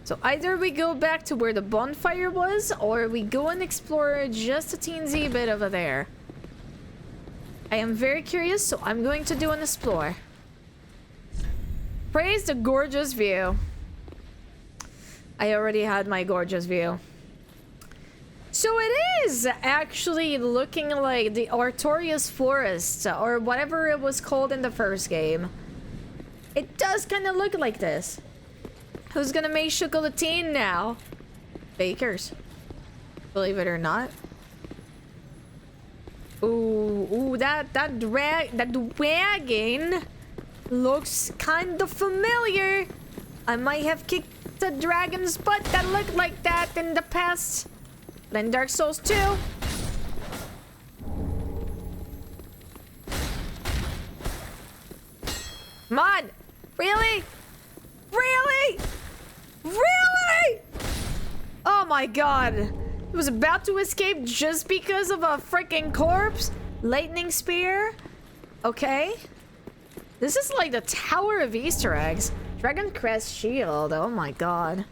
Speaker 1: So either we go back to where the bonfire was, or we go and explore just a teensy bit over there. I am very curious, so I'm going to do an explore. Praise the gorgeous view. I already had my gorgeous view. So it is actually looking like the Artorias Forest, or whatever it was called in the first game. It does kind of look like this. Who's gonna make chocolatine now? Bakers. Believe it or not. Ooh, that wagon looks kind of familiar. I might have kicked the dragon's butt that looked like that in the past. Then Dark Souls 2. Come on! Really? Really? Really? Oh my god. He was about to escape just because of a freaking corpse? Lightning spear? Okay. This is like the Tower of Easter eggs. Dragon Crest Shield. Oh my god.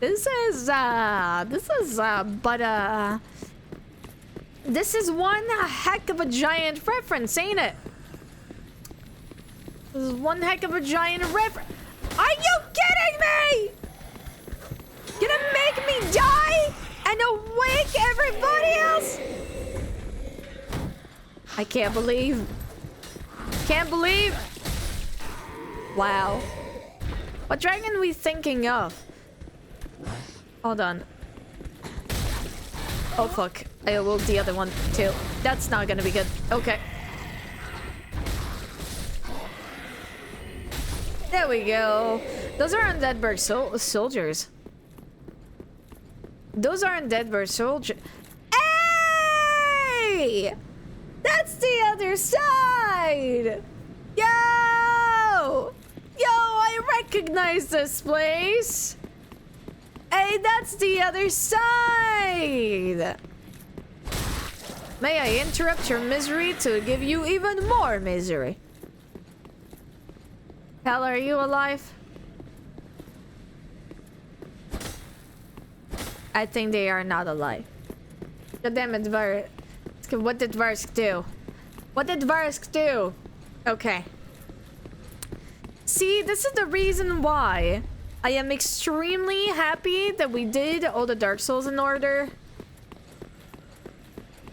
Speaker 1: This is one heck of a giant reference, ain't it? This is one heck of a giant reference. Are you kidding me? Gonna make me die and awake everybody else? I can't believe. Can't believe. Wow. What dragon are we thinking of? Hold on. Oh fuck. I awoke the other one too. That's not gonna be good. Okay. There we go. Those are undead bird soldiers. Those are undead bird soldiers. Hey! That's the other side! Yo! Yo, I recognize this place! Hey, that's the other side! May I interrupt your misery to give you even more misery? Hell, are you alive? I think they are not alive. God damn it, Varsk. What did Varsk do? What did Varsk do? Okay. See, this is the reason why I am extremely happy that we did all the Dark Souls in order.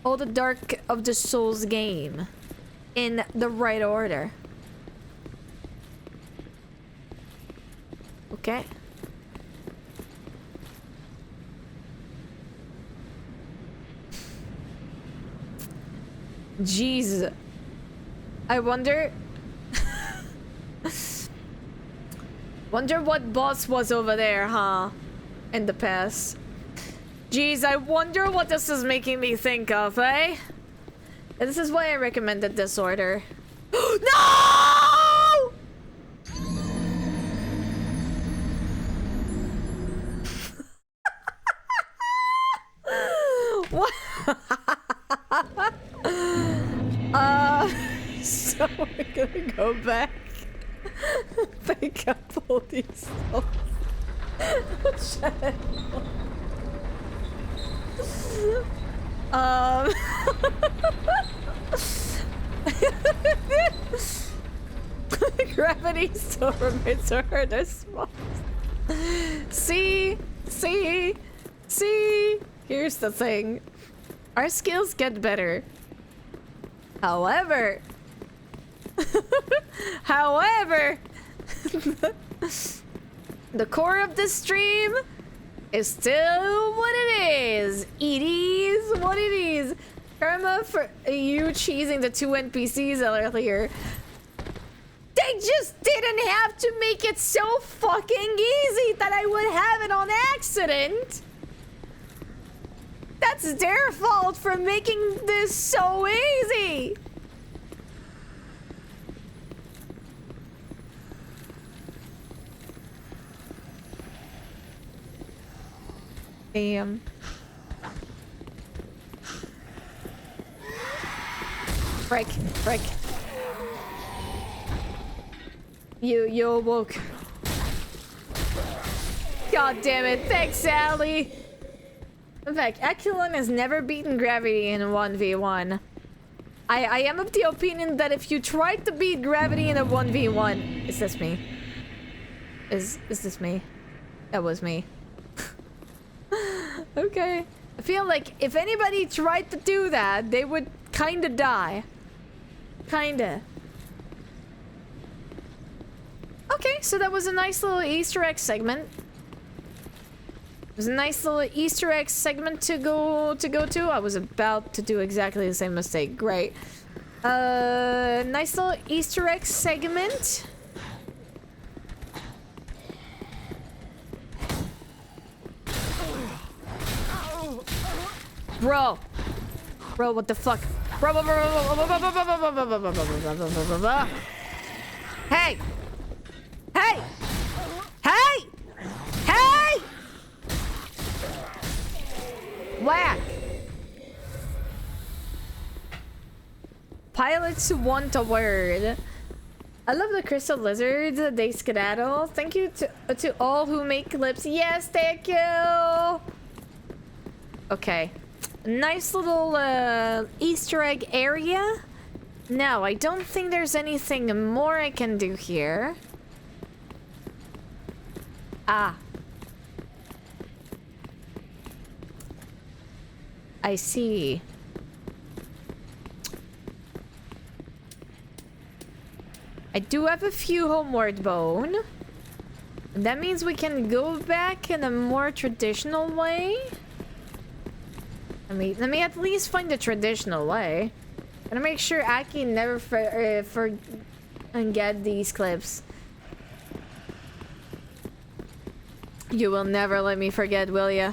Speaker 1: All the Dark of the Souls game in the right order. Okay. Jeez. I wonder... Wonder what boss was over there, huh? In the past. Jeez, I wonder what this is making me think of, eh? And this is why I recommended this order. No! What? So we're gonna go back. Pick up all these Gravity still remains our hardest spot. See? Here's the thing. Our skills get better. However, the core of the stream is still what it is. It is what it is. Karma for you cheesing the 2 NPCs earlier. They just didn't have to make it so fucking easy that I would have it on accident. That's their fault for making this so easy. Damn. Frick. You awoke. God damn it. Thanks, Sally. In fact, Aculon has never beaten Gravity in a 1v1. I am of the opinion that if you tried to beat Gravity in a 1v1... Is this me? Is this me? That was me. Okay. I feel like if anybody tried to do that, they would kinda die. Kinda. Okay, so that was a nice little Easter egg segment. It was a nice little Easter egg segment to go to. I was about to do exactly the same mistake. Great. Nice little Easter egg segment. Bro, what the fuck? Bro. Hey! Whack! Pilots want a word. I love the crystal lizards. They skedaddle. Thank you to all who make clips. Yes, thank you. Okay. Nice little Easter egg area. Now, I don't think there's anything more I can do here. Ah. I see. I do have a few homeward bone. That means we can go back in a more traditional way. Let me at least find the traditional way. Gotta make sure Aki never forget these clips. You will never let me forget, will ya?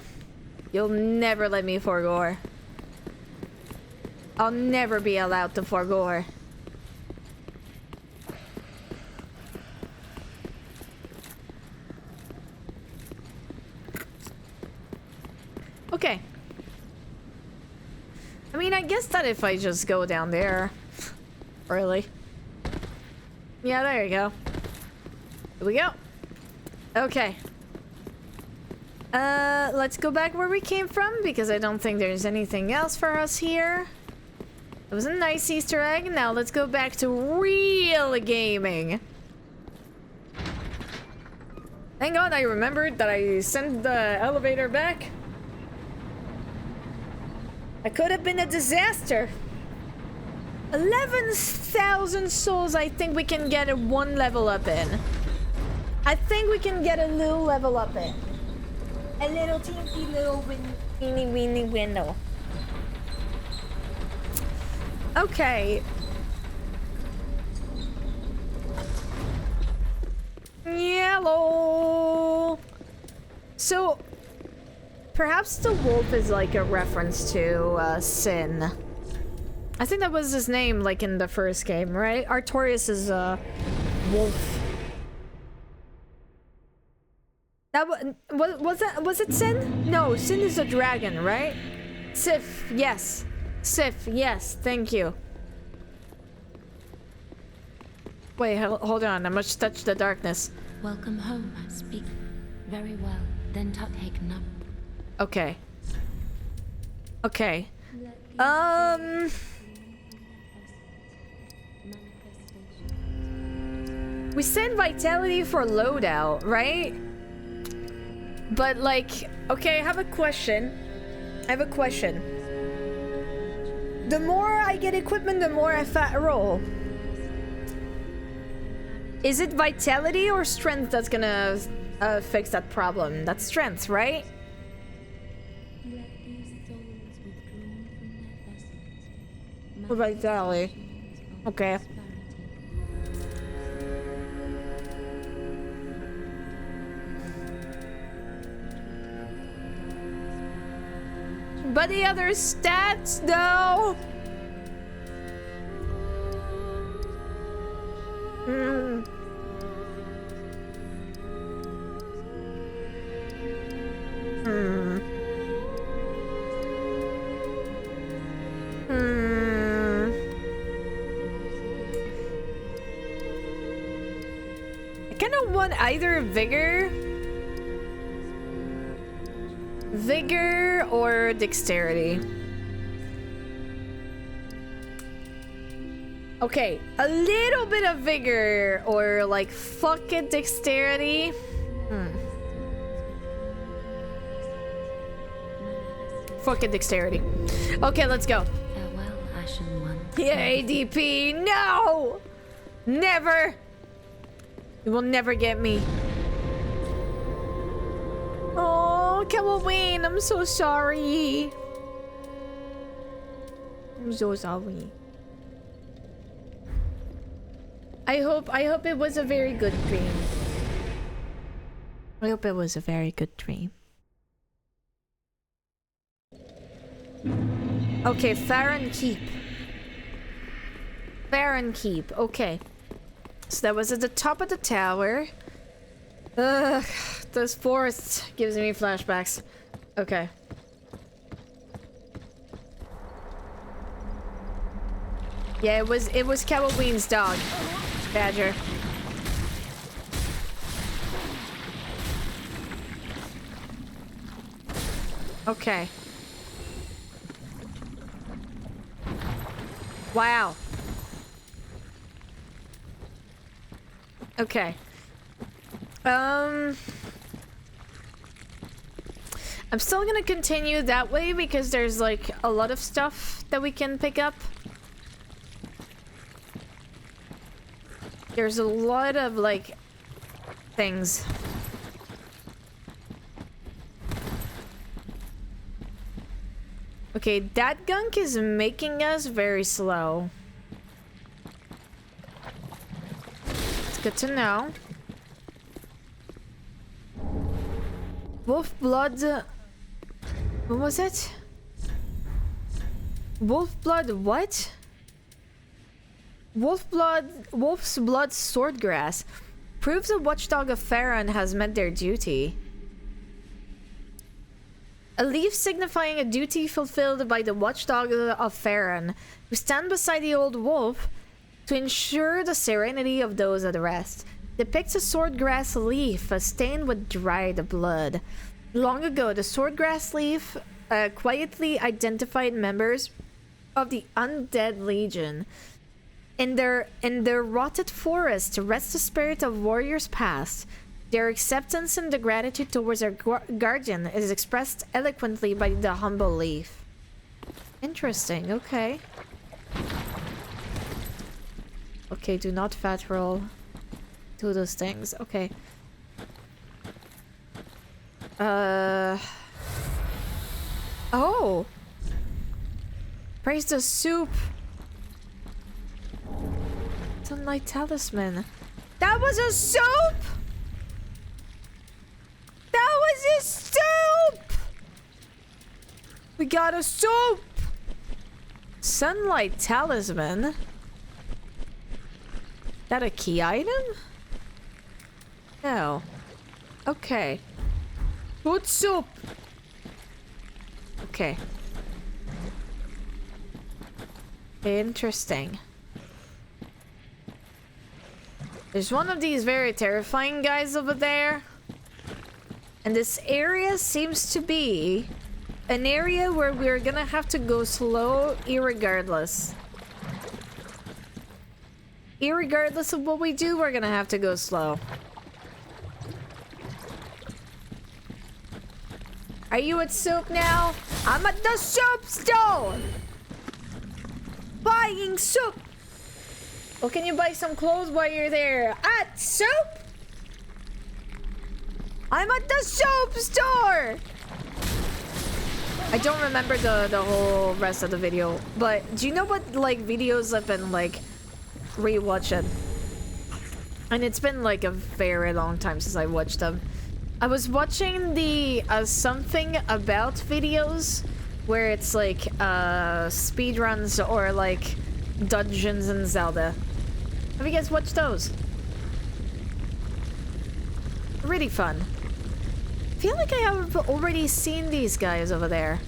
Speaker 1: You'll never let me forgore. I'll never be allowed to forgore. Okay. I mean, I guess that if I just go down there... Really? Yeah, there you go. Here we go. Okay. Let's go back where we came from, because I don't think there's anything else for us here. It was a nice Easter egg. Now let's go back to real gaming. Thank God I remembered that I sent the elevator back. It could have been a disaster. 11,000 souls. I think we can get a one level up in. I think we can get a little level up in. A little teeny little weeny weeny window. Okay. Yellow. So, perhaps the wolf is like a reference to Sin. I think that was his name, like in the first game, right? Artorias is a wolf. That was it Sin? No, Sin is a dragon, right? Sif, yes. Sif, yes, thank you. Wait, hold on, I must touch the darkness.
Speaker 4: Welcome home, speak very well, then taken up.
Speaker 1: Okay. Okay. We send vitality for loadout, right? But like, okay, I have a question. The more I get equipment, the more I fat roll. Is it vitality or strength that's gonna fix that problem? That's strength, right? Vitality. Okay. But the other stats, though. I kind of want either vigor or dexterity. Okay, a little bit of vigor or like fuck it dexterity. Fuck it dexterity. Okay, let's go.
Speaker 4: Farewell, Ashen One.
Speaker 1: Yeah, ADP, no! Never! You will never get me. Oh, Halloween, I'm so sorry. I'm so sorry. I hope it was a very good dream. I hope it was a very good dream. Okay, Farron Keep. Farron Keep, okay. So that was at the top of the tower. Ugh, this forest gives me flashbacks. Okay. Yeah, it was Halloween's dog. Badger. Okay. Wow. Okay. I'm still gonna continue that way because there's like a lot of stuff that we can pick up. There's a lot of like things. Okay, that gunk is making us very slow. It's good to know. Wolf blood. What was it? Wolf blood. What? Wolf's blood swordgrass. Proves the watchdog of Farron has met their duty. A leaf signifying a duty fulfilled by the watchdog of Farron, who stand beside the old wolf to ensure the serenity of those at rest. Depicts a swordgrass leaf stained with dried blood. Long ago, the swordgrass leaf quietly identified members of the undead legion. In their rotted forest rests the spirit of warriors past. Their acceptance and the gratitude towards their guardian is expressed eloquently by the humble leaf. Interesting, okay. Okay, do not fat roll. Do those things, okay. Oh! Praise the soup! Sunlight talisman. That was a soup! That was a soup! We got a soup! Sunlight talisman? That a key item? No. Okay. Good soup! Okay. Interesting. There's one of these very terrifying guys over there. And this area seems to be an area where we're gonna have to go slow irregardless. Irregardless of what we do, we're gonna have to go slow. Are you at soup now? I'm at the soup store! Buying soup! Well, can you buy some clothes while you're there? At soup? I'm at the soap store! I don't remember the whole rest of the video, but do you know what, like, videos I've been, like, rewatching? And it's been, like, a very long time since I watched them. I was watching the something about videos where it's, like, speedruns or, like, dungeons in Zelda. Have you guys watched those? Really fun. I feel like I have already seen these guys over there.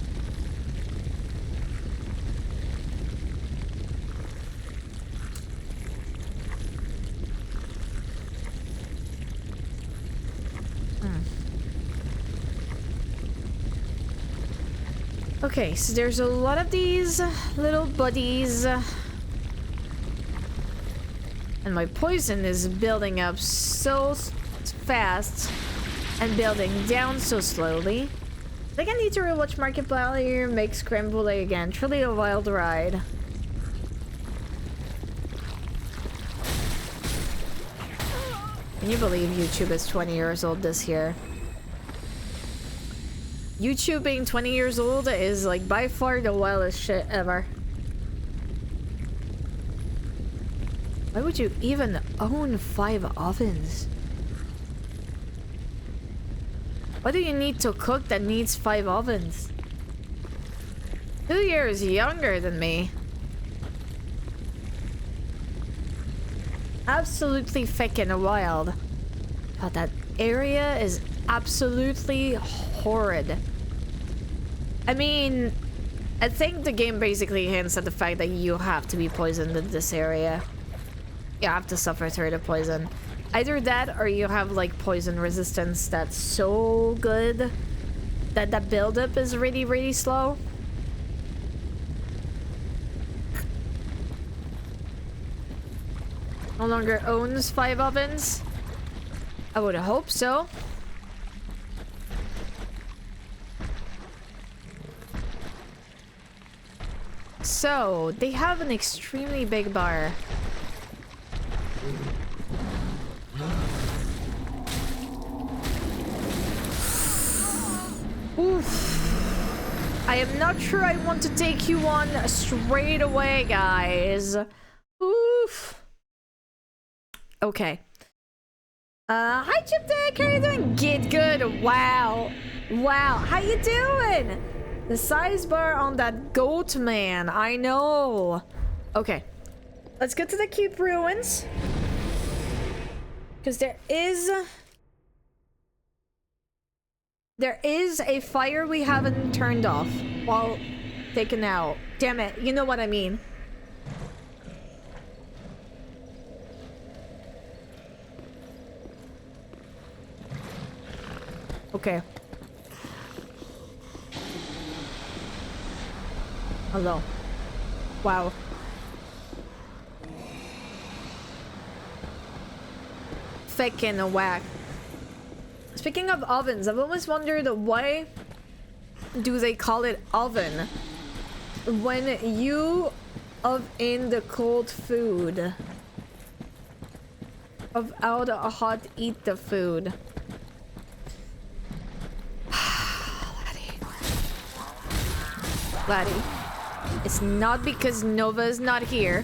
Speaker 1: Okay, so there's a lot of these little buddies. And my poison is building up so fast and building down so slowly. I think I need to rewatch Markiplier make Scramble Egg again. Truly a wild ride. Can you believe YouTube is 20 years old this year? YouTube being 20 years old is like by far the wildest shit ever. Why would you even own 5 ovens? What do you need to cook that needs 5 ovens? 2 years younger than me. Absolutely fucking wild. But that area is absolutely horrid. I mean, I think the game basically hints at the fact that you have to be poisoned in this area. You have to suffer through the poison. Either that or you have like poison resistance that's so good that the buildup is really, really slow. No longer owns 5 ovens. I would hope so. So, they have an extremely big bar. Oof. I am not sure I want to take you on straight away, guys. Oof. Okay. Hi Chip Dick, how you doing? Get good. Wow. Wow. How you doing? The size bar on that goat man. I know. Okay. Let's get to the keep ruins. Because there is a fire we haven't turned off while taken out. Damn it. You know what I mean. Okay. Hello. Wow. Fucking whack. Speaking of ovens, I've always wondered why do they call it oven when you oven the cold food of out a hot eat the food. Laddie, it's not because Nova is not here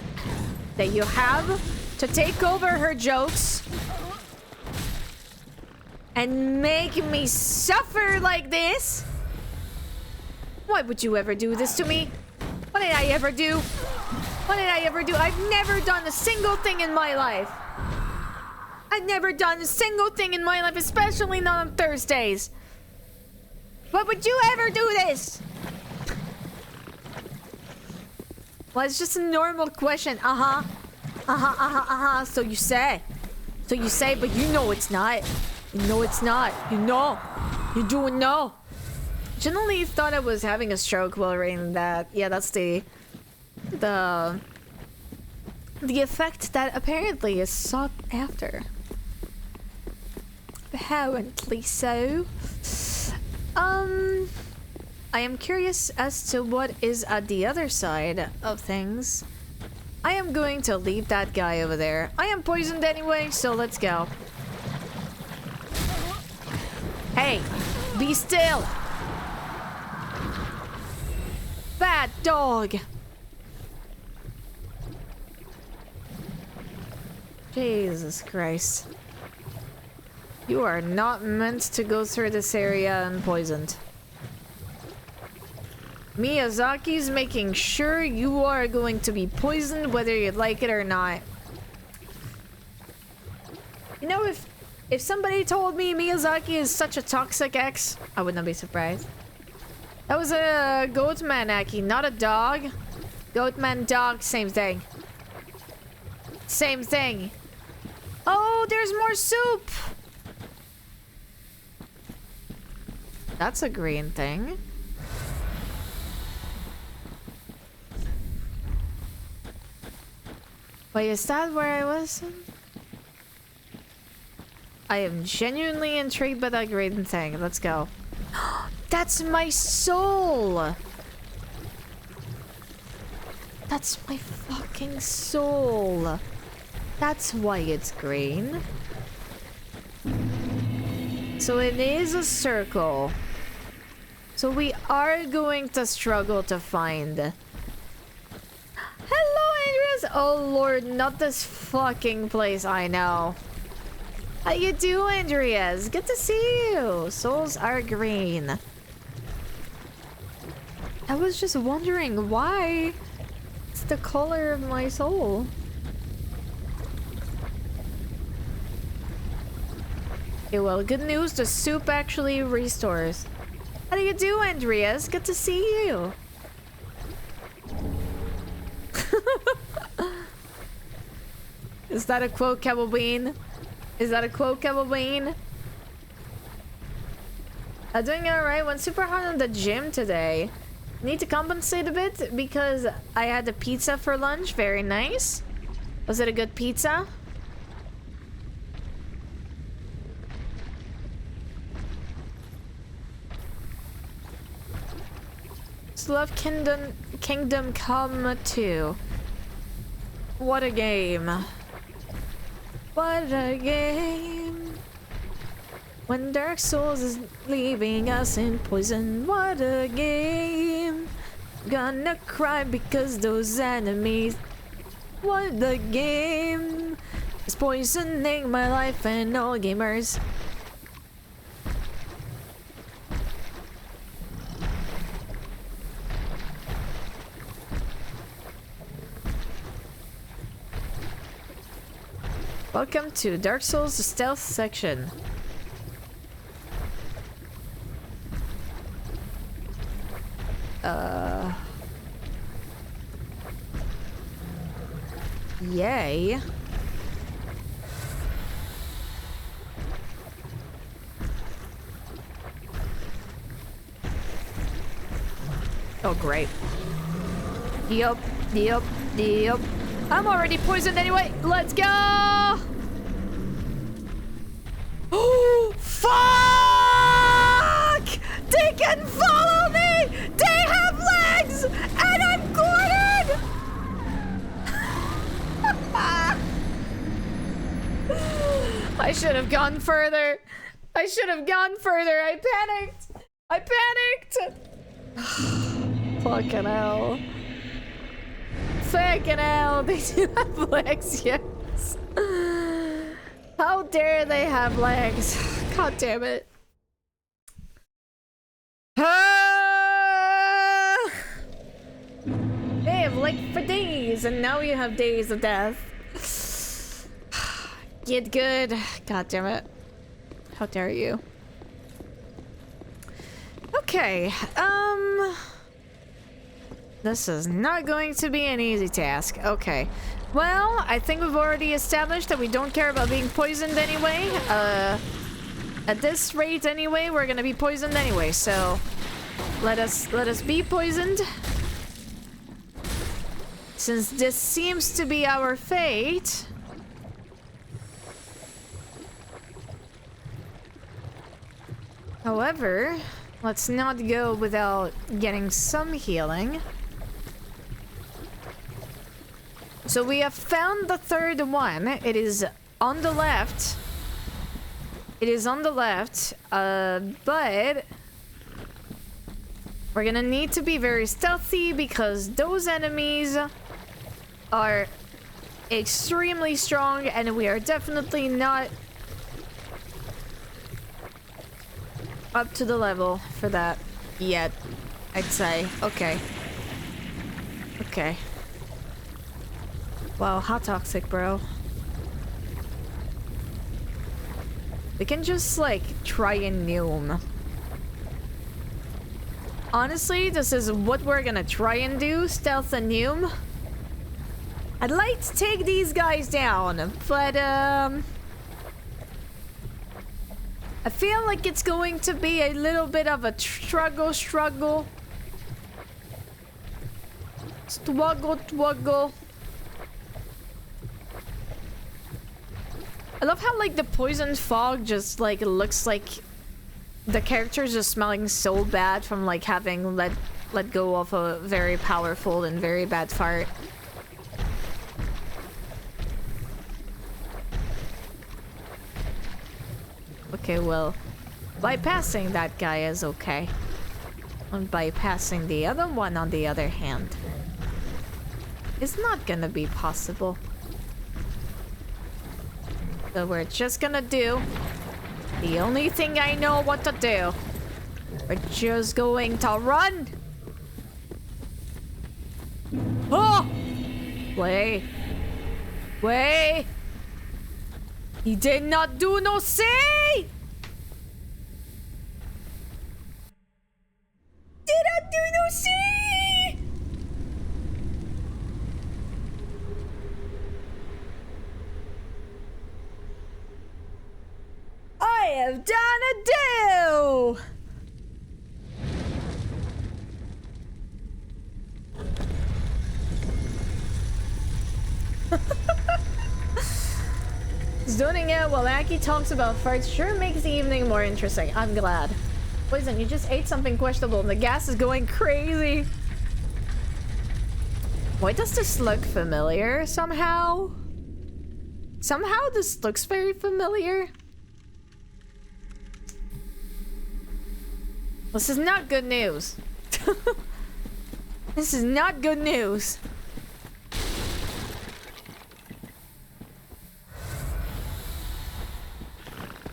Speaker 1: that you have to take over her jokes and make me suffer like this. Why would you ever do this to me? What did I ever do? What did I ever do? I've never done a single thing in my life. I've never done a single thing in my life, especially not on Thursdays. Why would you ever do this? Well, it's just a normal question. So you say. So you say, but you know it's not. You know it's not. You know. You do know. Generally thought I was having a stroke while reading that. Yeah, that's the effect that apparently is sought after. Apparently so. I am curious as to what is at the other side of things. I am going to leave that guy over there. I am poisoned anyway, so let's go. Hey, be still. Bad dog. Jesus Christ. You are not meant to go through this area unpoisoned. Miyazaki's making sure you are going to be poisoned whether you like it or not. You know, if somebody told me Miyazaki is such a toxic ex, I would not be surprised. That was a goatman Aki, not a dog. Goatman, dog, same thing. Same thing. Oh, there's more soup! That's a green thing. Wait, is that where I was? I am genuinely intrigued by that green thing. Let's go. That's my soul! That's my fucking soul. That's why it's green. So it is a circle. So we are going to struggle to find. Hello, Andreas! Oh lord, not this fucking place, I know. How you do, Andreas? Good to see you. Souls are green. I was just wondering why it's the color of my soul. Okay, well, good news, the soup actually restores. How do you do, Andreas? Good to see you. Is that a quote, Kettlebean? Is that a quote, Kettlebean? I'm doing alright. Went super hard on the gym today. Need to compensate a bit because I had a pizza for lunch. Very nice. Was it a good pizza? Love Kingdom Come 2. What a game. What a game. When Dark Souls is leaving us in poison. What a game. Gonna cry because those enemies. What a game. This poisoning my life and all gamers. Welcome to Dark Souls stealth section. Yay. Oh, great. Yup. I'm already poisoned anyway. Let's go! Oh, fuck! They can follow me! They have legs! And I'm cornered! I should have gone further. I panicked! Fucking hell. They do have legs, yes. How dare they have legs? God damn it. They have legs for days, and now you have days of death. Get good. God damn it. How dare you? Okay, this is not going to be an easy task. Okay. Well, I think we've already established that we don't care about being poisoned anyway. At this rate anyway, we're gonna be poisoned anyway, so let us be poisoned. Since this seems to be our fate. However, let's not go without getting some healing. So we have found the third one. It is on the left. But we're gonna need to be very stealthy because those enemies are extremely strong and we are definitely not up to the level for that yet, I'd say. Okay. Wow, how toxic, bro. We can just, like, try and nuke. Honestly, this is what we're gonna try and do, stealth and nuke. I'd like to take these guys down, but, I feel like it's going to be a little bit of a struggle. Struggle. I love how, like, the poison fog just, like, looks like the character's just smelling so bad from, like, having let go of a very powerful and very bad fart. Okay, well, bypassing that guy is okay. And bypassing the other one, on the other hand, is not gonna be possible. So we're just gonna do the only thing I know what to do. We're just going to run. Oh! Wait. He did not do no say! Did not do no say! I have done a do! Zoning out while Aki talks about farts sure makes the evening more interesting. I'm glad. Poison, you just ate something questionable and the gas is going crazy. Why does this look familiar somehow? Somehow this looks very familiar. This is not good news. This is not good news.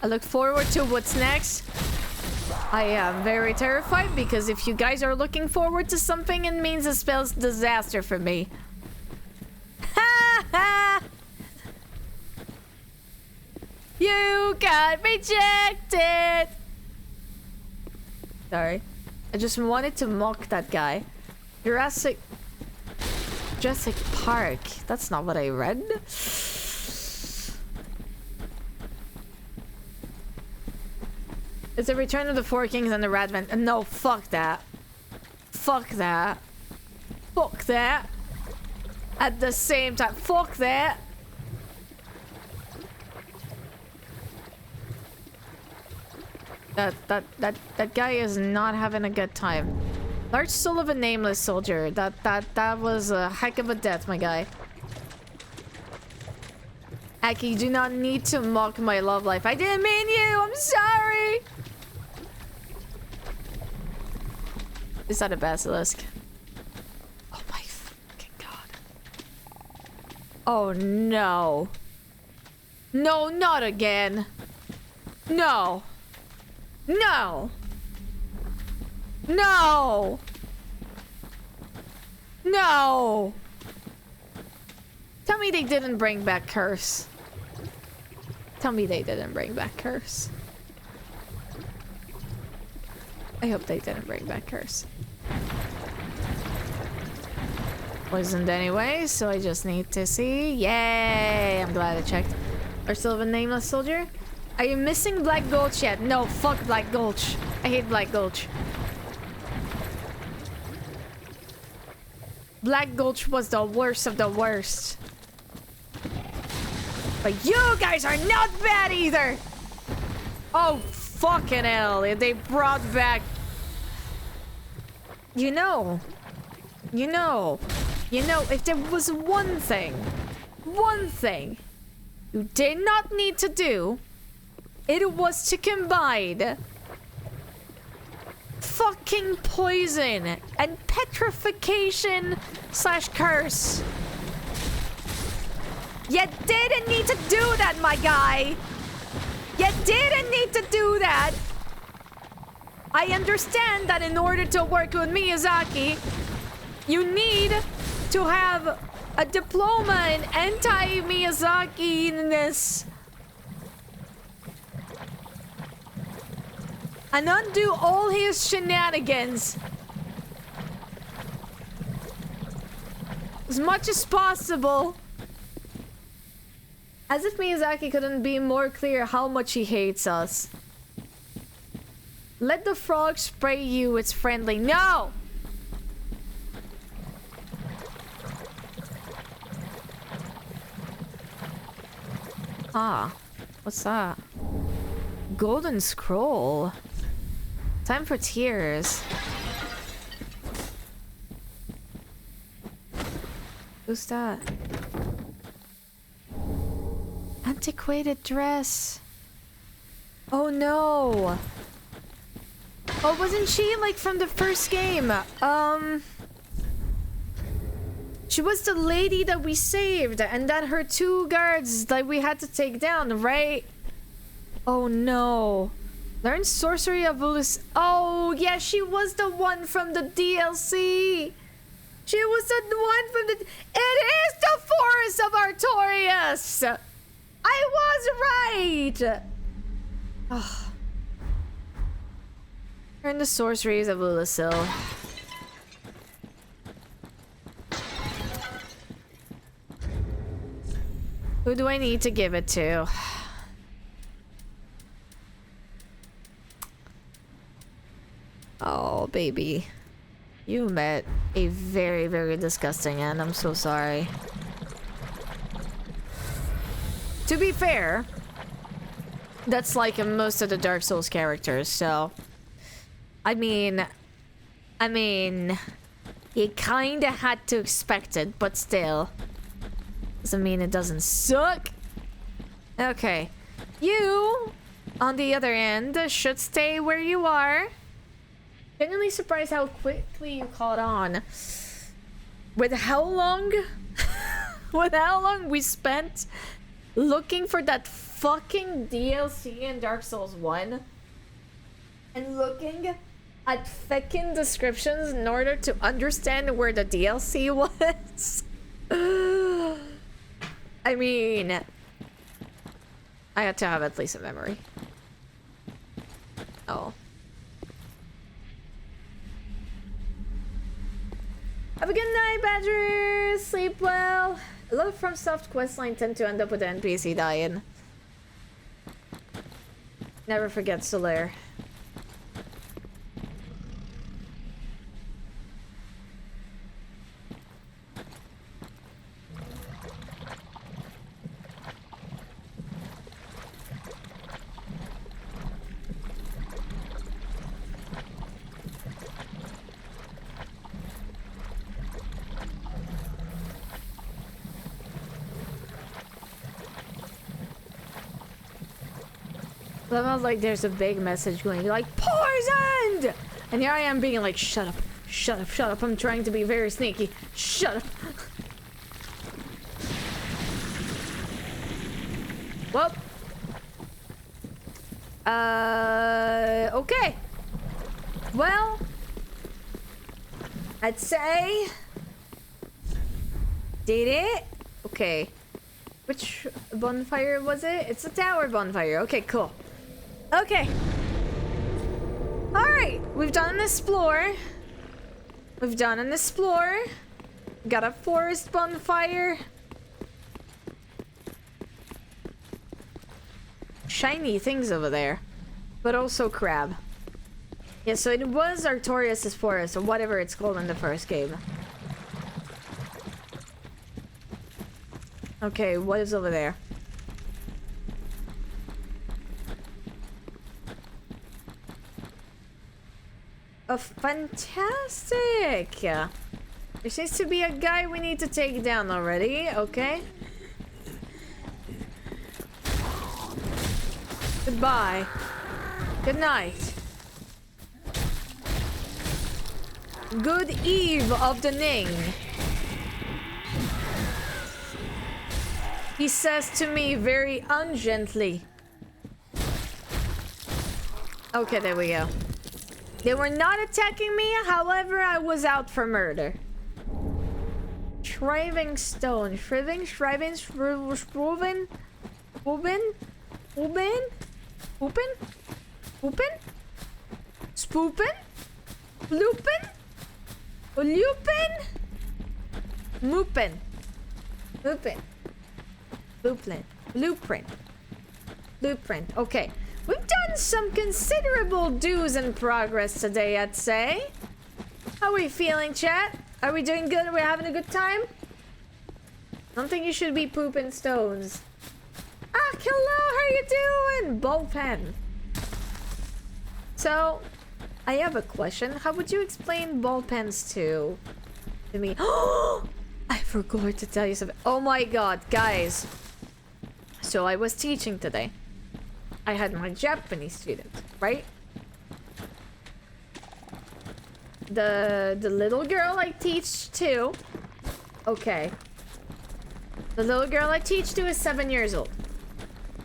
Speaker 1: I look forward to what's next. I am very terrified because if you guys are looking forward to something, it means it spells disaster for me. Ha ha! You got rejected! Sorry. I just wanted to mock that guy. Jurassic Park. That's not what I read. It's the Return of the Four Kings and the Radman. No, fuck that. Fuck that. Fuck that. At the same time. Fuck that. That guy is not having a good time. Large soul of a nameless soldier. That was a heck of a death, my guy. Aki, you do not need to mock my love life. I didn't mean you. I'm sorry. Is that a basilisk? Oh my fucking god. Oh no. No, not again. No. No. No. No. Tell me they didn't bring back Curse. Tell me they didn't bring back Curse. I hope they didn't bring back Curse. Poisoned anyway, so I just need to see. Yay! I'm glad I checked. Are still of a nameless soldier? Are you missing Black Gulch yet? No, fuck Black Gulch. I hate Black Gulch. Black Gulch was the worst of the worst. But you guys are not bad either! Oh, fucking hell. They brought back... You know, if there was one thing you did not need to do, it was to combine fucking poison and petrification / curse. You didn't need to do that, my guy. You didn't need to do that. I understand that in order to work with Miyazaki, you need to have a diploma in anti-Miyazaki-ness. And undo all his shenanigans. As much as possible. As if Miyazaki couldn't be more clear how much he hates us. Let the frog spray you, it's friendly. No! Ah, what's that? Golden scroll. Time for tears. Who's that? Antiquated dress. Oh no. Oh, wasn't she like from the first game? She was the lady that we saved and that her two guards that we had to take down, right? Oh no. Learn sorcery of Ulysses. Oh yeah, she was the one from the DLC. She was the one from the... It is the Forest of Artorias! I was right! Oh. Learn the sorceries of Ulysses. Who do I need to give it to? Oh, baby. You met a very, very disgusting end. I'm so sorry. To be fair, that's like in most of the Dark Souls characters, so... I mean, you kinda had to expect it, but still. Doesn't mean it doesn't suck. Okay. You, on the other end, should stay where you are. Genuinely surprised how quickly you caught on. With how long? With how long we spent looking for that fucking DLC in Dark Souls 1 and looking at fucking descriptions in order to understand where the DLC was. I mean, I had to have at least a memory. Oh. Have a good night, Badger. Sleep well. A lot of FromSoft questline tend to end up with the NPC dying. Never forget Solaire. Somehow, like, there's a big message going, like, poisoned! And here I am being like, shut up, shut up, shut up. I'm trying to be very sneaky. Shut up. Well. Okay. Well. I'd say. Did it? Okay. Which bonfire was it? It's a tower bonfire. Okay, cool. Okay. Alright. We've done an explore. We've done an explore. Got a forest bonfire. Shiny things over there. But also crab. Yeah, so it was Artorias' forest, or whatever it's called in the first game. Okay, what is over there? Oh, fantastic! There seems to be a guy we need to take down already, okay? Goodbye. Good night. Good eve of the Ning. He says to me very ungently. Okay, there we go. They were not attacking me, however, I was out for murder. Shriving stone. Shriving? Spoopin? Loopin? Lupin? Moopin. Loopin. Blueprint. Okay. We've done some considerable do's and progress today, I'd say. How are we feeling, chat? Are we doing good? Are we having a good time? I don't think you should be pooping stones. Ah, hello, how you doing? Ballpen. So, I have a question. How would you explain ball pens to me? Oh, I forgot to tell you something. Oh my god, guys. So I was teaching today. I had my Japanese student, right? The little girl I teach to. Okay. The little girl I teach to is 7 years old.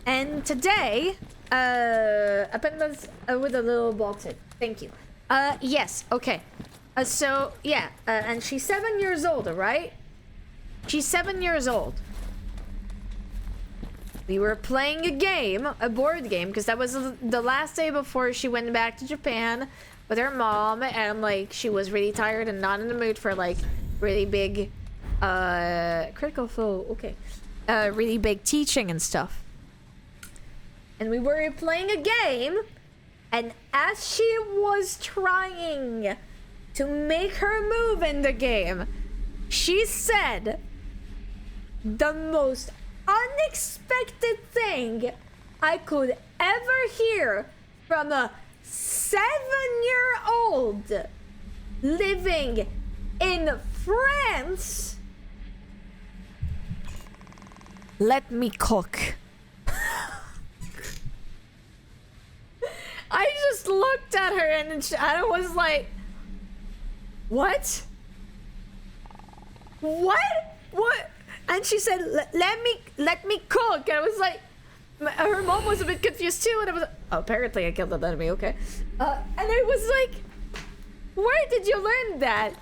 Speaker 1: And today, apenas with a little ball tip. Thank you. Yes, okay. So, yeah, and she's 7 years old, right? She's 7 years old. We were playing a game, a board game, because that was the last day before she went back to Japan with her mom, and like she was really tired and not in the mood for like really big critical foe, okay. Really big teaching and stuff. And we were playing a game, and as she was trying to make her move in the game, she said the most unexpected thing I could ever hear from a 7-year-old living in France. Let me cook. I just looked at her and I was like, what? What? What? And she said, let me cook. And I was like, her mom was a bit confused too, and I was, oh, apparently I killed an enemy, okay. And I was like, where did you learn that?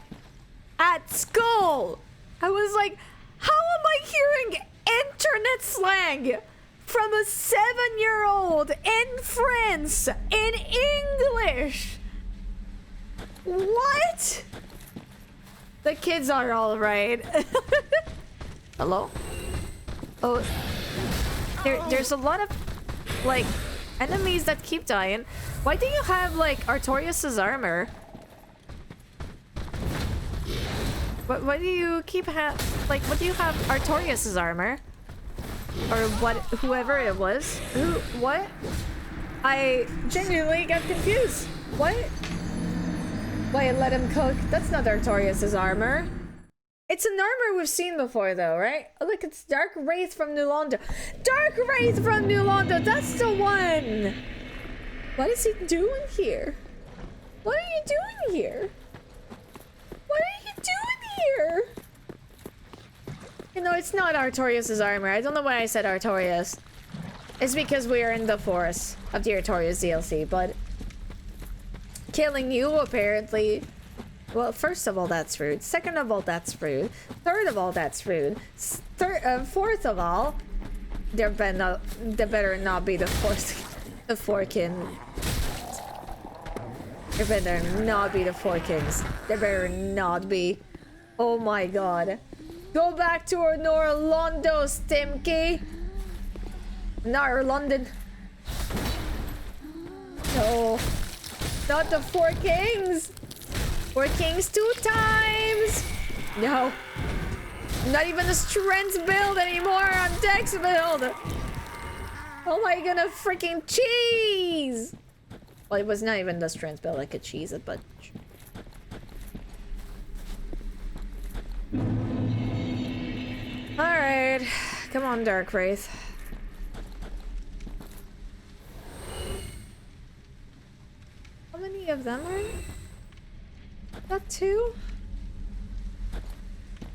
Speaker 1: At school. I was like, how am I hearing internet slang from a 7-year-old in France in English? What? The kids are all right. Hello? Oh, there's a lot of, like, enemies that keep dying. Why do you have, like, Artorias' armor? Why do you keep what do you have Artorias' armor? Or what, whoever it was? Who, what? I genuinely got confused. What? Wait, let him cook. That's not Artorias' armor. It's an armor we've seen before though, right? Oh, look, it's Dark Wraith from New Londo. Dark Wraith from New Londo, that's the one! What is he doing here? What are you doing here? What are you doing here? You know, it's not Artorias' armor. I don't know why I said Artorias. It's because we are in the forest of the Artorias DLC, but killing you apparently. Well, first of all, that's rude. Second of all, that's rude. Third of all, that's rude. Fourth of all, there better not be the four kings. There better not be the four kings. There better not be. Oh my god. Go back to our Norlondo, Stimky. Not London. No. Not the four kings. Four kings 2 times. No. Not even a strength build anymore on Dex build. Oh my gonna freaking cheese. Well, it was not even the strength build. I could cheese it, but. Alright. Come on, Dark Wraith. How many of them are there? Got 2?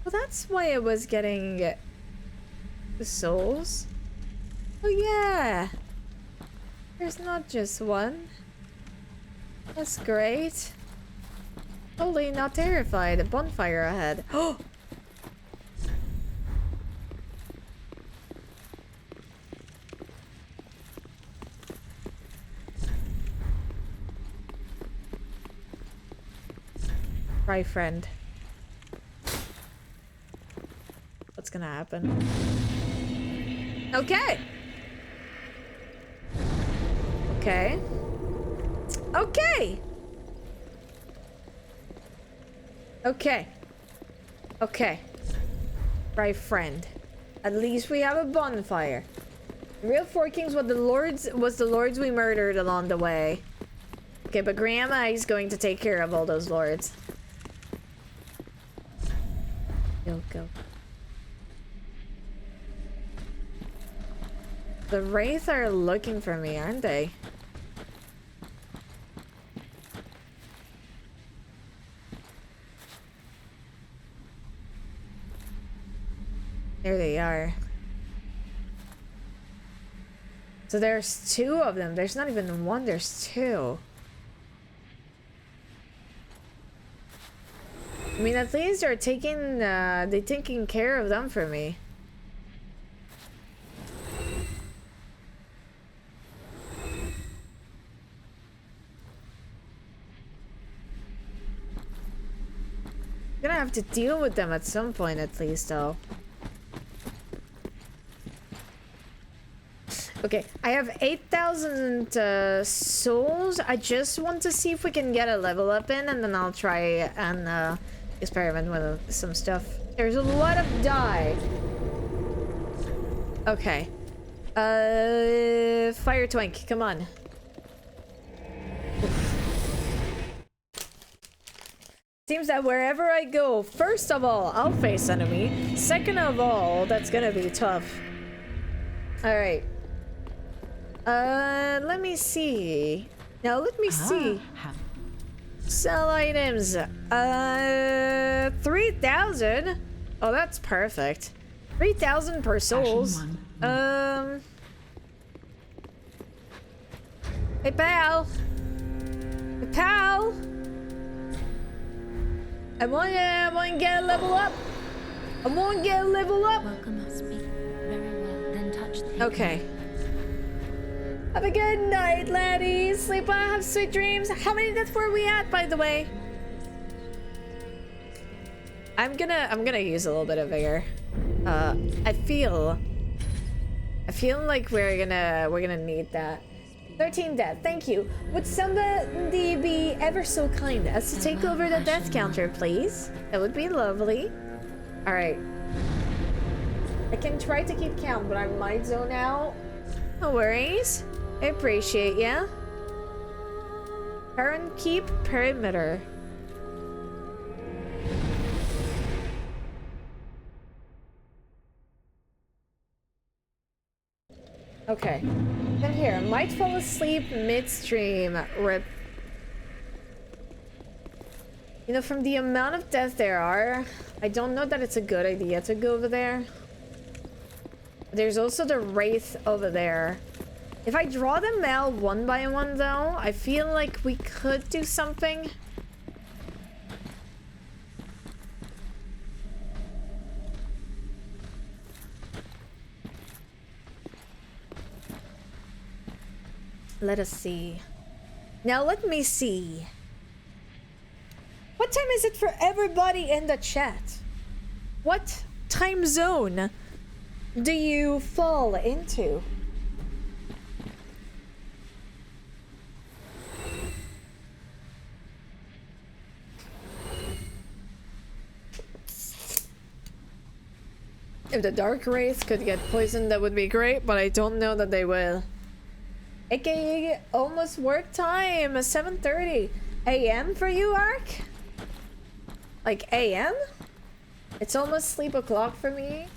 Speaker 1: Well, that's why I was getting the souls. Oh yeah! There's not just one. That's great. Totally not terrified. A bonfire ahead. Oh! Right, friend. What's gonna happen? Okay. Okay. Okay. Okay. Okay. Right, friend. At least we have a bonfire. The real Four Kings was the lords we murdered along the way. Okay, but Grandma is going to take care of all those lords. Go. The Wraith are looking for me, aren't they? There they are. So there's 2 of them. There's not even 1, there's 2. I mean, at least they're taking care of them for me. I'm gonna have to deal with them at some point, at least, though. Okay, I have 8,000 souls. I just want to see if we can get a level up in, and then I'll try and experiment with some stuff. There's a lot of dye. Okay. Fire Twink, come on. Seems that wherever I go, first of all, I'll face enemy. Second of all, that's gonna be tough. Alright. Let me see. Now, let me see. Sell items. 3,000? Oh, that's perfect. 3,000 per souls. Hey, pal. Hey, pal. I want to get a level up. I want to get a level up.
Speaker 4: Welcome us. Speak very well. Then touch the
Speaker 1: Okay. Have a good night, laddies. Sleep well, have sweet dreams. How many deaths were we at, by the way? I'm gonna use a little bit of vigor. I feel like we're gonna need that. 13 death, thank you. Would somebody be ever so kind as to take over the death counter, please? That would be lovely. All right. I can try to keep count, but I might zone out. No worries. I appreciate ya. Current keep perimeter. Okay. And here, might fall asleep midstream. Rip. You know, from the amount of deaths there are, I don't know that it's a good idea to go over there. There's also the Wraith over there. If I draw them out one by one, though, I feel like we could do something. Let us see. Now let me see. What time is it for everybody in the chat? What time zone do you fall into? If the Dark Wraith could get poisoned, that would be great, but I don't know that they will. AKA almost work time, 7:30 a.m. for you, Ark? Like a.m.? It's almost sleep o'clock for me.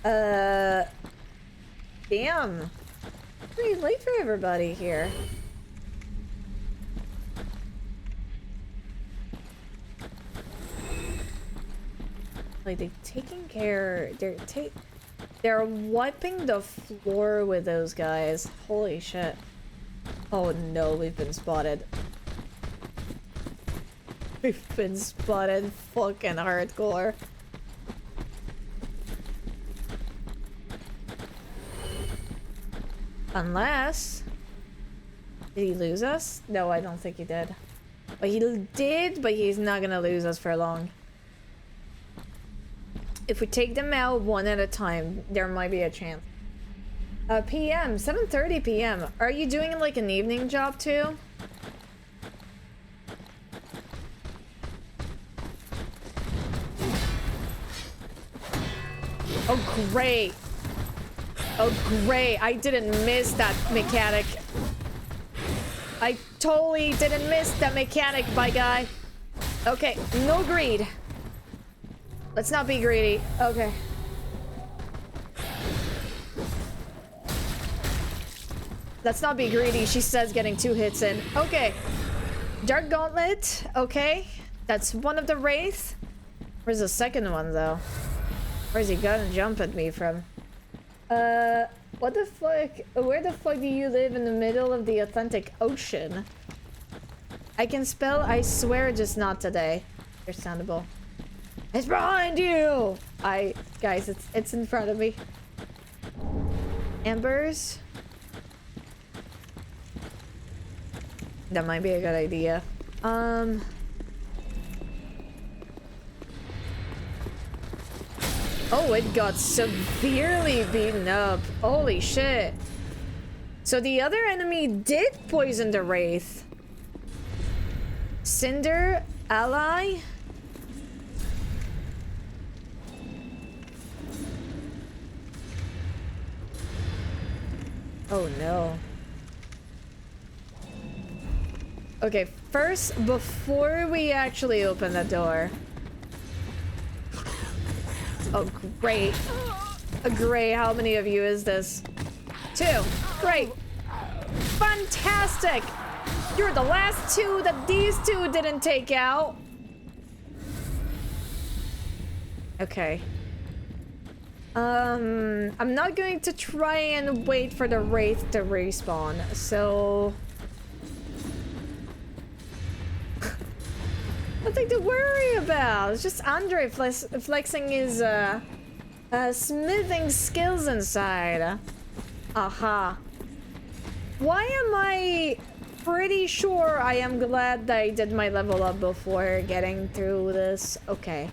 Speaker 1: Damn. Pretty late for everybody here. Like, they're taking care. They're wiping the floor with those guys. Holy shit. Oh no, we've been spotted. We've been spotted fucking hardcore. Unless... Did he lose us? No, I don't think he did. But he did, but he's not gonna lose us for long. If we take them out one at a time, there might be a chance. PM, 7:30 PM. Are you doing like an evening job too? Oh great. Oh great, I didn't miss that mechanic. I totally didn't miss that mechanic, my guy. Okay, no greed. Let's not be greedy. Okay. Let's not be greedy. She says getting 2 hits in. Okay. Dark Gauntlet. Okay. That's one of the Wraith. Where's the second one, though? Where's he gonna jump at me from? What the fuck? Where the fuck do you live in the middle of the Atlantic Ocean? I can spell, I swear, just not today. Understandable. It's behind you! Guys, it's in front of me. Embers. That might be a good idea. Oh, it got severely beaten up. Holy shit. So the other enemy did poison the Wraith. Cinder, ally. Oh no. Okay, first, before we actually open the door. Oh, great. Great, how many of you is this? 2. Great. Fantastic. You're the last 2 that these 2 didn't take out. Okay. I'm not going to try and wait for the wraith to respawn, so nothing to worry about. It's just Andre flexing his smithing skills inside. Aha. Why am I pretty sure I am glad that I did my level up before getting through this? Okay.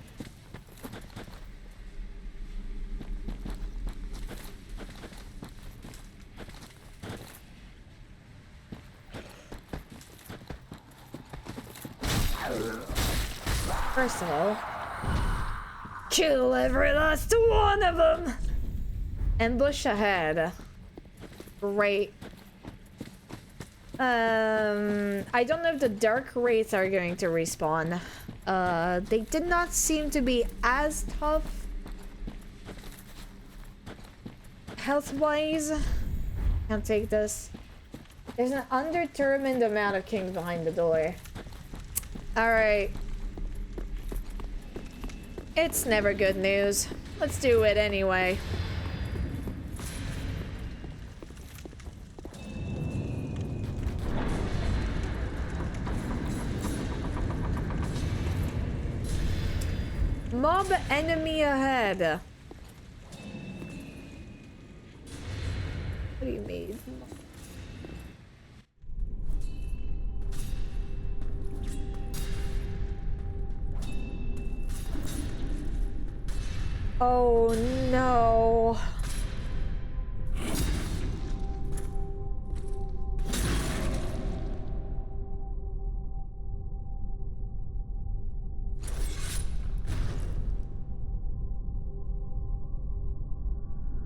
Speaker 1: First of all, kill every last one of them. Ambush ahead. Great. I don't know if the dark wraiths are going to respawn. They did not seem to be as tough health-wise. Can't take this. There's an undetermined amount of kings behind the door. Alright. It's never good news. Let's do it anyway. Mob enemy ahead. What do you mean? Oh no.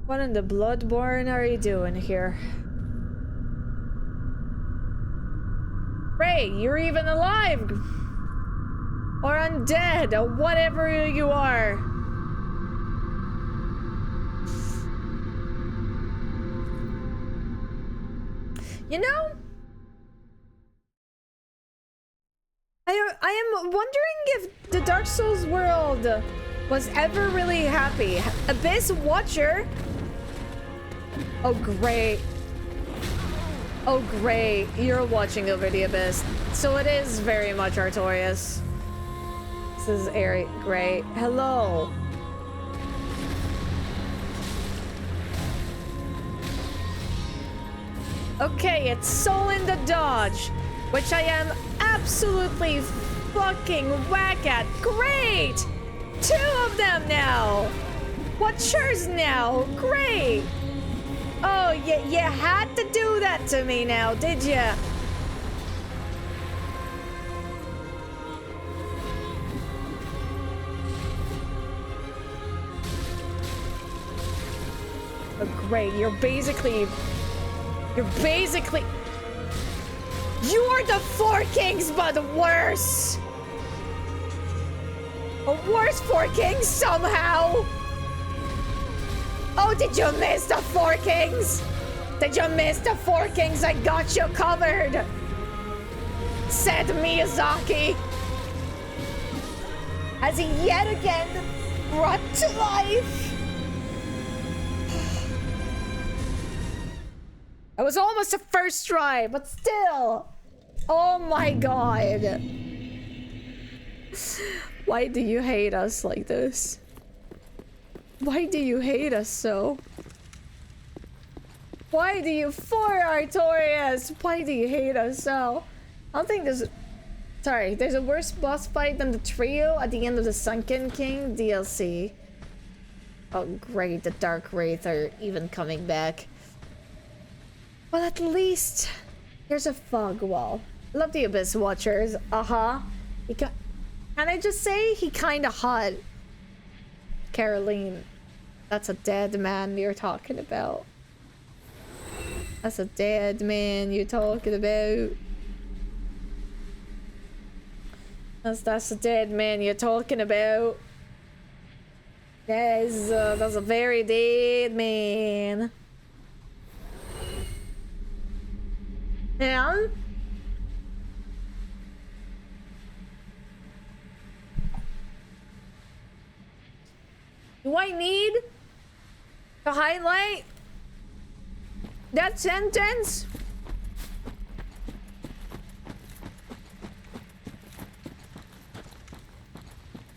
Speaker 1: What in the Bloodborne are you doing here? Ray, you're even alive! Or undead, or whatever you are. You know, I am wondering if the Dark Souls world was ever really happy. Abyss Watcher. Oh great. Oh great. You're watching over the Abyss. So it is very much Artorias. This is Eric. Great. Hello. Okay, it's Soul in the Dodge, which I am absolutely fucking whack at. Great! 2 of them now! Watchers now! Great! Oh, you had to do that to me now, did ya? Oh, great, you're basically... You are the 4 kings, but worse! A worse 4 kings somehow! Oh, did you miss the 4 kings? Did you miss the 4 kings? I got you covered! Said Miyazaki. As he yet again brought to life. It was almost a first try, but still. Oh my god. Why do you hate us like this? Why do you hate us so? Why do you, for Artorias? Why do you hate us so? I don't think there's... Sorry, there's a worse boss fight than the trio at the end of the Sunken King DLC. Oh great, the Dark Wraith are even coming back. Well, at least here's a fog wall. Love the Abyss Watchers. Can I just say he kinda hot? Caroline, that's a dead man you're talking about. That's a dead man you're talking about. That's a dead man you're talking about. That's a very dead man. And do I need to highlight that sentence.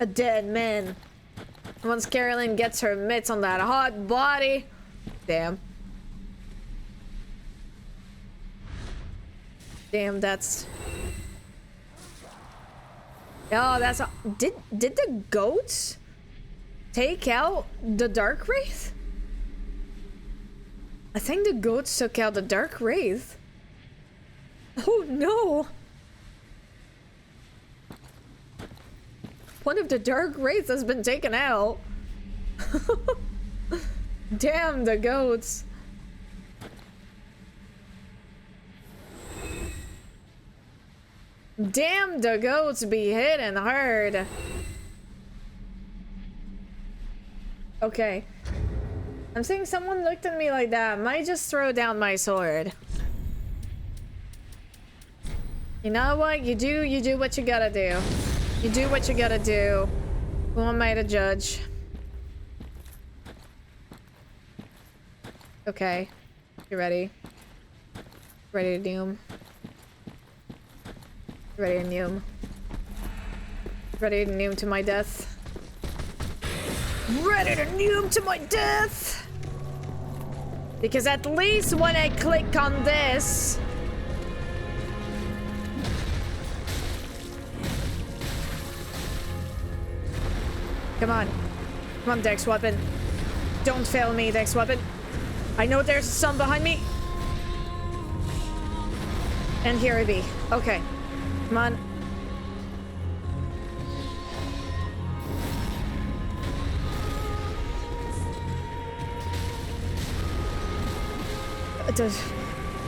Speaker 1: A dead man. Once Carolyn gets her mitts on that hot body. Damn. Damn, that's... Oh, that's... Did the goats take out the Dark Wraith? I think the goats took out the Dark Wraith. Oh no! One of the Dark Wraiths has been taken out. Damn the goats. Damn the goats be hitting hard. Okay. I'm saying someone looked at me like that. Might just throw down my sword. You know what? You do what you gotta do. You do what you gotta do. Who am I to judge? Okay. You ready? Ready to doom? Ready to noom? Ready to noom to my death? Ready to noom to my death! Because at least when I click on this... Come on. Come on, Dex Weapon. Don't fail me, Dex Weapon. I know there's some behind me. And here I be. Okay. Come on.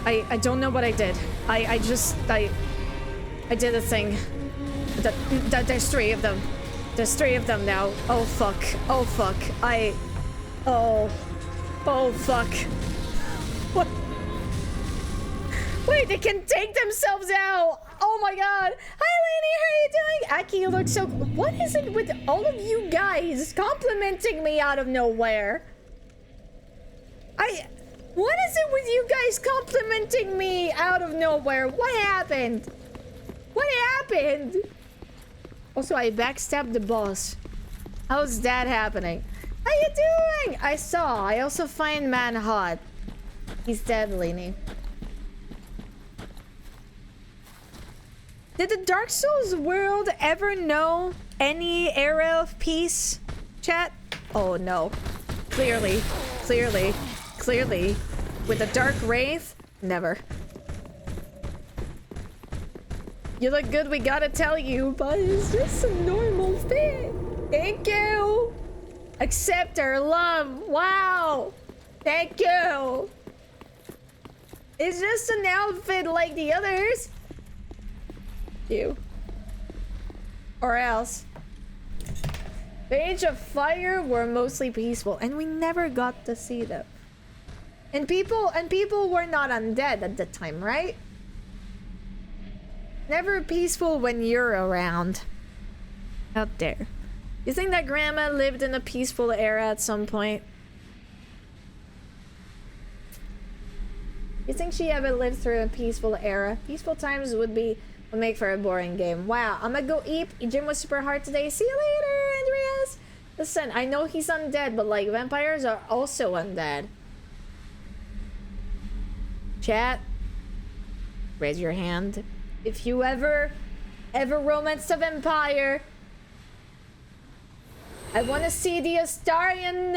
Speaker 1: I don't know what I did. I did a thing. There's three of them. There's three of them now. Oh fuck. Oh fuck. Oh fuck. What? Wait, they can take themselves out. Oh my god. Hi Lainey, how are you doing? Aki, you look so... What is it with all of you guys complimenting me out of nowhere? What is it with you guys complimenting me out of nowhere? What happened? What happened? Also, I backstabbed the boss. How's that happening? How you doing? I saw. I also find man hot. He's dead, Lainey. Did the Dark Souls world ever know any era of peace, chat? Oh no. Clearly. With the Dark Wraith? Never. You look good, we gotta tell you, but it's just a normal thing. Thank you. Accept our love. Wow. Thank you. It's just an outfit like the others. You. Or else. The Age of Fire were mostly peaceful, and we never got to see them. And people were not undead at the time, right? Never peaceful when you're around. Out there. You think that grandma lived in a peaceful era at some point? You think she ever lived through a peaceful era? Peaceful times would make for a boring game. Wow, I'm gonna go eat. Gym was super hard today. See you later, Andreas. Listen, I know he's undead, but like vampires are also undead. Chat, raise your hand if you ever romanced a vampire. I want to see the Astarian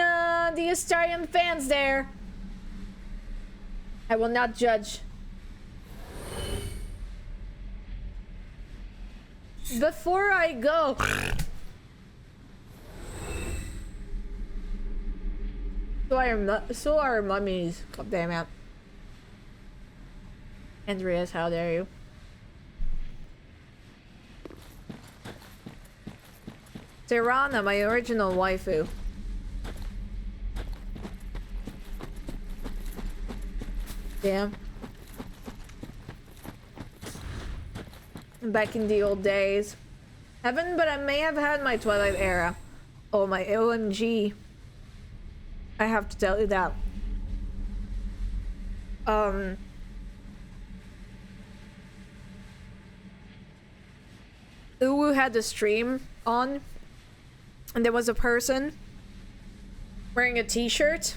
Speaker 1: fans there. I will not judge. Before I go, so are mummies. God damn it. Andreas, how dare you? Tirana, my original waifu. Damn. Back in the old days. Haven't, but I may have had my Twilight era. Oh, my OMG. I have to tell you that. Uwu had the stream on, and there was a person wearing a t-shirt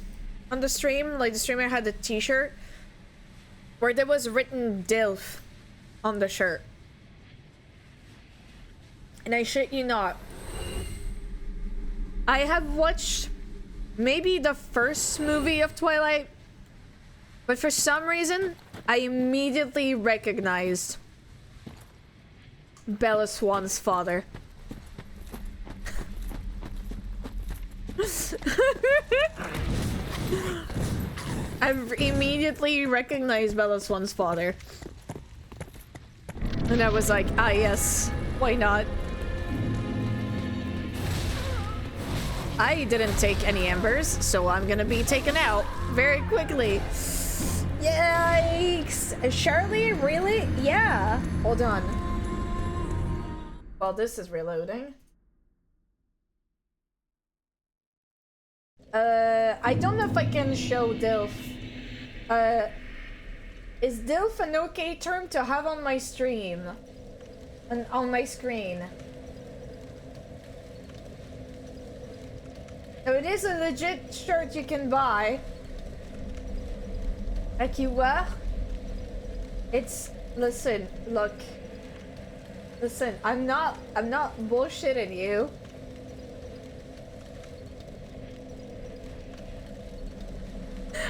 Speaker 1: on the stream. Like, the streamer had a t-shirt where there was written DILF on the shirt. And I shit you not, I have watched maybe the first movie of Twilight, but for some reason, I immediately recognized Bella Swan's father. I immediately recognized Bella Swan's father. And I was like, ah yes, why not? I didn't take any embers, so I'm gonna be taken out very quickly. Yikes! Charlie, really? Yeah. Hold on. While this is reloading. I don't know if I can show DILF. Is DILF an okay term to have on my stream? On my screen? So it is a legit shirt you can buy. Akiwa. It's, listen, look. Listen, I'm not bullshitting you.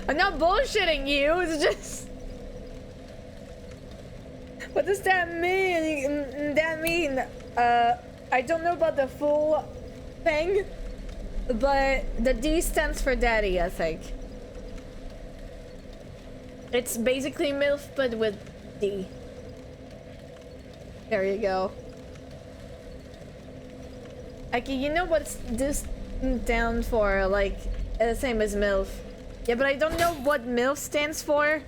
Speaker 1: I'm not bullshitting you, it's just... What does that mean? I don't know about the full thing, but the D stands for daddy, I think. It's basically MILF, but with D. There you go. Okay, you know what's this down for? Like, the same as MILF. Yeah, but I don't know what MILF stands for.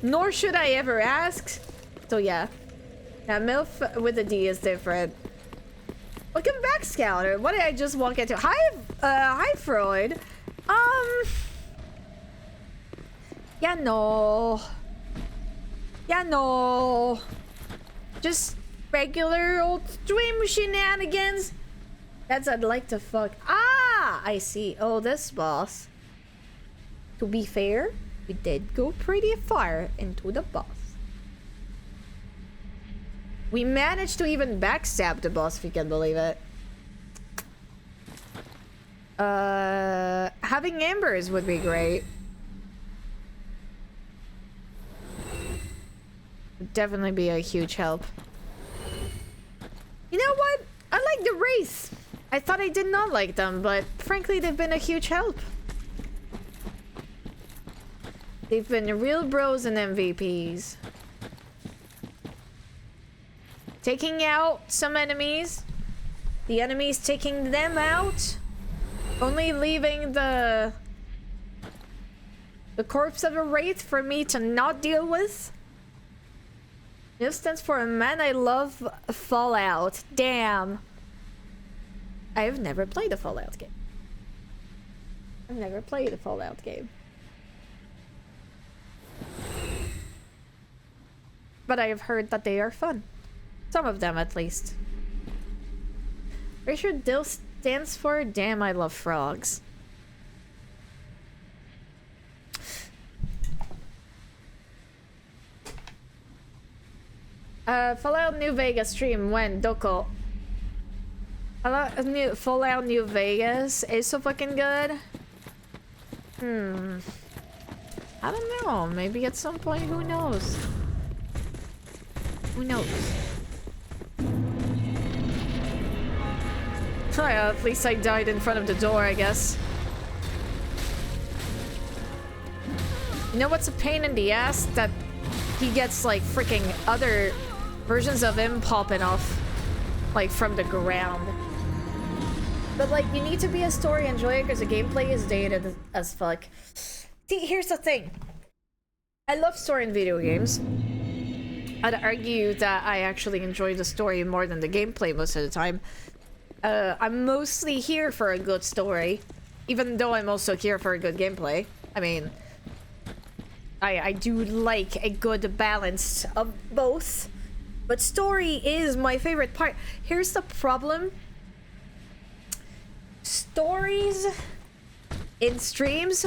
Speaker 1: Nor should I ever ask. So yeah. Yeah, MILF with a D is different. Welcome back, Scouter. What did I just walk into? Hi, Freud. Yeah, no. Yeah, no. Just regular old stream shenanigans. That's I'd like to fuck. Ah, I see. Oh, this boss. To be fair, we did go pretty far into the boss. We managed to even backstab the boss, if you can believe it. Having embers would be great. Would definitely be a huge help. You know what? I like the Wraith. I thought I did not like them, but frankly, they've been a huge help. They've been real bros and MVPs. Taking out some enemies. The enemies taking them out. Only leaving the corpse of a Wraith for me to not deal with. This stands for a man I love Fallout. Damn. I've never played a Fallout game. I've never played a Fallout game. But I have heard that they are fun. Some of them, at least. Pretty sure DIL stands for Damn, I Love Frogs. Fallout New Vegas stream when? Doko. Fallout New Vegas is so fucking good. I don't know. Maybe at some point, who knows? Who knows? Oh yeah, at least I died in front of the door, I guess. You know what's a pain in the ass? That he gets like freaking other versions of him popping off like from the ground. But like, you need to be a story enjoyer because the gameplay is dated as fuck. See, here's the thing. I love story in video games. I'd argue that I actually enjoy the story more than the gameplay most of the time. I'm mostly here for a good story. even though I'm also here for a good gameplay. I mean, I do like a good balance of both, but story is my favorite part. Here's the problem. Stories in streams,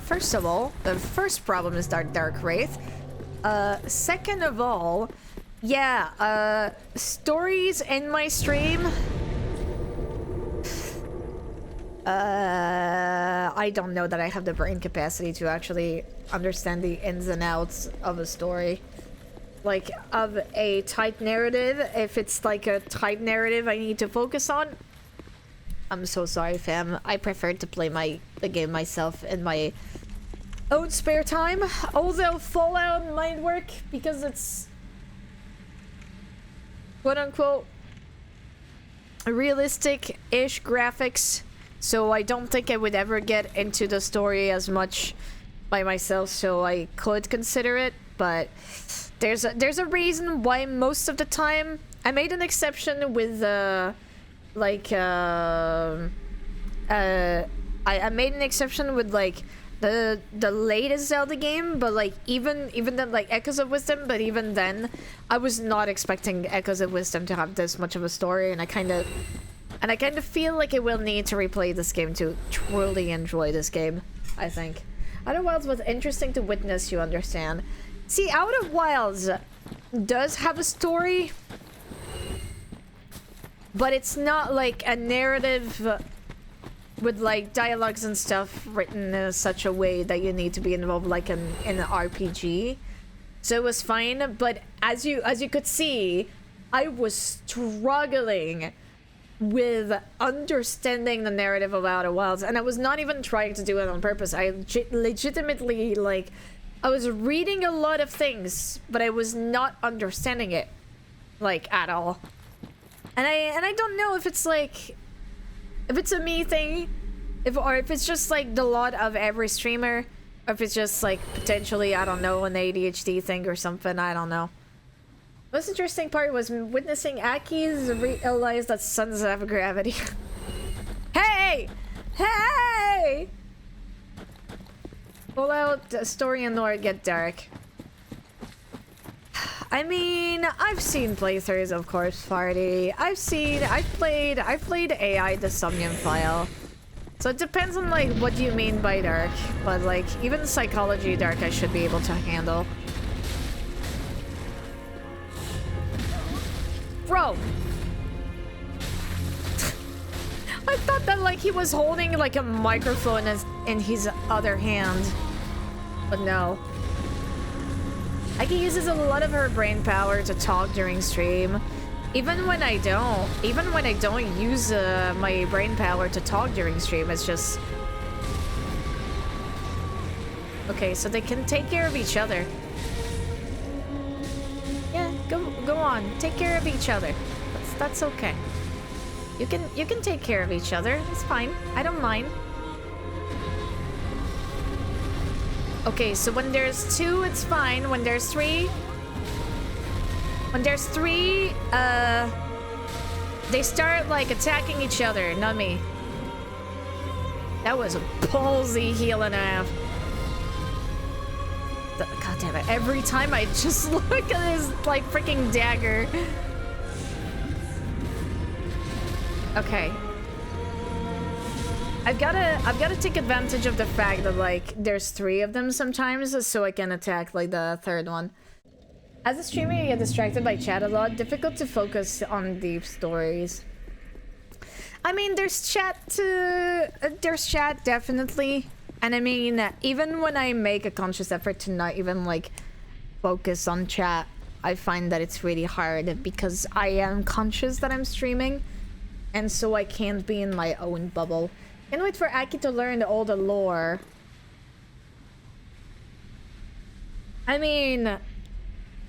Speaker 1: first of all, the first problem is Dark Wraith. Second of all, yeah, stories in my stream, I don't know that I have the brain capacity to actually understand the ins and outs of a story. Like, of a tight narrative, if it's like a tight narrative I need to focus on. I'm so sorry, fam. I prefer to play the game myself in my own spare time. Although Fallout might work because it's quote-unquote realistic-ish graphics. So I don't think I would ever get into the story as much by myself, so I could consider it, but there's a reason why most of the time I made an exception with I made an exception with like the latest Zelda game, but like even then, like Echoes of Wisdom, but even then I was not expecting Echoes of Wisdom to have this much of a story, and I kind of feel like I will need to replay this game to truly enjoy this game, I think. Outer Wilds was interesting to witness, you understand. See, Outer Wilds does have a story, but it's not like a narrative with like dialogues and stuff written in such a way that you need to be involved like in an RPG. So it was fine, but as you could see, I was struggling with understanding the narrative of Outer Wilds, and I was not even trying to do it on purpose. I legitimately, like, I was reading a lot of things, but I was not understanding it, like, at all. And I don't know if it's like, if it's a me thing, or if it's just like the lot of every streamer, or if it's just like potentially, I don't know, an ADHD thing or something. I don't know. Most interesting part was witnessing Aki's realize that suns have gravity. Hey! Hey! Pull out the story and lore get dark. I mean, I've seen playthroughs of Corpse Party. I've played AI the Somnium File. So it depends on like what you mean by dark, but like even psychology dark I should be able to handle. Bro! I thought that like he was holding like a microphone in his other hand. But no. Aki uses a lot of her brain power to talk during stream. Even when I don't use my brain power to talk during stream, it's just... Okay, so they can take care of each other. Yeah, go on. Take care of each other. That's okay. You can take care of each other. It's fine. I don't mind. Okay, so when there's 2, it's fine. When there's 3, they start like attacking each other, not me. That was a ballsy heal and a half. God damn it! Every time I just look at his like freaking dagger. Okay. I've gotta take advantage of the fact that like there's 3 of them sometimes, so I can attack like the 3rd one. As a streamer, you get distracted by chat a lot. Difficult to focus on deep stories. I mean, there's chat definitely. And I mean, even when I make a conscious effort to not even like focus on chat, I find that it's really hard because I am conscious that I'm streaming. And so I can't be in my own bubble. Can't wait for Aki to learn all the lore. I mean,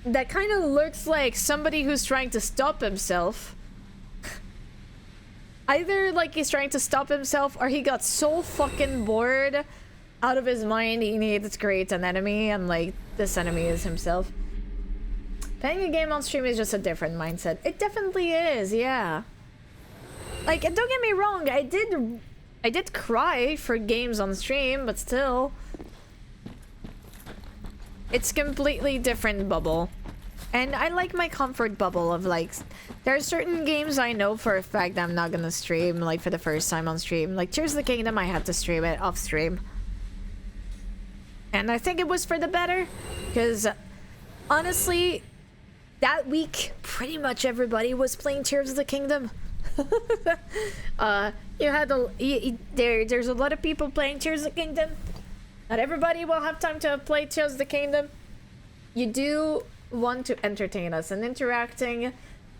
Speaker 1: that kind of looks like somebody who's trying to stop himself. Either like he's trying to stop himself or he got so fucking bored out of his mind he needs to create an enemy, and like this enemy is himself. Playing a game on stream is just a different mindset. It definitely is, yeah. Like, don't get me wrong, I I did cry for games on stream, but still. It's completely different bubble. And I like my comfort bubble of like, there are certain games I know for a fact I'm not gonna stream like for the first time on stream. Like Tears of the Kingdom, I had to stream it off stream. And I think it was for the better, because honestly, that week pretty much everybody was playing Tears of the Kingdom. You had there's a lot of people playing Tears of the Kingdom. Not everybody will have time to play Tears of the Kingdom. You do want to entertain us, and interacting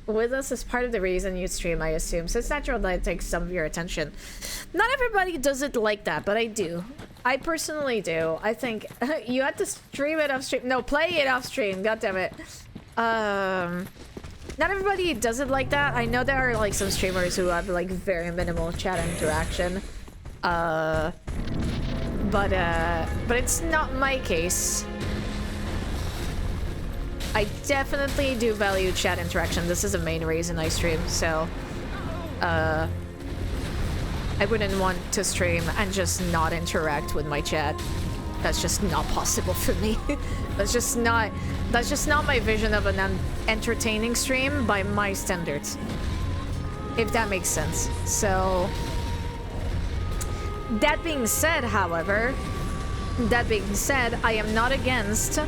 Speaker 1: with us is part of the reason you stream, I assume. So it's natural that it takes some of your attention. Not everybody does it like that, but I do. I personally do. I think you had to stream it off stream. No, play it off stream. God damn it. Not everybody does it like that. I know there are like some streamers who have like very minimal chat interaction. But it's not my case. I definitely do value chat interaction. This is the main reason I stream, so I wouldn't want to stream and just not interact with my chat. That's just not possible for me. That's just not my vision of an entertaining stream by my standards. If that makes sense. So that being said, however, I am not against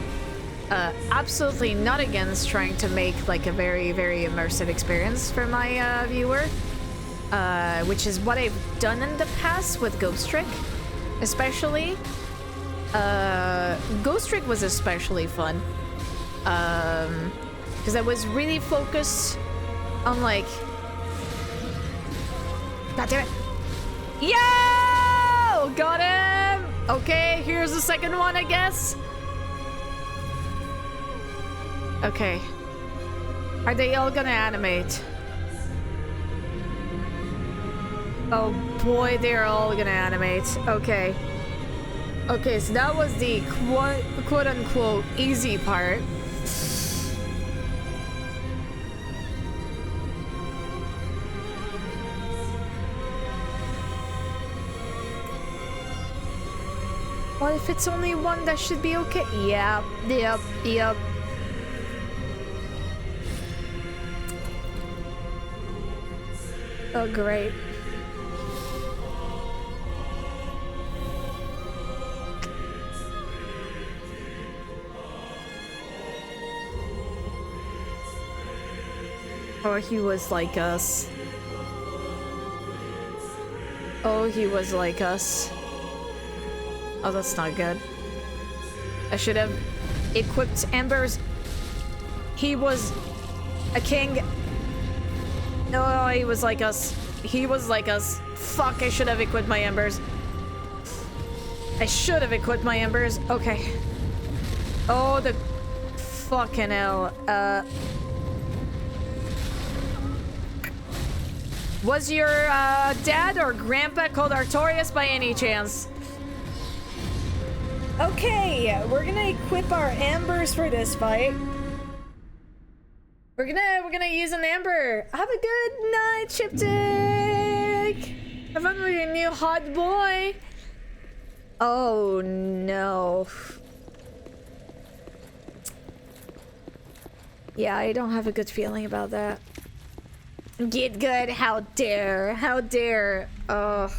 Speaker 1: absolutely not against trying to make like a very, very immersive experience for my viewer, which is what I've done in the past with Ghost Trick, especially. Ghost Trick was especially fun, because I was really focused on like, god damn it, yo, got him. Okay, here's the second one, I guess. Okay. Are they all gonna animate? Oh boy, they're all gonna animate. Okay. Okay, so that was the quote-unquote easy part. Well, if it's only one, that should be okay. Yep. Oh, great. Oh, he was like us. Oh, he was like us. Oh, that's not good. I should have equipped Embers. He was a king. No, he was like us. He was like us. Fuck, I should have equipped my Embers. I should have equipped my Embers. Okay. Oh, the fucking hell. Was your dad or grandpa called Artorias by any chance? Okay, we're gonna equip our Ambers for this fight. We're gonna use an Amber. Have a good night, Chiptic. Have fun with your new hot boy. Oh no. Yeah, I don't have a good feeling about that. Get good, how dare, how dare. Ugh.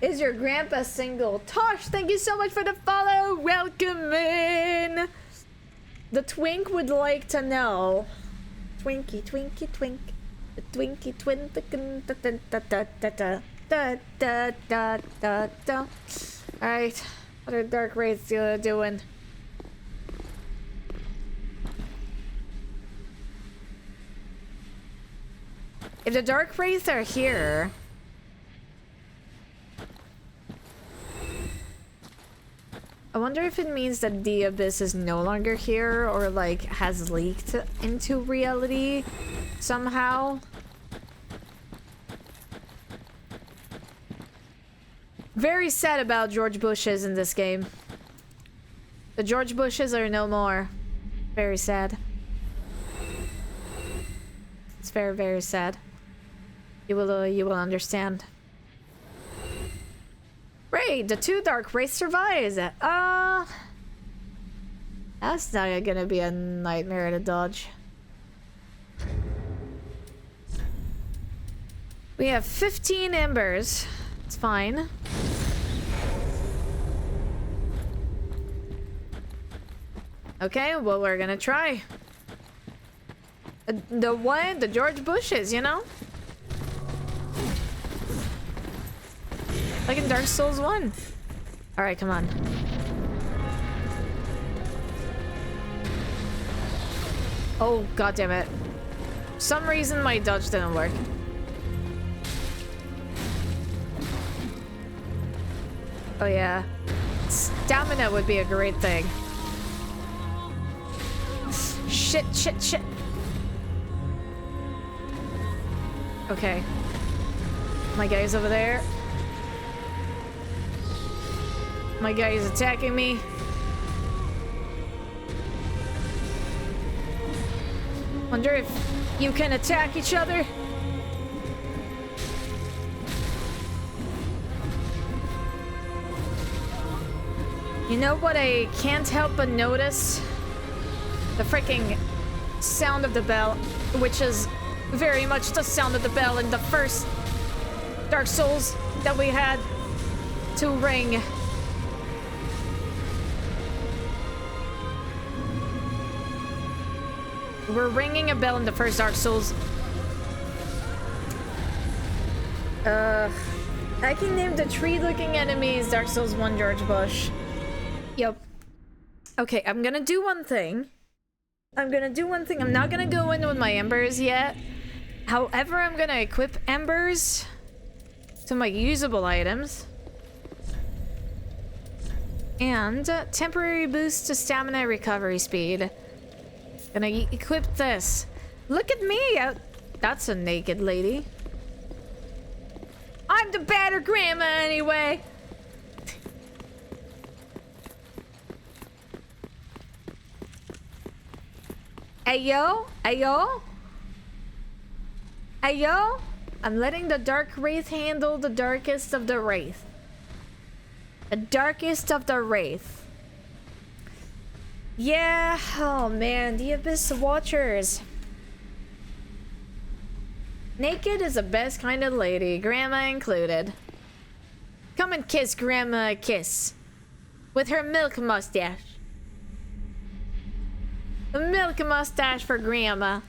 Speaker 1: Is your grandpa single? Tosh, thank you so much for the follow. Welcome in. The twink would like to know. Twinkie, twinkie, twink. The twinkie, twin, da da da da da da da da da da. Alright, what are Dark Wraiths doing? If the Dark Wraiths are here, I wonder if it means that the Abyss is no longer here or like has leaked into reality somehow. Very sad about George Bushes in this game. The George Bushes are no more. Very sad. It's very, very sad. You will understand. Great, the 2 dark race survives. That's not gonna be a nightmare to dodge. We have 15 embers. It's fine. Okay, well, we're gonna try. The what? The George Bushes, you know? Like in Dark Souls 1. Alright, come on. Oh, god damn it. For some reason my dodge didn't work. Oh yeah. Stamina would be a great thing. Shit, shit, shit. Okay. My guy's over there. My guy is attacking me. Wonder if you can attack each other. You know what I can't help but notice? The freaking sound of the bell, which is very much the sound of the bell in the first Dark Souls that we had to ring. We're ringing a bell in the first Dark Souls. I can name the tree-looking enemies Dark Souls 1 George Bush. Yep. Okay, I'm gonna do one thing. I'm not gonna go in with my embers yet. However, I'm gonna equip embers to my usable items. And temporary boost to stamina recovery speed. Gonna equip this. Look at me! That's a naked lady. I'm the better grandma anyway! Ayo? Ayo? Ayo? I'm letting the Dark Wraith handle the darkest of the Wraith. The darkest of the Wraith. Yeah, oh man, the Abyss Watchers. Naked is the best kind of lady, grandma included. Come and kiss grandma a kiss. With her milk mustache. A milk mustache for grandma.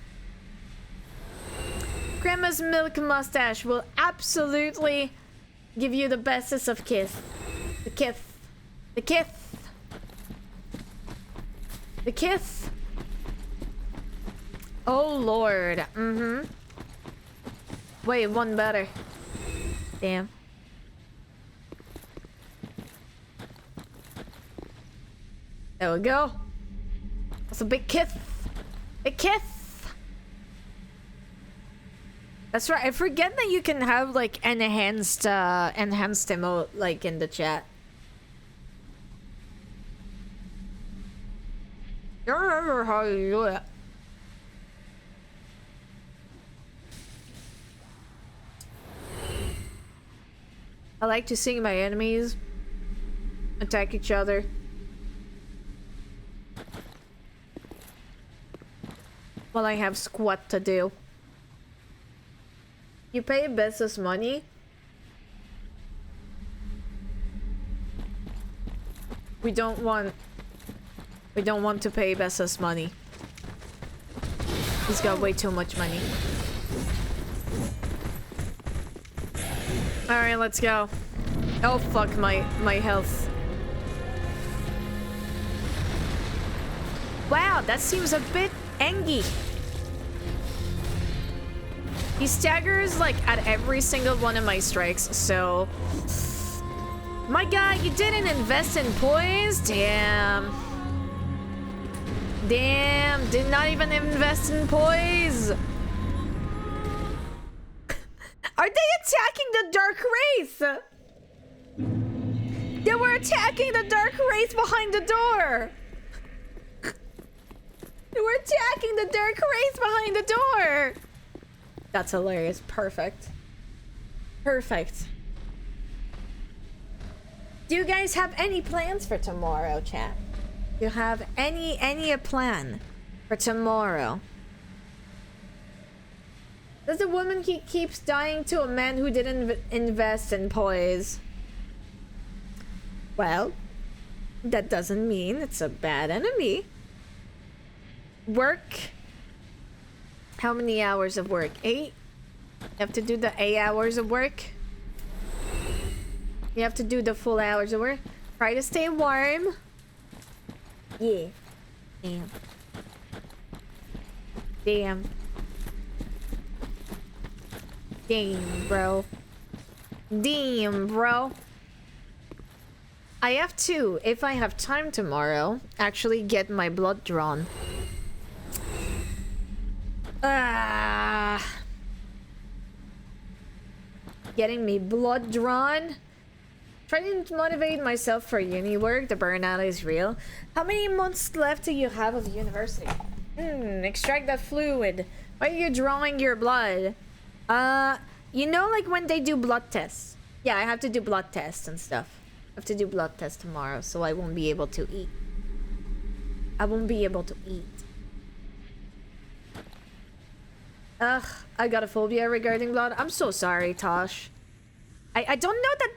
Speaker 1: Grandma's milk mustache will absolutely give you the bestest of kiss. The kiss. The kiss. The kiss. Oh lord. Wait, one better. Damn. There we go. That's a big kiss. Big kiss. That's right. I forget that you can have like enhanced emote like in the chat. I don't remember how you do it. I like to see my enemies attack each other. While I have squat to do. You pay Bessus money? We don't want to pay Bessus money. He's got way too much money. Alright, let's go. Oh fuck my health. Wow, that seems a bit engy. He staggers like at every single one of my strikes, so... My guy, you didn't invest in poise? Damn. Damn, did not even invest in poise. Are they attacking the Dark Wraith? They were attacking the Dark Wraith behind the door. They were attacking the Dark Wraith behind the door. That's hilarious. Perfect. Perfect. Do you guys have any plans for tomorrow, chat? Do you have any plan for tomorrow? Does the woman keeps dying to a man who didn't invest in poise? Well, that doesn't mean it's a bad enemy. Work. How many hours of work? 8? You have to do the 8 hours of work. You have to do the full hours of work. Try to stay warm. Yeah. Damn. Damn. Damn, bro. Damn, bro. I have to, if I have time tomorrow, actually get my blood drawn. Getting me blood drawn. Trying to motivate myself for uni work. The burnout is real. How many months left do you have of university? Extract that fluid. Why are you drawing your blood? You know, like when they do blood tests. Yeah, I have to do blood tests and stuff. I have to do blood tests tomorrow, so I won't be able to eat. I won't be able to eat. Ugh, I got a phobia regarding blood. I'm so sorry, Tosh. I don't know that...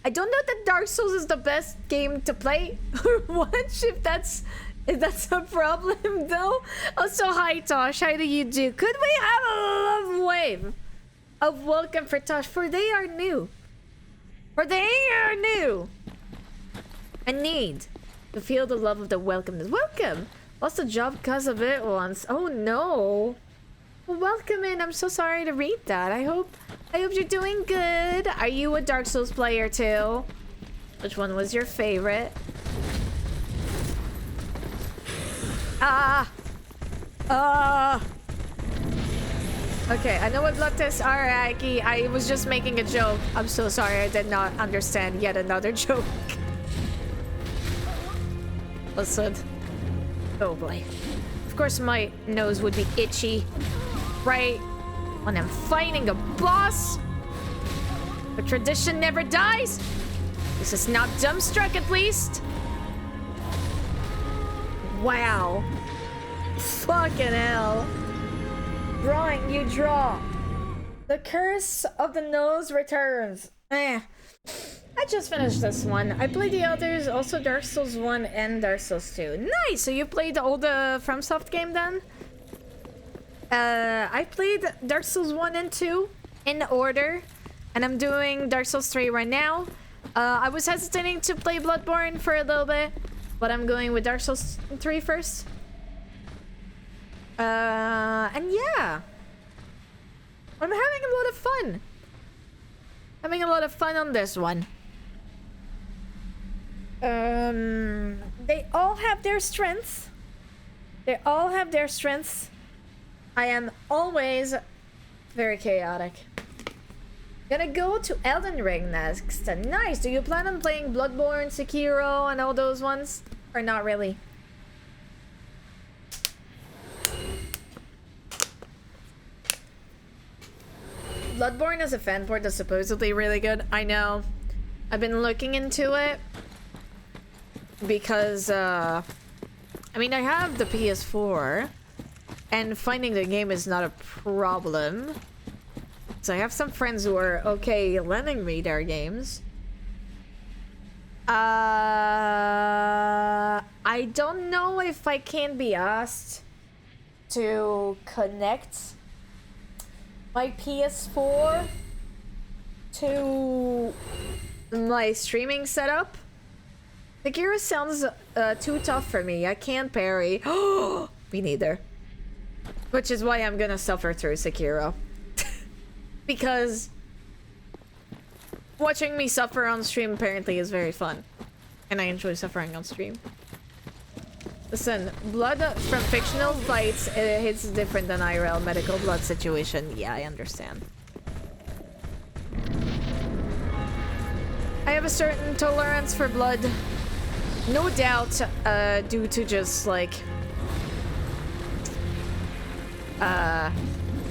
Speaker 1: I don't know that Dark Souls is the best game to play or watch, if that's a problem, though. Also, hi, Tosh. How do you do? Could we have a love wave of welcome for Tosh? For they are new. For they are new. I need to feel the love of the welcomeness. Welcome. Lost a job because of it once. Oh, no. Well, welcome in. I'm so sorry to read that. I hope you're doing good. Are you a Dark Souls player too? Which one was your favorite? Okay, I know what blood tests are, Aki. I was just making a joke. I'm so sorry. I did not understand yet another joke. Listen. Oh boy. Of course my nose would be itchy. Right? When I'm fighting a boss. But tradition never dies. This is not dumbstruck, at least. Wow. Fucking hell. Drawing, you draw. The curse of the nose returns. I just finished this one. I played the others, also Dark Souls 1 and Dark Souls 2. Nice! So you played all the FromSoft game then? I played Dark Souls 1 and 2 in order. And I'm doing Dark Souls 3 right now. I was hesitating to play Bloodborne for a little bit. But I'm going with Dark Souls 3 first. And yeah. I'm having a lot of fun. Having a lot of fun on this one. They all have their strengths. They all have their strengths. I am always very chaotic. Gonna go to Elden Ring next. Nice. Do you plan on playing Bloodborne, Sekiro, and all those ones? Or not really? Bloodborne is a fan port that's supposedly really good. I know. I've been looking into it. Because, I mean, I have the PS4. And finding the game is not a problem. So I have some friends who are okay lending me their games. I don't know if I can be asked to connect my PS4 to my streaming setup. Sekiro sounds too tough for me. I can't parry. Me neither. Which is why I'm gonna suffer through Sekiro. Because watching me suffer on stream apparently is very fun. And I enjoy suffering on stream. Listen, blood from fictional fights hits different than IRL medical blood situation. Yeah, I understand. I have a certain tolerance for blood. No doubt, due to just like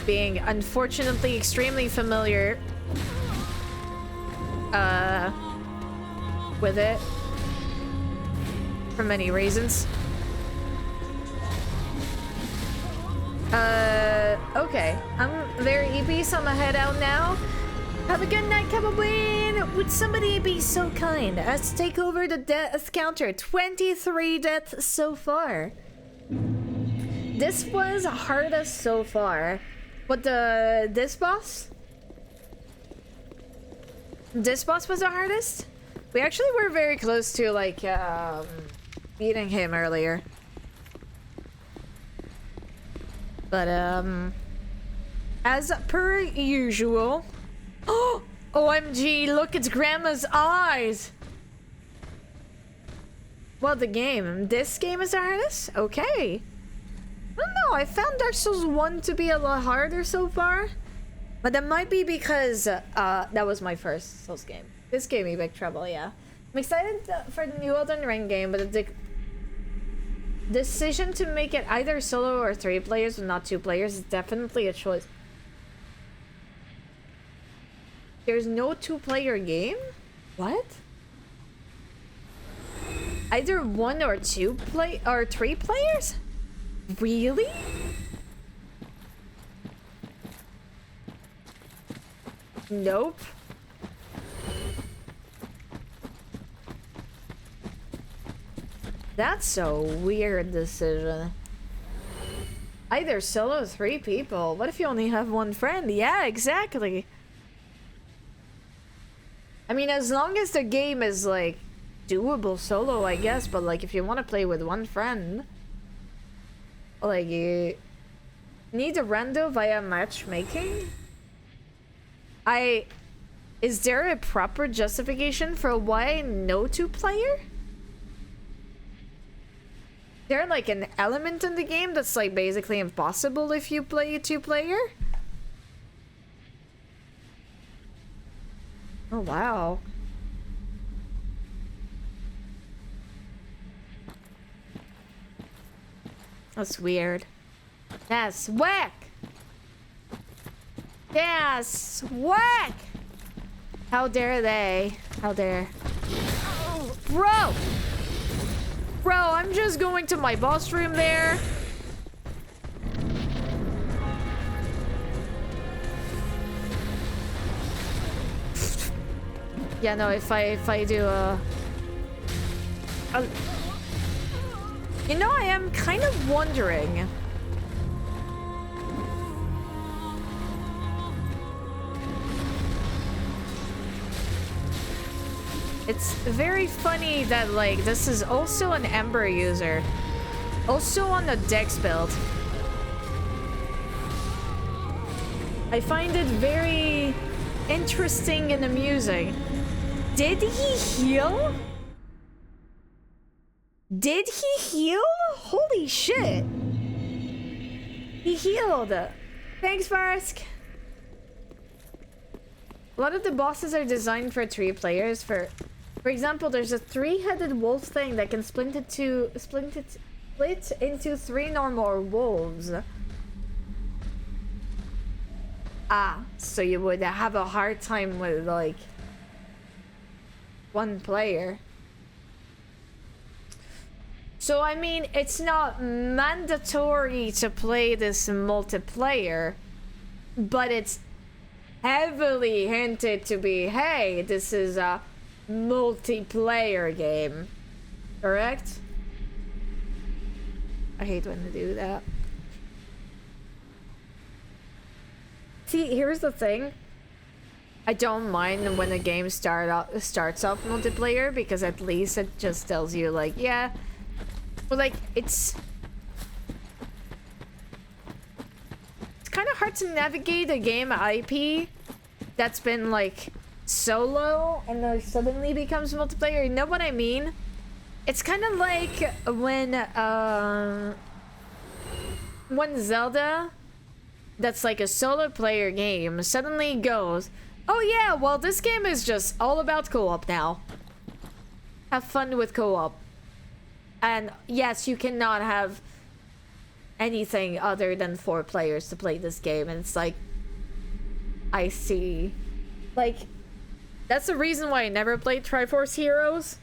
Speaker 1: being unfortunately extremely familiar with it for many reasons. Okay. I'm very EP, so I'm gonna head out now. Have a good night, Cabawin! Would somebody be so kind as to take over the death counter? 23 deaths so far. This was hardest so far. But this boss? This boss was the hardest? We actually were very close to, like, beating him earlier. But, as per usual... Oh! OMG, look, it's Grandma's eyes! Well, the game. This game is the hardest? Okay. I don't know, I found Dark Souls 1 to be a lot harder so far. But that might be because, that was my first Souls game. This gave me big trouble, yeah. I'm excited for the new Elden Ring game, but the decision to make it either solo or 3 players and not 2 players is definitely a choice. There's no 2-player game? What? Either 1 or 3 players? Really? Nope. That's a weird decision. Either solo 3 people. What if you only have 1 friend? Yeah, exactly. I mean, as long as the game is, like, doable solo, I guess. But, like, if you want to play with 1 friend... Like, you need a rando via matchmaking? Is there a proper justification for why no 2-player? Is there, like, an element in the game that's, like, basically impossible if you play a 2-player? Oh, wow. That's weird. That's whack! That's whack! How dare they? How dare... Bro! Bro, I'm just going to my boss room there. Yeah, no, if I do you know, I am kind of wondering. It's very funny that, like, this is also an Ember user. Also on the Dex build. I find it very interesting and amusing. Did he heal? Did he heal? Holy shit. He healed. Thanks, Varsk. A lot of the bosses are designed for 3 players. For example, there's a 3-headed wolf thing that can split into 3 normal wolves. Ah, so you would have a hard time with, like, 1 player. So, I mean, it's not mandatory to play this multiplayer, but it's heavily hinted to be, hey, this is a multiplayer game. Correct? I hate when they do that. See, here's the thing. I don't mind when a game starts off multiplayer, because at least it just tells you, like, yeah. But, like, it's kind of hard to navigate a game IP that's been, like, solo and then suddenly becomes multiplayer. You know what I mean? It's kind of like when Zelda, that's like a solo player game, suddenly goes, oh yeah, well, this game is just all about co-op now. Have fun with co-op. And yes, you cannot have anything other than 4 players to play this game, and it's like, I see. Like, that's the reason why I never played Triforce Heroes.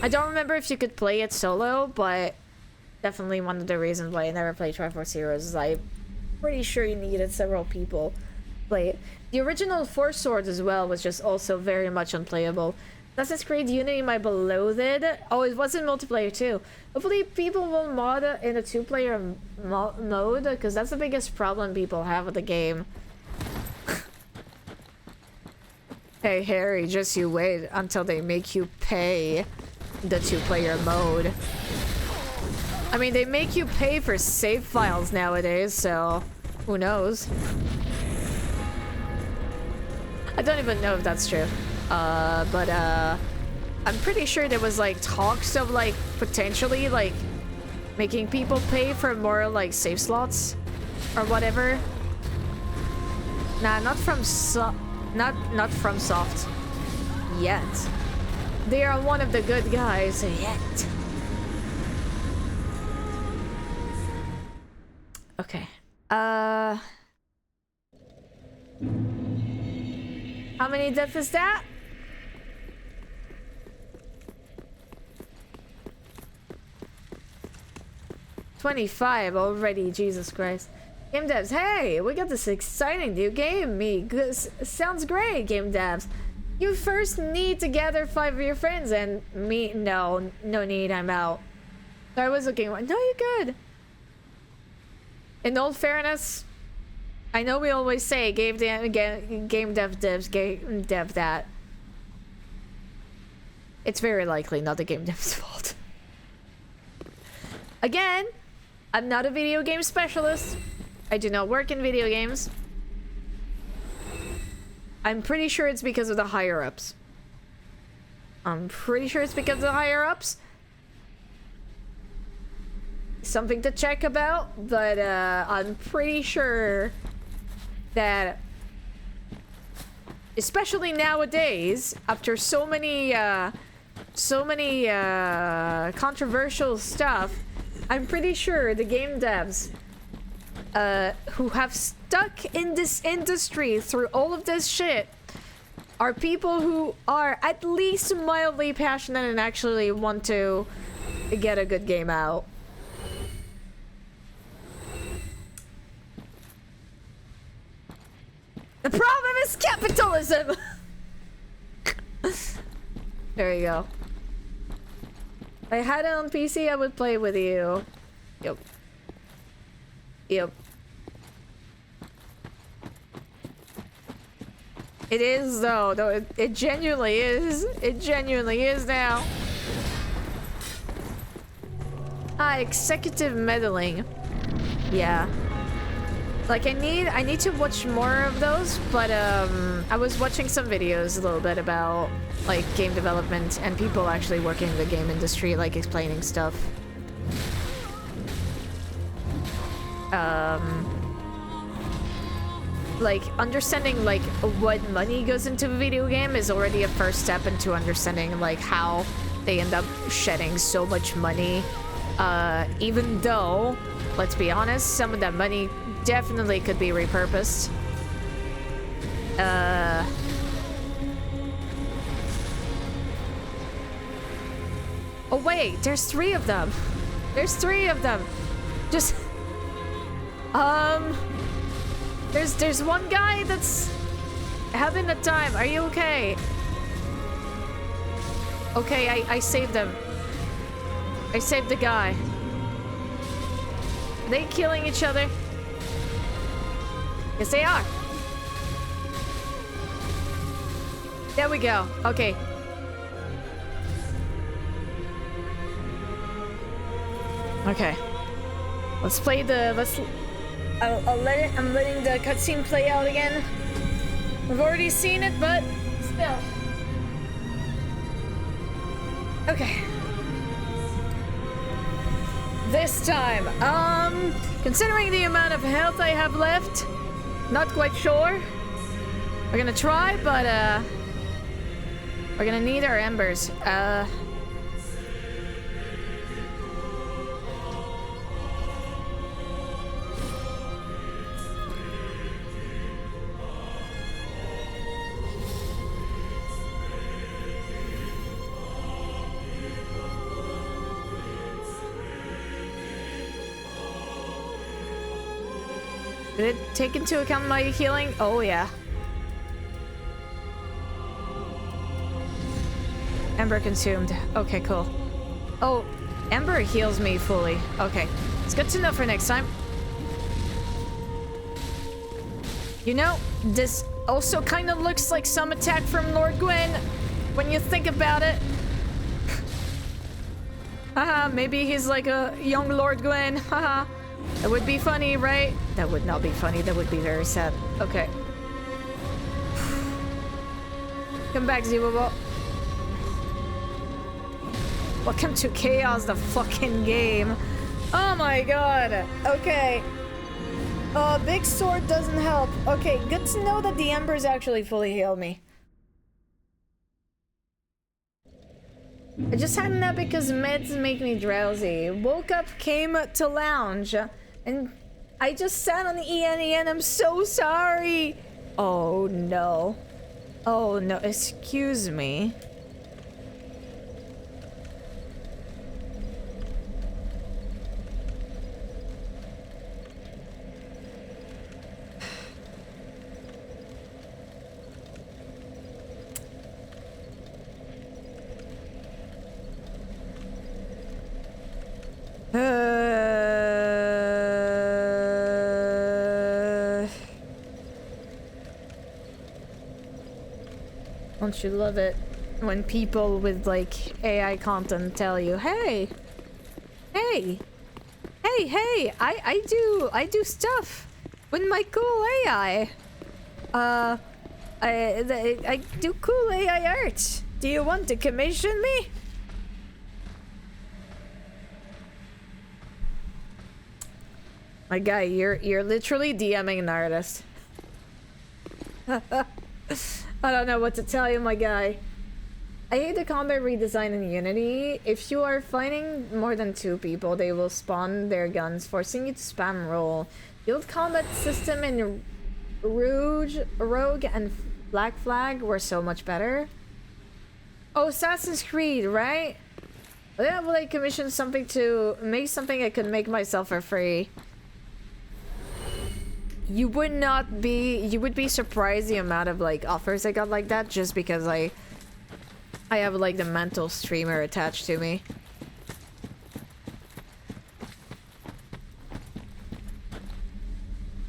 Speaker 1: I don't remember if you could play it solo, but definitely one of the reasons why I never played Triforce Heroes is I'm pretty sure you needed several people to play it. The original Four Swords as well was just also very much unplayable. Assassin's Creed Unity might be loaded. Oh, it was in multiplayer too. Hopefully people will mod in a 2-player mode, because that's the biggest problem people have with the game. Hey Harry, just you wait until they make you pay the 2-player mode. I mean, they make you pay for save files nowadays, so who knows? I don't even know if that's true. But I'm pretty sure there was like talks of like potentially like making people pay for more like save slots or whatever. Nah, not from FromSoft yet. They are one of the good guys yet. Okay. How many deaths is that? 25 already, Jesus Christ. Game devs, hey, we got this exciting new game. Sounds great, game devs. You first need to gather 5 of your friends and me. No need, I'm out. So I was looking. No, you're good. In all fairness, I know we always say game dev that. It's very likely not the game dev's fault. Again, I'm not a video game specialist. I do not work in video games. I'm pretty sure it's because of the higher-ups. Something to check about, but I'm pretty sure that, especially nowadays, after so many controversial stuff, I'm pretty sure the game devs who have stuck in this industry through all of this shit are people who are at least mildly passionate and actually want to get a good game out. The problem is capitalism! There you go. If I had it on PC, I would play with you. Yep. It is though. It genuinely is. It genuinely is now. Executive meddling. Yeah. Like I need to watch more of those, but I was watching some videos a little bit about like game development and people actually working in the game industry, like explaining stuff. Like understanding like what money goes into a video game is already a first step into understanding like how they end up shedding so much money, even though, let's be honest, some of that money definitely could be repurposed. Oh wait, there's 3 of them. There's 3 of them. Just there's one guy that's having a time. Are you okay? Okay, I saved him. I saved the guy. Are they killing each other? Yes, they are. There we go. Okay. Okay. Let's play the. I'm letting the cutscene play out again. We've already seen it, but still. Okay. This time, considering the amount of health I have left, not quite sure. We're gonna try, but we're gonna need our embers. Did it take into account my healing? Oh, yeah. Ember consumed. Okay, cool. Oh, Ember heals me fully. Okay. It's good to know for next time. You know, this also kind of looks like some attack from Lord Gwyn when you think about it. Haha, maybe he's like a young Lord Gwyn. Haha. That would be funny, right? That would not be funny. That would be very sad. Okay. Come back, Zebubble. Welcome to Chaos, the fucking game. Oh my god. Okay. Big sword doesn't help. Okay, good to know that the embers actually fully heal me. I just had a nap because meds make me drowsy. Woke up, came to lounge, and I just sat on the ENE. I'm so sorry. Oh no. Oh no, excuse me. Don't you love it when people with like AI content tell you, hey, I do stuff with my cool AI. I do cool AI art. Do you want to commission me? My guy, you're literally DMing an artist. I don't know what to tell you, my guy. I hate the combat redesign in Unity. If you are fighting more than 2 people, they will spawn their guns, forcing you to spam roll. The old combat system in Rogue and Black Flag were so much better. Oh, Assassin's Creed, right? Yeah, well, I commissioned something to make something I could make myself for free. You would be surprised the amount of like offers I got like that just because I have like the mental streamer attached to me.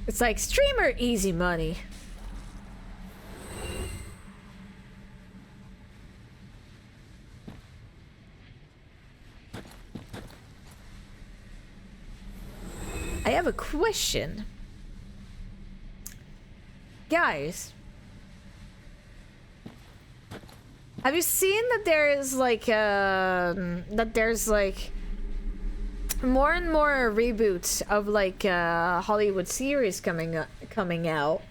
Speaker 1: It's like streamer easy money. I have a question. Guys, have you seen that there's like more and more reboots of like Hollywood series coming out?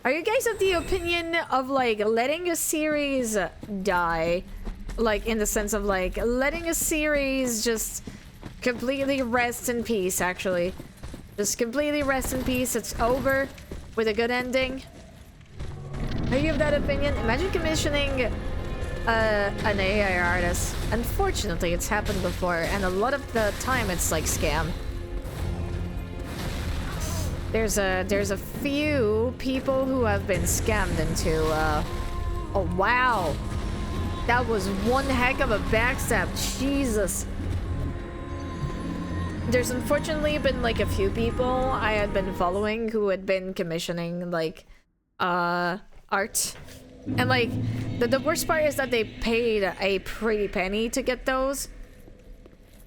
Speaker 1: Are you guys of the opinion of like letting a series die, like in the sense of like letting a series just completely rest in peace, actually? Just completely rest in peace. It's over with a good ending. Are you of that opinion? Imagine commissioning an AI artist. Unfortunately, it's happened before, and a lot of the time it's like scam. There's a few people who have been scammed into. Oh wow, that was one heck of a backstab. Jesus. There's unfortunately been like a few people I had been following who had been commissioning like art, and like the worst part is that they paid a pretty penny to get those,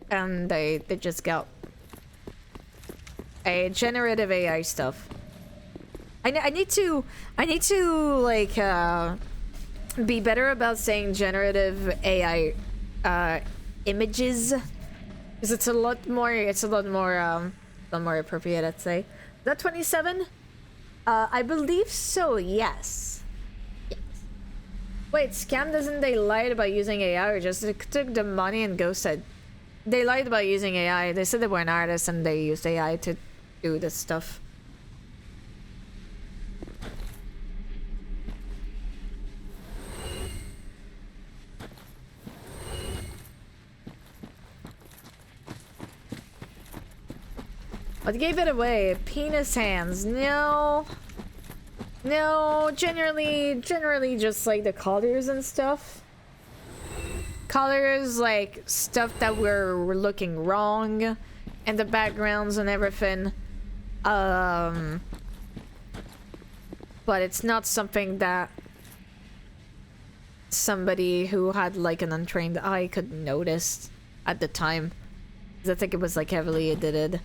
Speaker 1: and they just got a generative AI stuff. I need to like be better about saying generative AI images. Because it's a lot more appropriate, I'd say. Is that 27? I believe so, yes. Yes. Wait, scam doesn't they lied about using AI or just took the money and ghosted? They lied about using AI. They said they were an artist and they used AI to do this stuff. But gave it away. Penis hands. No. No, generally just like the colors and stuff. Colors, like stuff that were looking wrong and the backgrounds and everything. But it's not something that somebody who had like an untrained eye could notice at the time. 'Cause I think it was like heavily edited.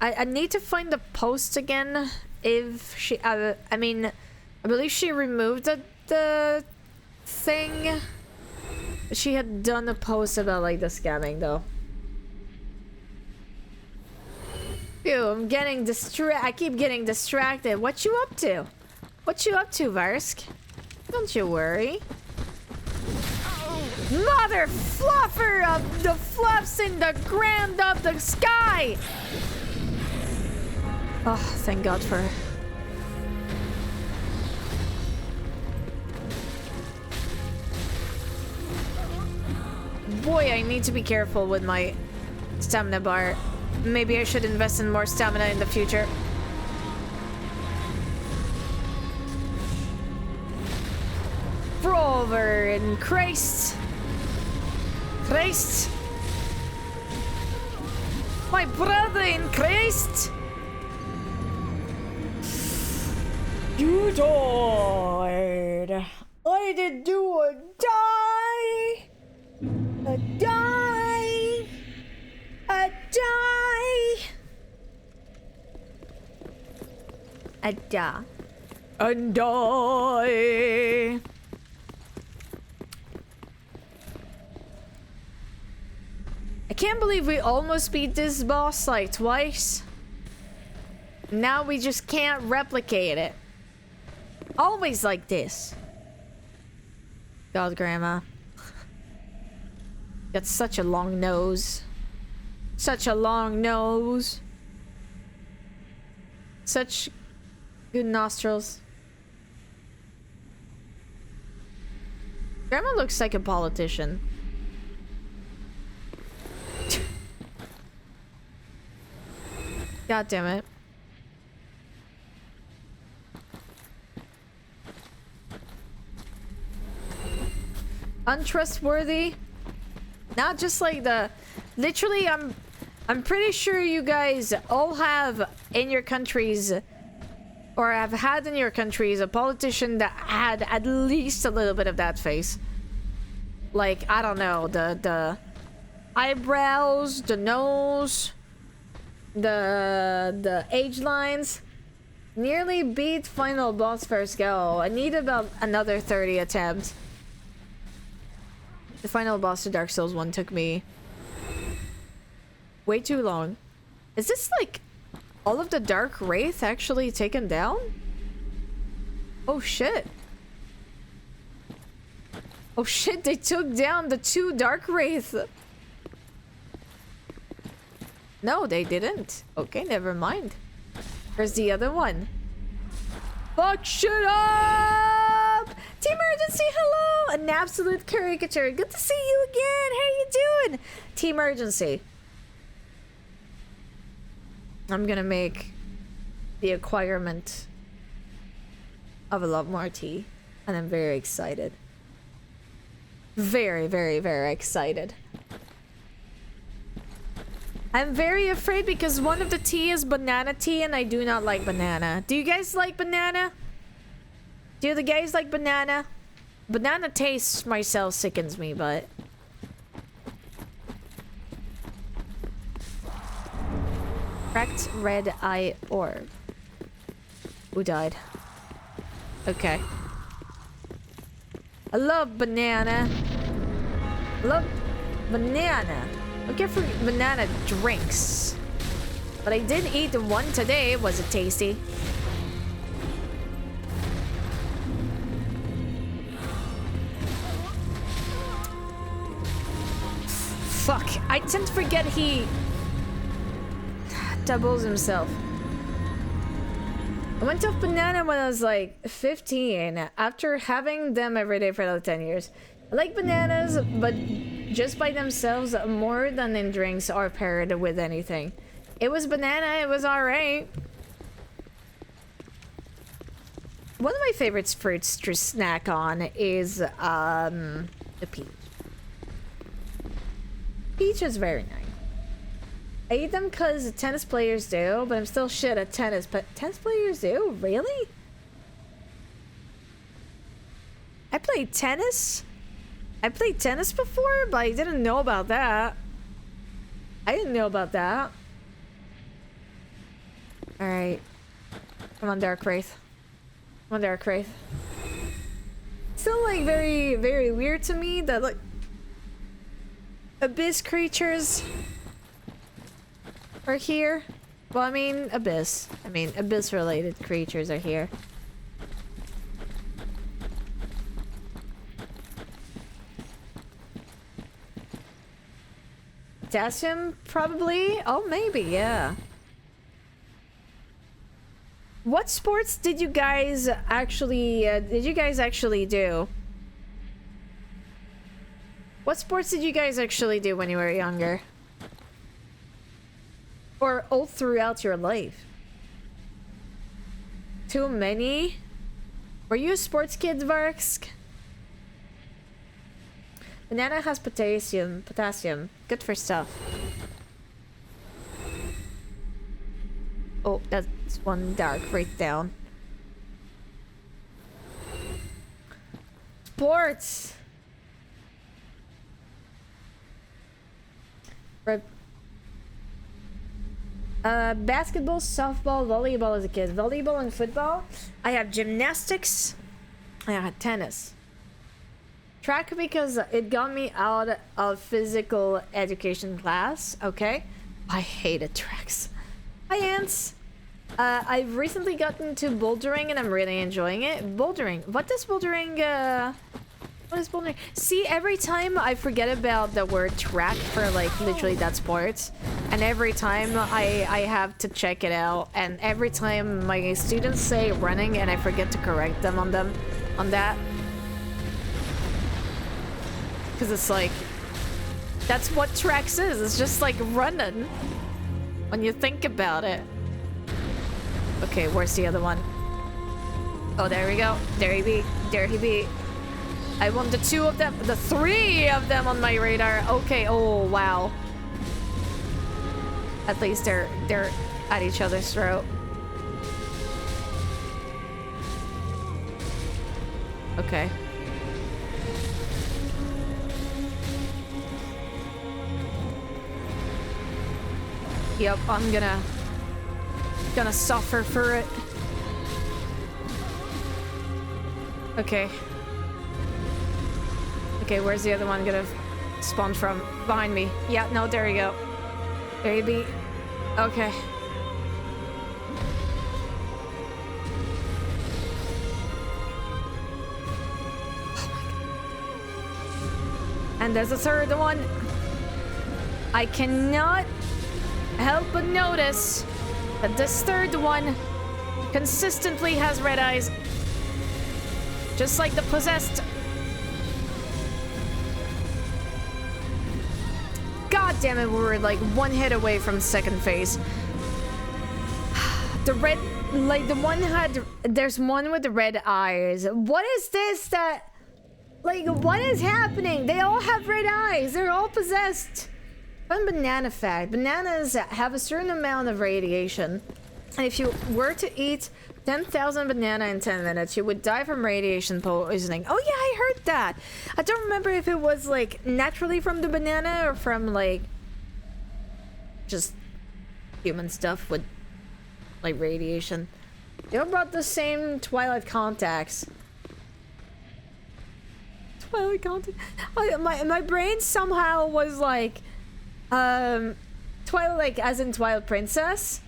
Speaker 1: I need to find the post again. If she, I mean, I believe she removed the thing. She had done a post about like the scamming though. Phew, I'm getting I keep getting distracted. What you up to? What you up to, Varsk? Don't you worry. Mother fluffer of the fluffs in the ground of the sky! Oh, thank God for her. Boy, I need to be careful with my stamina bar. Maybe I should invest in more stamina in the future. Brother in Christ. Christ. My brother in Christ. You died. I did do a die. A die. A die. A die. A die. I can't believe we almost beat this boss like twice. Now we just can't replicate it. Always like this. God, Grandma. Got such a long nose. Such a long nose. Such good nostrils. Grandma looks like a politician. God damn it. Untrustworthy. Not just like the literally I'm pretty sure you guys all have in your countries or have had in your countries a politician that had at least a little bit of that face. Like, I don't know, the eyebrows, the nose, the age lines. Nearly beat final boss first go. I need about another 30 attempts. The final boss to Dark Souls 1 took me way too long. Is this like all of the Dark Wraith actually taken down? Oh shit. Oh shit, they took down the 2 Dark Wraith. No, they didn't. Okay, never mind. Where's the other one? Fuck shit up! Team Urgency, hello! An absolute caricature. Good to see you again. How you doing? Team Urgency. I'm gonna make the acquirement of a lot more tea. And I'm very excited. Very, very, very excited. I'm very afraid because one of the tea is banana tea and I do not like banana. Do you guys like banana? Do the guys like banana? Banana taste myself sickens me, but... Cracked red eye orb. Who died? Okay. I love banana. I love banana. I care for banana drinks. But I did eat one today. Was it tasty? Fuck. I tend to forget he doubles himself. I went off banana when I was like 15 after having them every day for like 10 years. I like bananas, but just by themselves more than in drinks or paired with anything. It was banana, it was alright. One of my favorite fruits to snack on is the peach. Peach is very nice. I eat them because tennis players do, but I'm still shit at tennis. But tennis players do? Really? I played tennis? I played tennis before, but I didn't know about that. I didn't know about that. Alright. Come on, Dark Wraith. Come on, Dark Wraith. Still, like, very, very weird to me that, like, abyss creatures are here. Well, I mean, abyss. I mean, abyss-related creatures are here. Potassium, probably? Oh, maybe, yeah. What sports did you guys actually do? What sports did you guys actually do when you were younger? Or all throughout your life? Too many? Were you a sports kid, Varsk? Banana has potassium. Good for stuff. Oh, that's one Dark right down. Sports! Basketball, softball, volleyball as a kid. Volleyball and football. I have gymnastics. I had tennis. Track because it got me out of physical education class. Okay. I hated tracks. Hi, Ants. I've recently gotten to bouldering and I'm really enjoying it. Bouldering. What is bouldering? What is bouldering? See, every time I forget about the word track for like literally that sport, and every time I have to check it out, and every time my students say running and I forget to correct them on that. Because it's like, that's what tracks is. It's just like running when you think about it. Okay, where's the other one? Oh, there we go. There he be. There he be. I want the two of them, the three of them on my radar. Okay, oh, wow. At least they're at each other's throat. Okay. Yep, I'm gonna suffer for it. Okay. Okay, where's the other one gonna spawn from? Behind me. Yeah, no, there you go. There you be. Okay. Oh my God. And there's a third one. I cannot help but notice that this third one consistently has red eyes. Just like the possessed. God damn it, we were like one hit away from second phase. The red, like the one had, there's one with the red eyes. What is this that, like what is happening? They all have red eyes. They're all possessed. Fun banana fact. Bananas have a certain amount of radiation. And if you were to eat 10,000 banana in 10 minutes, you would die from radiation poisoning. Oh yeah, I heard that. I don't remember if it was like naturally from the banana or from like just human stuff with like radiation. They all brought the same Twilight contacts. Twilight contacts. My brain somehow was like Twilight, like as in Twilight Princess.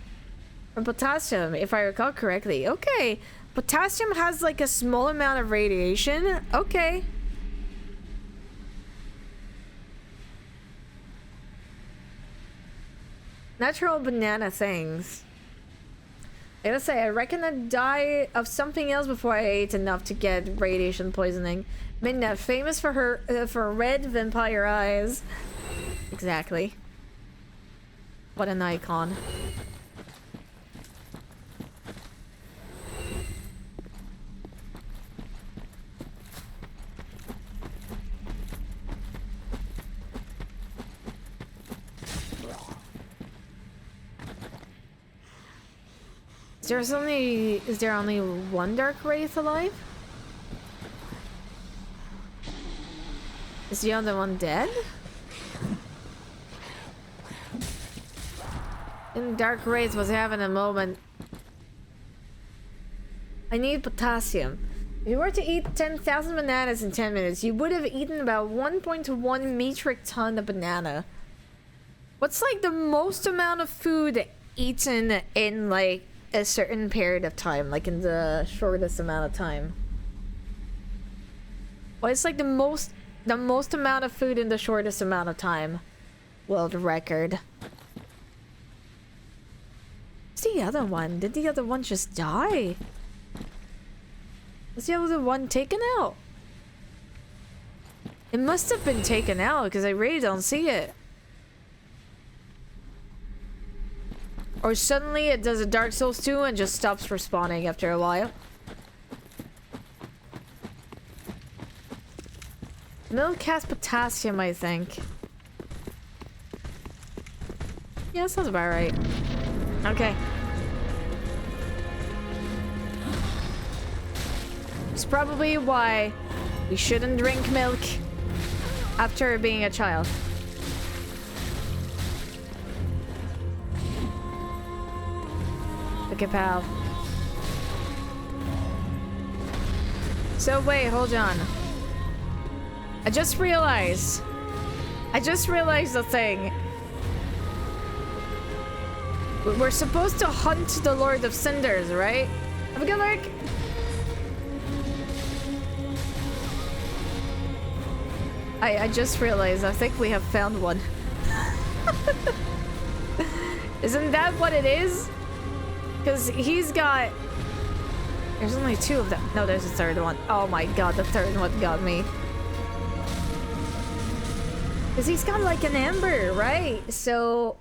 Speaker 1: From potassium, if I recall correctly. Okay. Potassium has like a small amount of radiation. Okay. Natural banana things. I gotta say, I reckon I'd die of something else before I ate enough to get radiation poisoning. Minna, famous for her for red vampire eyes. Exactly. What an icon. Is there only one Dark Wraith alive? Is the other one dead? And Dark Wraith was having a moment. I need potassium. If you were to eat 10,000 bananas in 10 minutes, you would have eaten about 1.1 metric ton of banana. What's like the most amount of food eaten in like a certain period of time, like in the shortest amount of time? What's like the most amount of food in the shortest amount of time? World record. What's the other one? Did the other one just die? Was the other one taken out? It must have been taken out because I really don't see it. Or suddenly it does a Dark Souls 2 and just stops respawning after a while. Milk has potassium, I think. Yeah, that sounds about right. Okay. It's probably why we shouldn't drink milk after being a child. Okay, pal. So wait, hold on. I just realized the thing. We're supposed to hunt the Lord of Cinders, right? Have a good look. I just realized, I think we have found one. Isn't that what it is? Because he's got... There's only two of them. No, there's a third one. Oh my god, the third one got me. Because he's got like an ember, right? So...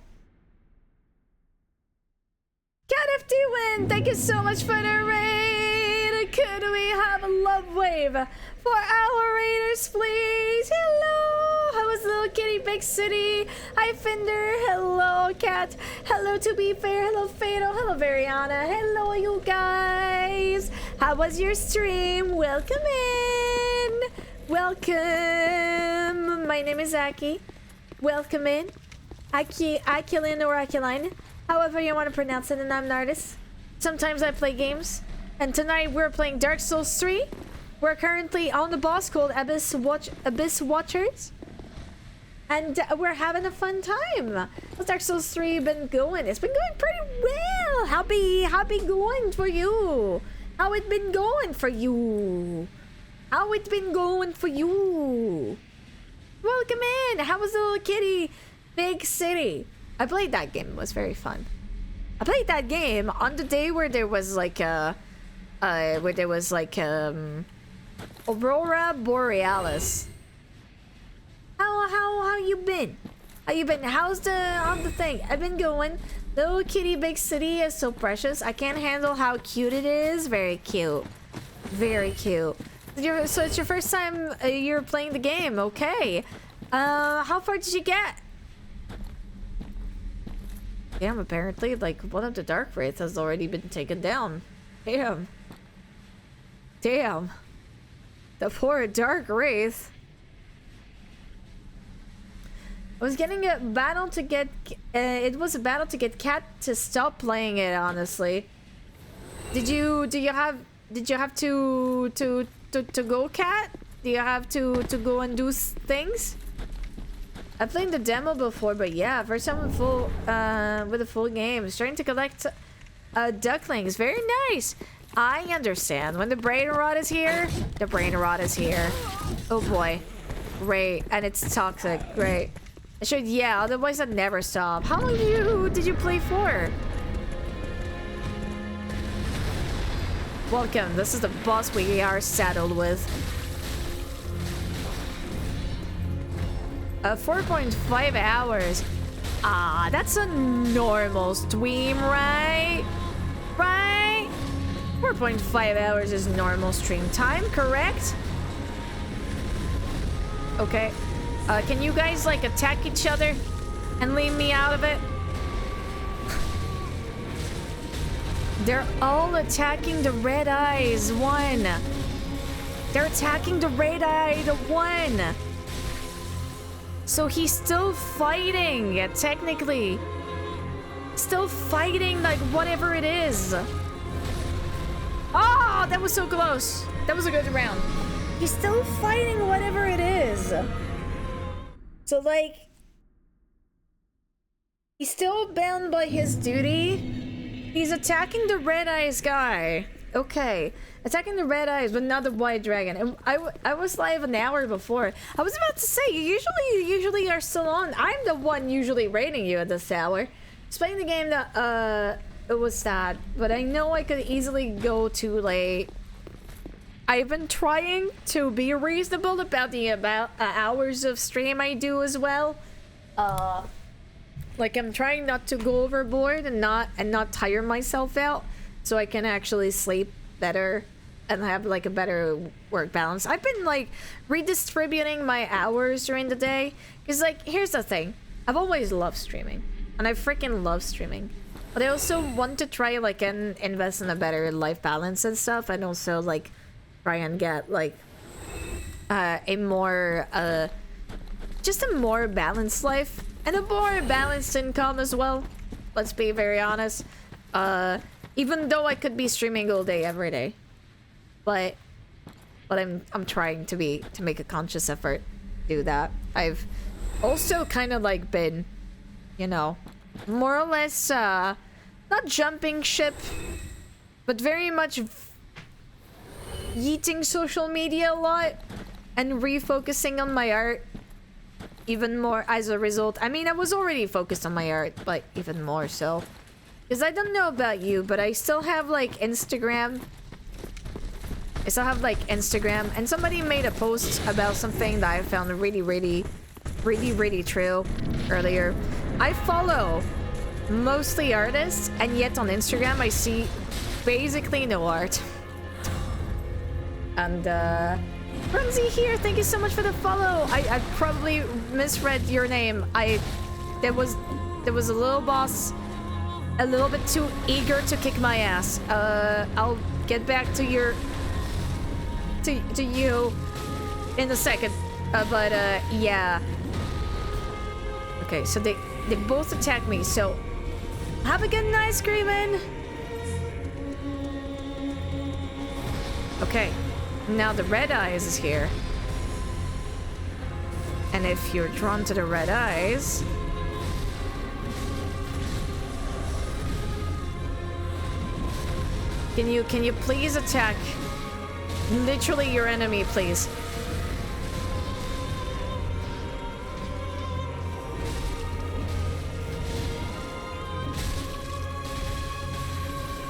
Speaker 1: Cat FT1, thank you so much for the raid! Could we have a love wave for our raiders, please? Hello! How was Little Kitty Big City? Hi, Fender. Hello, Cat. Hello, To Be Fair. Hello, Fatal. Hello, Variana. Hello, you guys. How was your stream? Welcome in. Welcome. My name is Aki. Welcome in. Akilin or Akiline. However you want to pronounce it, and I'm an artist. Sometimes I play games. And tonight we're playing Dark Souls 3. We're currently on the boss called Abyss Watchers. And we're having a fun time. How's Dark Souls 3 been going? It's been going pretty well. Happy going for you. How it been going for you? How it been going for you? Welcome in. How was Little Kitty Big City? I played that game. It was very fun. I played that game on the day where there was like Aurora Borealis. How you been? How you been? How's the thing? I've been going. Little Kitty Big City is so precious. I can't handle how cute it is. Very cute. Very cute. So it's your first time you're playing the game. Okay. How far did you get? Damn, apparently, like, one of the Dark Wraiths has already been taken down. Damn. Damn. The poor Dark Wraith. I was getting a battle to get... it was a battle to get Cat to stop playing it, honestly. Did you have to go, Cat? Do you have to go and do things? I played the demo before, but yeah, first time with a full game. Starting to collect ducklings. Very nice. I understand. When the brain rot is here, the brain rot is here. Oh boy. Great. And it's toxic. Great. I should, yeah, otherwise I'd never stop. How long did you play for? Welcome. This is the boss we are saddled with. 4.5 hours. That's a normal stream, right? Right? 4.5 hours is normal stream time, correct? Okay. Can you guys, like, attack each other and leave me out of it? They're all attacking the red eyes one. They're attacking the red eye the one. So he's still fighting, technically. Still fighting, like, whatever it is. Oh, that was so close. That was a good round. He's still fighting whatever it is. So, like, he's still bound by his duty. He's attacking the red eyes guy. Okay. Attacking the red eyes, but not the white dragon. And I was live an hour before. I was about to say, you usually are still on. I'm the one usually rating you at this hour. Just playing the game that, it was sad. But I know I could easily go too late. I've been trying to be reasonable about the hours of stream I do as well. Like, I'm trying not to go overboard and not tire myself out, so I can actually sleep better and have like a better work balance. I've been like redistributing my hours during the day, because like, here's the thing, I've always loved streaming and I freaking love streaming, but I also want to try like and invest in a better life balance and stuff, and also like try and get like a more just a more balanced life and a more balanced income as well. Let's be very honest. Even though I could be streaming all day every day, but I'm trying to make a conscious effort to do that. I've also kind of like been, you know, more or less not jumping ship, but very much yeeting social media a lot and refocusing on my art even more as a result. I mean, I was already focused on my art, but even more so. Because I don't know about you, but I still have like Instagram. And somebody made a post about something that I found really true earlier. I follow mostly artists, and yet on Instagram I see basically no art. And Rumsey here, thank you so much for the follow. I probably misread your name. There was a little boss a little bit too eager to kick my ass. I'll get back to you in a second. But yeah. Okay, so they both attack me, so have a good night, screaming. Okay, now the red eyes is here. And if you're drawn to the red eyes, can you please attack literally your enemy, please?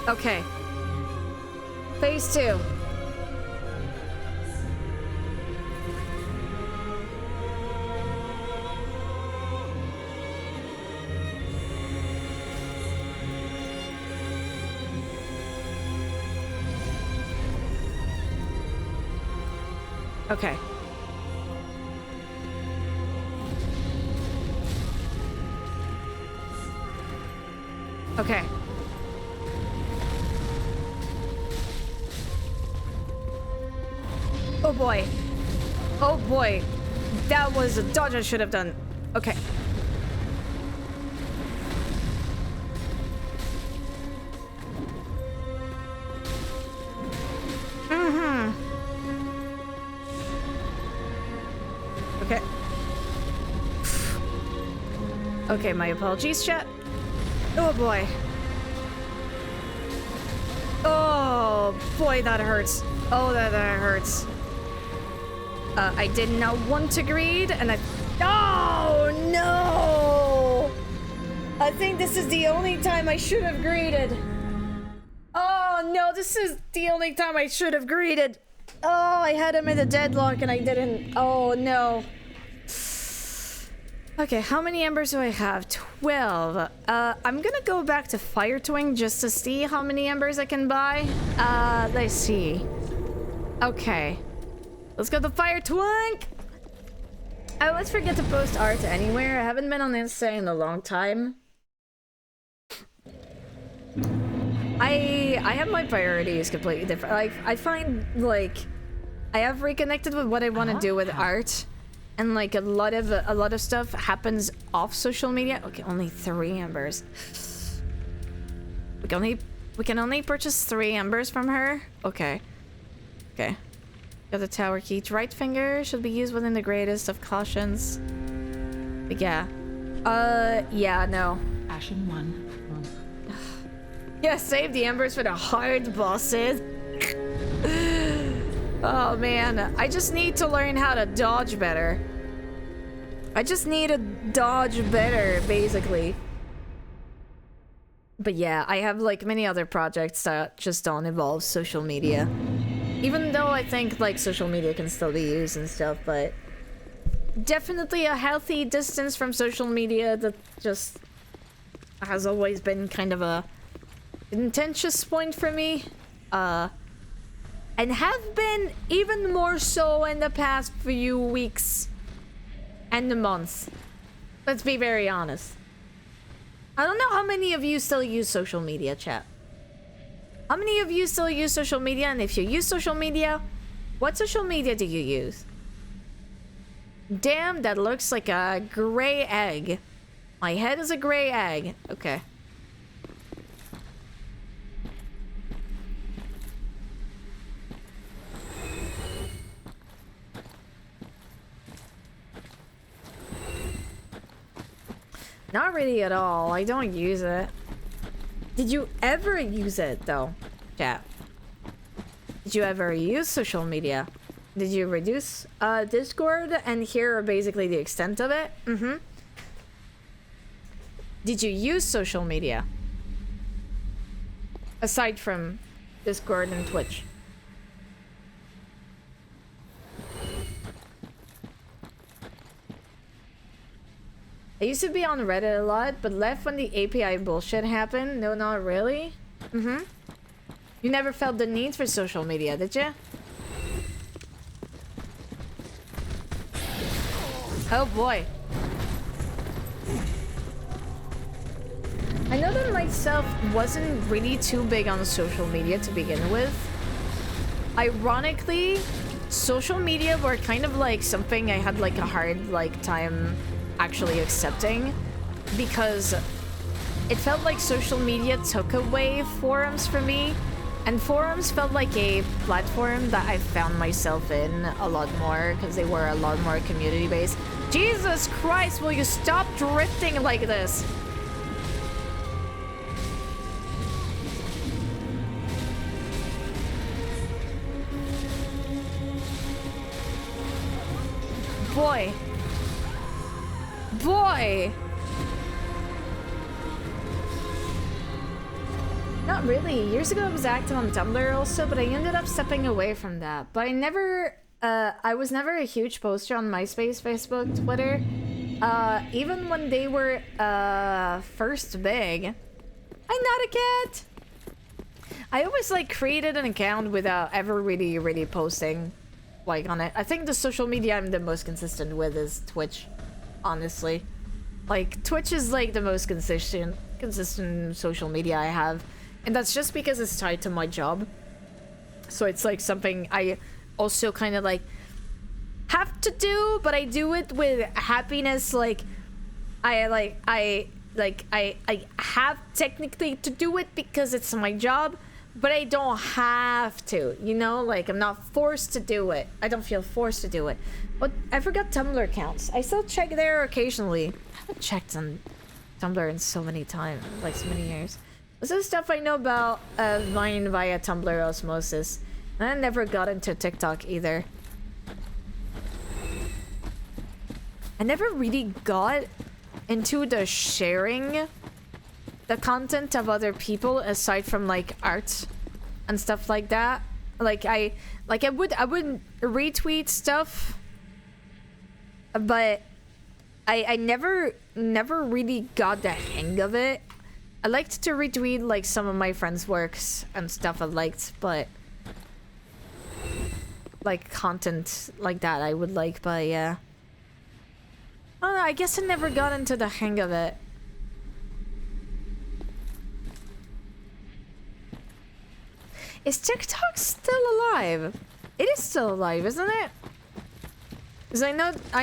Speaker 1: Okay. Phase 2. Okay. Okay. Oh boy. Oh boy. That was a dodge I should have done. Okay. Okay. Okay, my apologies, chat. Oh boy. Oh boy, that hurts. Oh, that hurts. I did not want to greed, and oh no! I think this is the only time I should have greeted. Oh no, this is the only time I should have greeted. Oh, I had him in a deadlock and I didn't. Oh no. Okay, how many embers do I have? 12. I'm gonna go back to Fire Twink just to see how many embers I can buy. Let's see. Okay. Let's go to Fire Twink! I always forget to post art anywhere. I haven't been on Insta in a long time. I have my priorities completely different. Like, I find, like, I have reconnected with what I want to do with art. And like a lot of stuff happens off social media. Okay, only 3 embers. We can only purchase 3 embers from her. Okay. Okay. Got the tower key. Right finger should be used within the greatest of cautions. But yeah. Yeah, no.
Speaker 2: Ashen 1.
Speaker 1: Yeah, save the embers for the hard bosses. Oh man, I just need to learn how to dodge better. I just need to dodge better, basically. But yeah, I have like many other projects that just don't involve social media. Even though I think like social media can still be used and stuff, but definitely a healthy distance from social media that just has always been kind of a contentious point for me. And have been even more so in the past few weeks and months. Let's be very honest. I don't know how many of you still use social media, chat. How many of you still use social media? And if you use social media, what social media do you use? Damn, that looks like a gray egg. My head is a gray egg. Okay. Not really at all. I don't use it. Did you ever use it, though? Chat. Did you ever use social media? Did you reduce Discord? And here are basically the extent of it. Mm-hmm. Did you use social media? Aside from Discord and Twitch. I used to be on Reddit a lot, but left when the API bullshit happened. No, not really. Mm-hmm. You never felt the need for social media, did you? Oh boy. I know that myself wasn't really too big on social media to begin with. Ironically, social media were kind of like something I had like a hard like time actually accepting, because it felt like social media took away forums for me, and forums felt like a platform that I found myself in a lot more because they were a lot more community based. Jesus Christ, will you stop drifting like this? Boy. Boy! Not really. Years ago I was active on Tumblr also, but I ended up stepping away from that. But I was never a huge poster on MySpace, Facebook, Twitter. Even when they were first big. I'm not a cat! I always like created an account without ever really posting like on it. I think the social media I'm the most consistent with is Twitch. Honestly, like Twitch is like the most consistent social media I have, and that's just because it's tied to my job. So it's like something I also kind of like have to do, but I do it with happiness. Like I have technically to do it because it's my job, but I don't have to, you know? Like, I'm not forced to do it. I don't feel forced to do it. But I forgot Tumblr accounts. I still check there occasionally. I haven't checked on Tumblr in so many times, like so many years. This is stuff I know about Vine via Tumblr osmosis. And I never got into TikTok either. I never really got into the sharing the content of other people aside from like art and stuff like that. Like I would retweet stuff, but I never really got the hang of it. I liked to retweet like some of my friends' works and stuff I liked, but like content like that I would like, but yeah. I don't know, I guess I never got into the hang of it. Is TikTok still alive? It is still alive, isn't it? Because I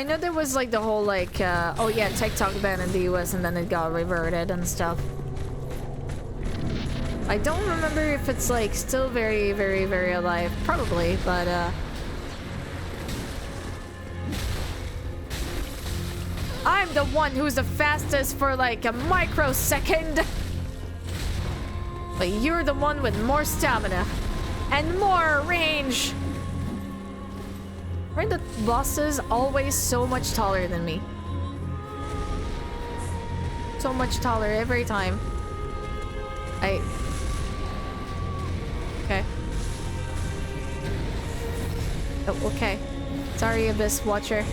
Speaker 1: know there was like the whole like, oh yeah, TikTok banned in the US and then it got reverted and stuff. I don't remember if it's like still very, very, very alive. Probably, but I'm the one who's the fastest for like a microsecond. But you're the one with more stamina and more range. Aren't the bosses always so much taller than me? So much taller every time. Okay. Oh, okay. Sorry, Abyss Watcher.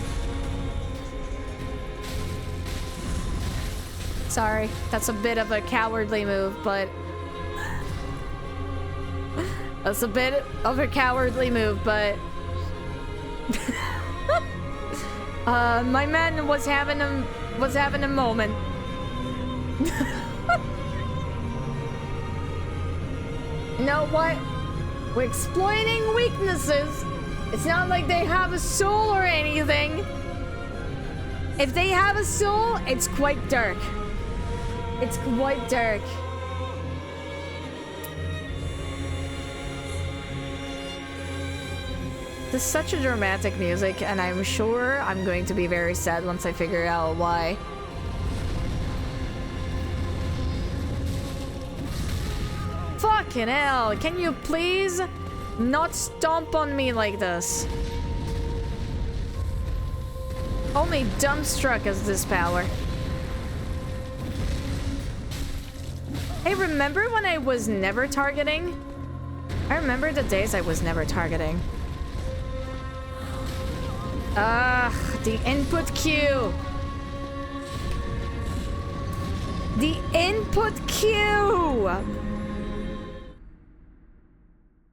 Speaker 1: Sorry, that's a bit of a cowardly move, but... That's a bit of a cowardly move, but... my man was having a moment. You know what? We're exploiting weaknesses. It's not like they have a soul or anything. If they have a soul, it's quite dark. It's quite dark. This is such a dramatic music, and I'm sure I'm going to be very sad once I figure out why. Fucking hell, can you please not stomp on me like this? Only Dumbstruck has this power. Hey, remember when I was never targeting? I remember the days I was never targeting. The input queue. The input queue.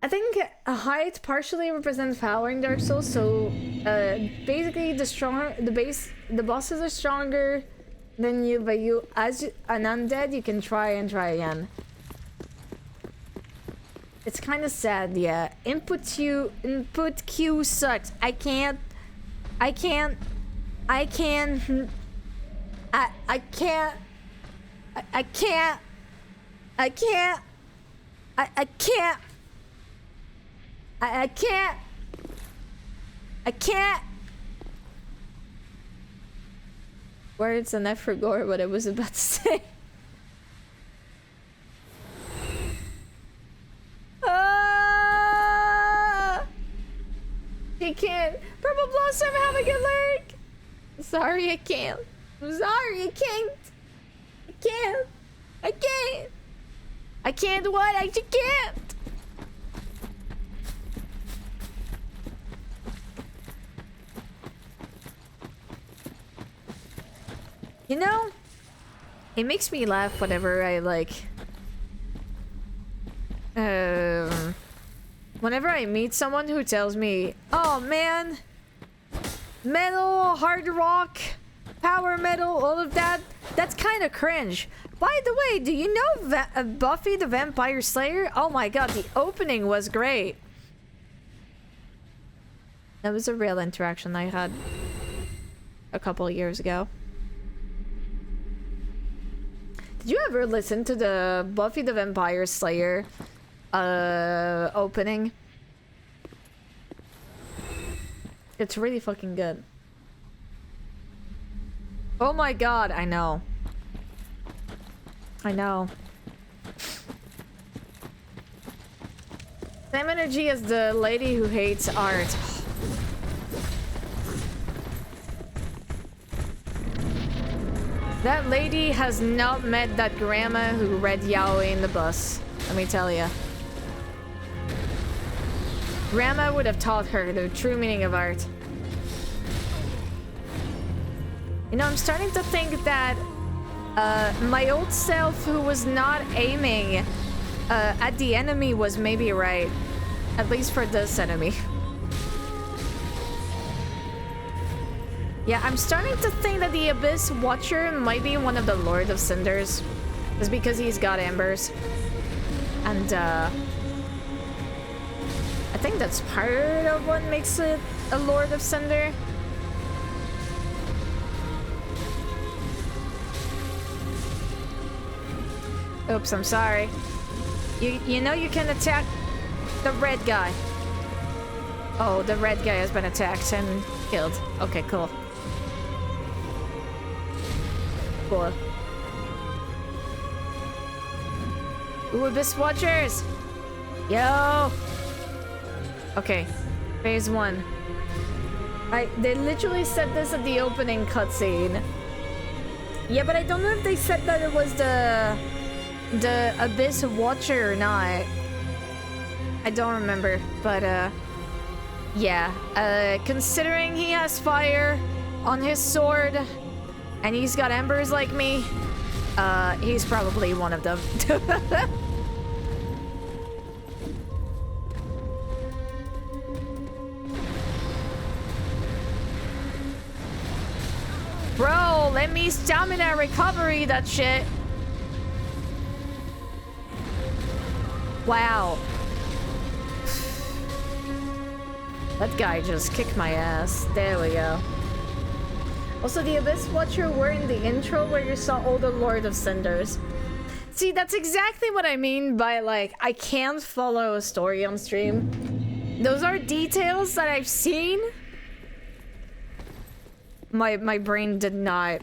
Speaker 1: I think height partially represents power in Dark Souls, so basically the bosses are stronger than you, but as an undead you can try again. It's kind of sad, yeah. Input queue sucks. I can't words, and I forgot what I was about to say. He can't. Purple Blossom, have a good lurk. Sorry, I can't. I'm sorry, I can't. I can't. I can't. I can't what? I just can't. You know, it makes me laugh whenever I like whenever I meet someone who tells me, oh man, metal, hard rock, power metal, all of that, that's kind of cringe. By the way, do you know Buffy the Vampire Slayer? Oh my god, the opening was great. That was a real interaction I had a couple of years ago. Did you ever listen to the Buffy the Vampire Slayer opening? It's really fucking good. Oh my god, I know. I know. Same energy as the lady who hates art. That lady has not met that grandma who read yaoi in the bus. Let me tell ya. Grandma would have taught her the true meaning of art. You know, I'm starting to think that my old self who was not aiming at the enemy was maybe right. At least for this enemy. Yeah, I'm starting to think that the Abyss Watcher might be one of the Lord of Cinders. Just because he's got embers. And I think that's part of what makes it a Lord of Cinder. Oops, I'm sorry. You know you can attack the red guy. Oh, the red guy has been attacked and killed. Okay, cool. Cool. Ooh, Abyss Watchers! Yo! Okay, phase 1. They literally said this at the opening cutscene. Yeah, but I don't know if they said that it was the Abyss Watcher or not. I don't remember, but yeah. Considering he has fire on his sword and he's got embers like me, he's probably one of them. Bro, let me stamina recovery that shit. Wow. That guy just kicked my ass. There we go. Also, the Abyss Watcher were in the intro where you saw all the Lord of Cinders. See, that's exactly what I mean by, like, I can't follow a story on stream. Those are details that I've seen. My brain did not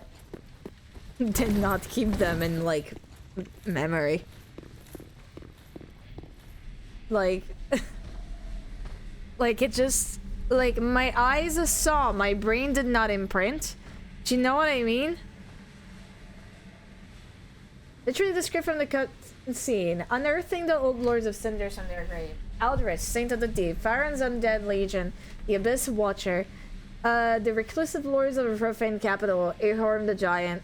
Speaker 1: keep them in, like, memory. Like... like, it just... like, my eyes saw, my brain did not imprint. Do you know what I mean? Literally the script from the cutscene. Unearthing the old Lords of Cinders from their grave. Aldrich, Saint of the Deep. Farron's Undead Legion. The Abyss Watcher. The Reclusive Lords of a Profane Capital. Ahorn the Giant.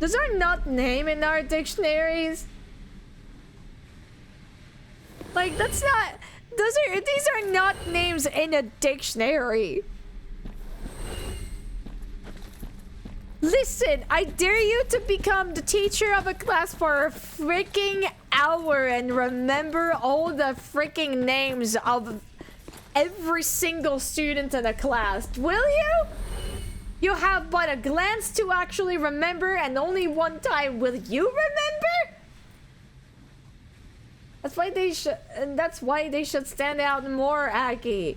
Speaker 1: Those are not names in our dictionaries. Like, that's not... these are not names in a dictionary. Listen, I dare you to become the teacher of a class for a freaking hour and remember all the freaking names of every single student in the class. Will you? You have but a glance to actually remember, and only one time will you remember? That's why they should, and that's why they should stand out more, Aki.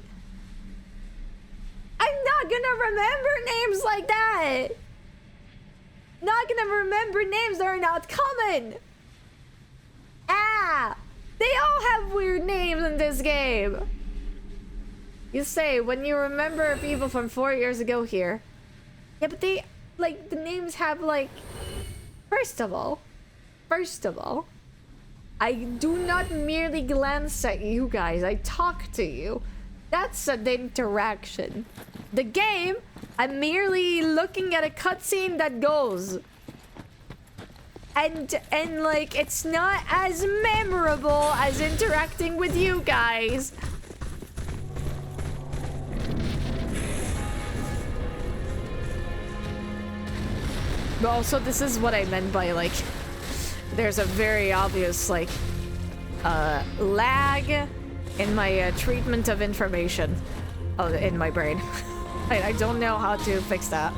Speaker 1: I'm not gonna remember names like that. Not gonna remember names that are not common. Ah, they all have weird names in this game. You say when you remember people from 4 years ago here. Yeah, but they, like, the names have, like, first of all, I do not merely glance at you guys, I talk to you. That's an interaction. The game, I'm merely looking at a cutscene that goes. And like, it's not as memorable as interacting with you guys. But also, this is what I meant by, like, there's a very obvious, like, lag in my treatment of information in my brain. I don't know how to fix that.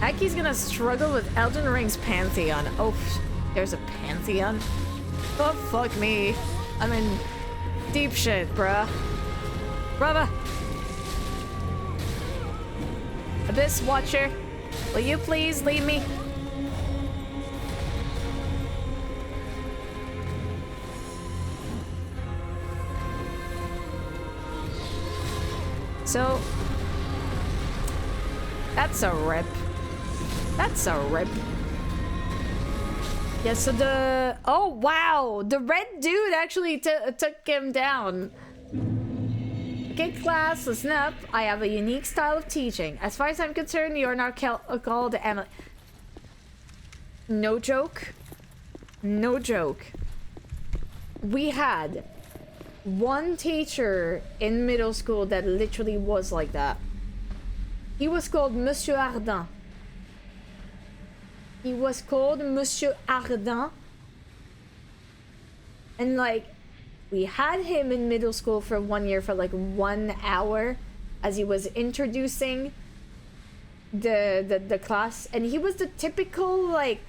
Speaker 1: Aki's gonna struggle with Elden Ring's Pantheon. Oh, there's a Pantheon? Oh, fuck me. I'm in deep shit, bruh. Brother. Abyss Watcher, will you please lead me? So, that's a rip. That's a rip. Yeah, so the... Oh, wow! The red dude actually took him down. Okay, class, listen up. I have a unique style of teaching. As far as I'm concerned, you're not called Emily. No joke. No joke. We had one teacher in middle school that literally was like that. He was called Monsieur Ardent. He was called Monsieur Ardent. And like, we had him in middle school for 1 year for like 1 hour as he was introducing the class. And he was the typical, like,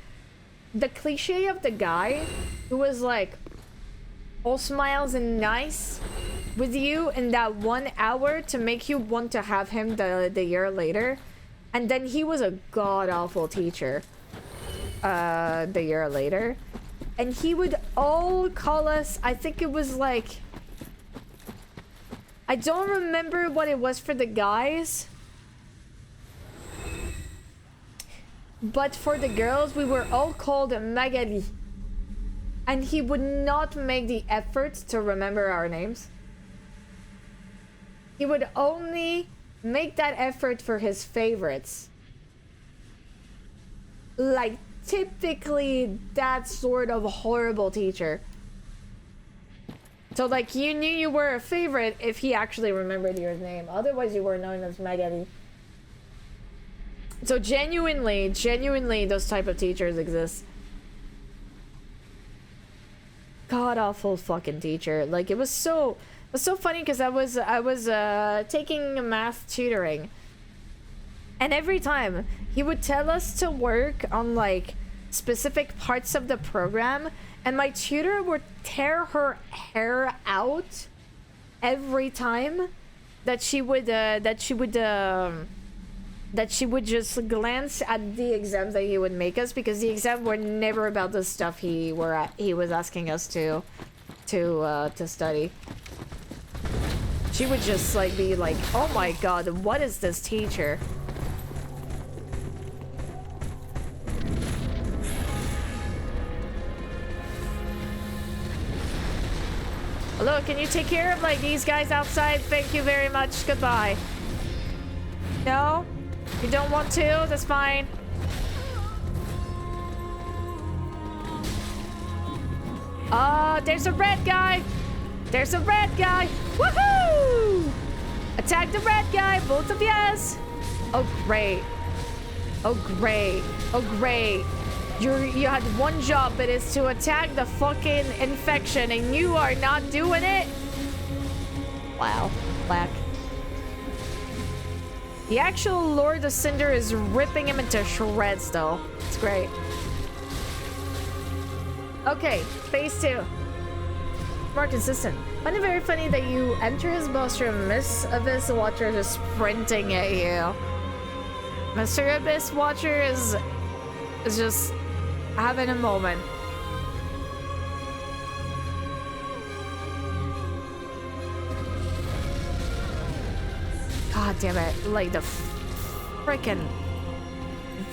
Speaker 1: the cliche of the guy who was like all smiles and nice with you in that 1 hour to make you want to have him the year later. And then he was a god-awful teacher the year later. And he would all call us, I think it was like, I don't remember what it was for the guys. But for the girls, we were all called Magali. And he would not make the effort to remember our names. He would only make that effort for his favorites. Like, typically that sort of horrible teacher. So like, you knew you were a favorite if he actually remembered your name. Otherwise you were known as Magali. So genuinely those type of teachers exist. God awful fucking teacher. Like, it was so funny because I was taking math tutoring. And every time he would tell us to work on like specific parts of the program, and my tutor would tear her hair out every time that she would just glance at the exams that he would make us, because the exams were never about the stuff he was asking us to study. She would just like be like, oh my god, what is this teacher? Hello, can you take care of like these guys outside? Thank you very much. Goodbye. No? You don't want to? That's fine. There's a red guy. There's a red guy. Woohoo! Attack the red guy, both of yes. Oh great. Oh great. Oh great. You had one job, but it's to attack the fucking infection, and you are not doing it? Wow. Black. The actual Lord of Cinder is ripping him into shreds, though. It's great. Okay, phase 2. More consistent. Find it very funny that you enter his boss room, Miss Abyss Watcher is sprinting at you. Mr. Abyss Watcher is just having a moment. God damn it. Like the freaking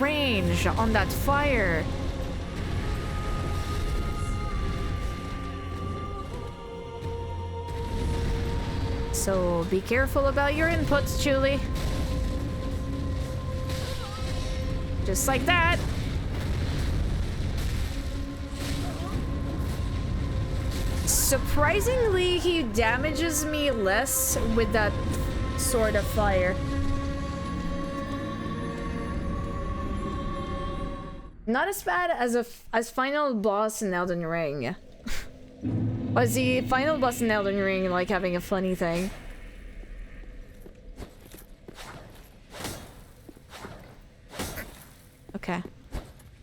Speaker 1: range on that fire. So be careful about your inputs, Julie. Just like that. Surprisingly, he damages me less with that sort of fire. Not as bad as final boss in Elden Ring. Was the final boss in Elden Ring like having a funny thing? Okay.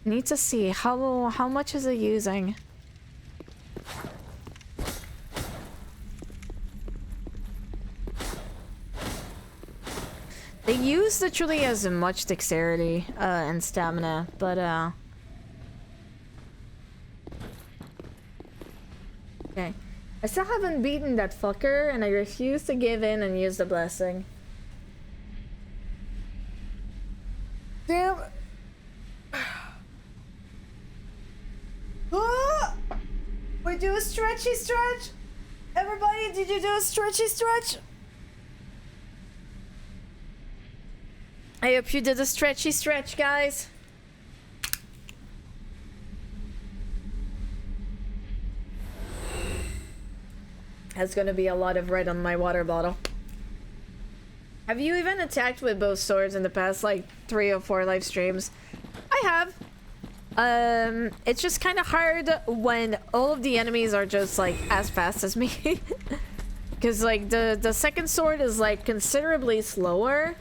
Speaker 1: Need to see how much is it using? They use literally as much dexterity and stamina, but okay. I still haven't beaten that fucker, and I refuse to give in and use the blessing. Damn. we do a stretchy stretch? Everybody, did you do a stretchy stretch? I hope you did a stretchy stretch, guys. There's gonna be a lot of red on my water bottle. Have you even attacked with both swords in the past, like, 3 or 4 live streams? I have. It's just kind of hard when all of the enemies are just, like, as fast as me. Because, like, the second sword is, like, considerably slower.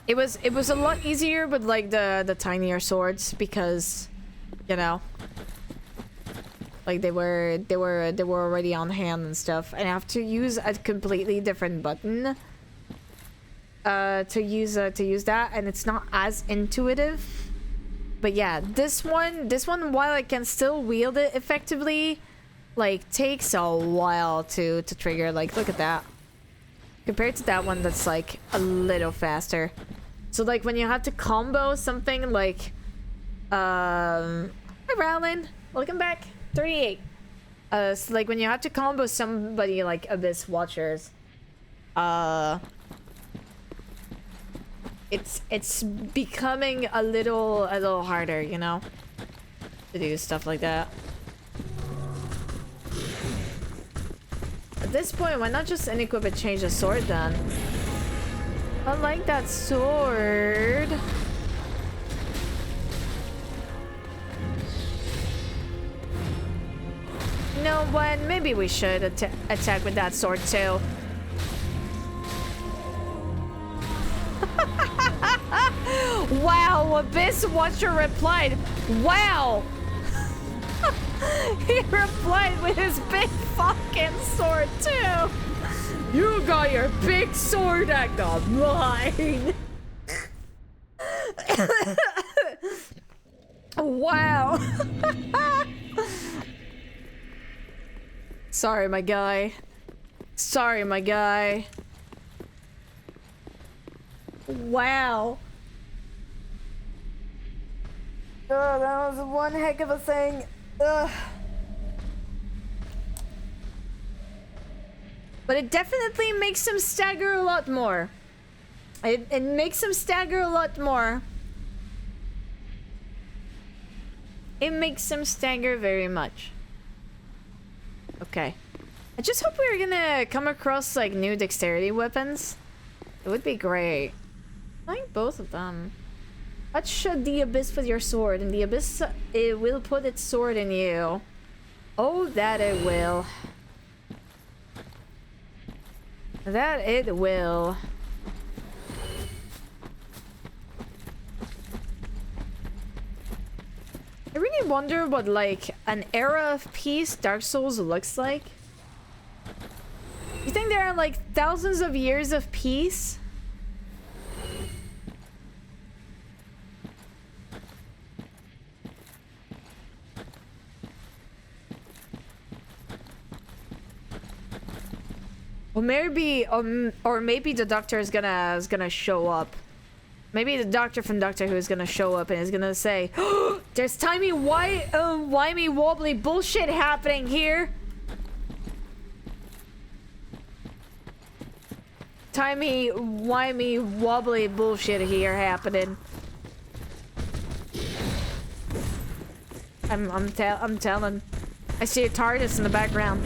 Speaker 1: It was a lot easier with, like, the tinier swords because, you know, like they were already on hand and stuff, and I have to use a completely different button to use that, and it's not as intuitive. But yeah, this one while I can still wield it effectively, like, takes a while to trigger. Like, look at that compared to that one that's like a little faster. So like when you have to combo something like hi Rowlin, welcome back. 38. So like when you have to combo somebody like Abyss Watchers, it's becoming a little harder, you know, to do stuff like that. At this point, why not just unequip and change the sword then? I like that sword. You know what? Maybe we should attack with that sword too. Wow, Abyss Watcher replied. Wow! He replied with his big fucking sword too. You got your big sword, act on mine. Wow. Sorry, my guy. Sorry, my guy. Wow. Oh, that was one heck of a thing. Ugh. But it definitely makes him stagger a lot more. It makes him stagger a lot more. It makes him stagger very much. Okay. I just hope we're gonna come across like new dexterity weapons. It would be great. I like both of them. Touch the abyss with your sword, and the abyss it will put its sword in you. Oh, that it will. That it will. I really wonder what like an era of peace Dark Souls looks like. You think there are like thousands of years of peace? Or maybe the doctor is gonna show up. Maybe the doctor from Doctor Who is gonna show up and is gonna say, oh, "There's timey wobbly bullshit happening here." Timey wimey wobbly bullshit here happening. I'm telling. I see a TARDIS in the background.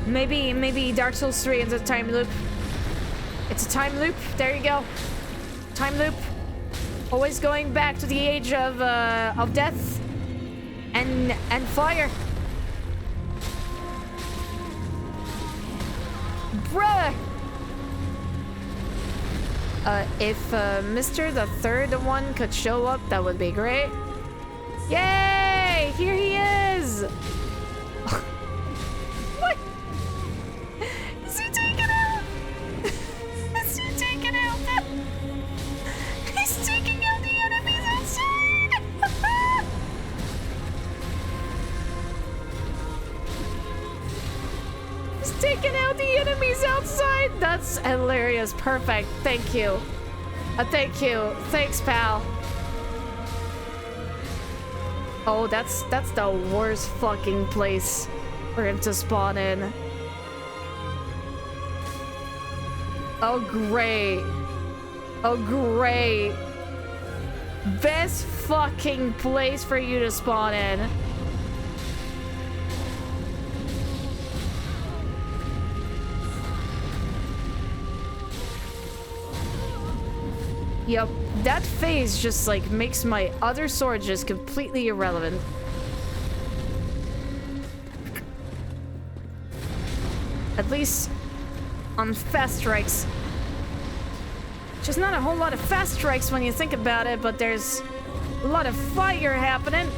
Speaker 1: Maybe Dark Souls 3 is a time loop. It's a time loop. There you go. Time loop. Always going back to the age of death and fire. Bruh. If Mr. the Third One could show up, that would be great. Yay! Here he is. What? Is he taking out? Is he taking out the... He's taking out the enemies outside! He's taking out the enemies outside! That's hilarious. Perfect. Thank you. Thank you. Thanks, pal. Oh, that's the worst fucking place for him to spawn in. Oh, great. Oh, great. Best fucking place for you to spawn in. Yep, that phase just like makes my other sword just completely irrelevant. At least on fast strikes. Just not a whole lot of fast strikes when you think about it, but there's a lot of fire happening.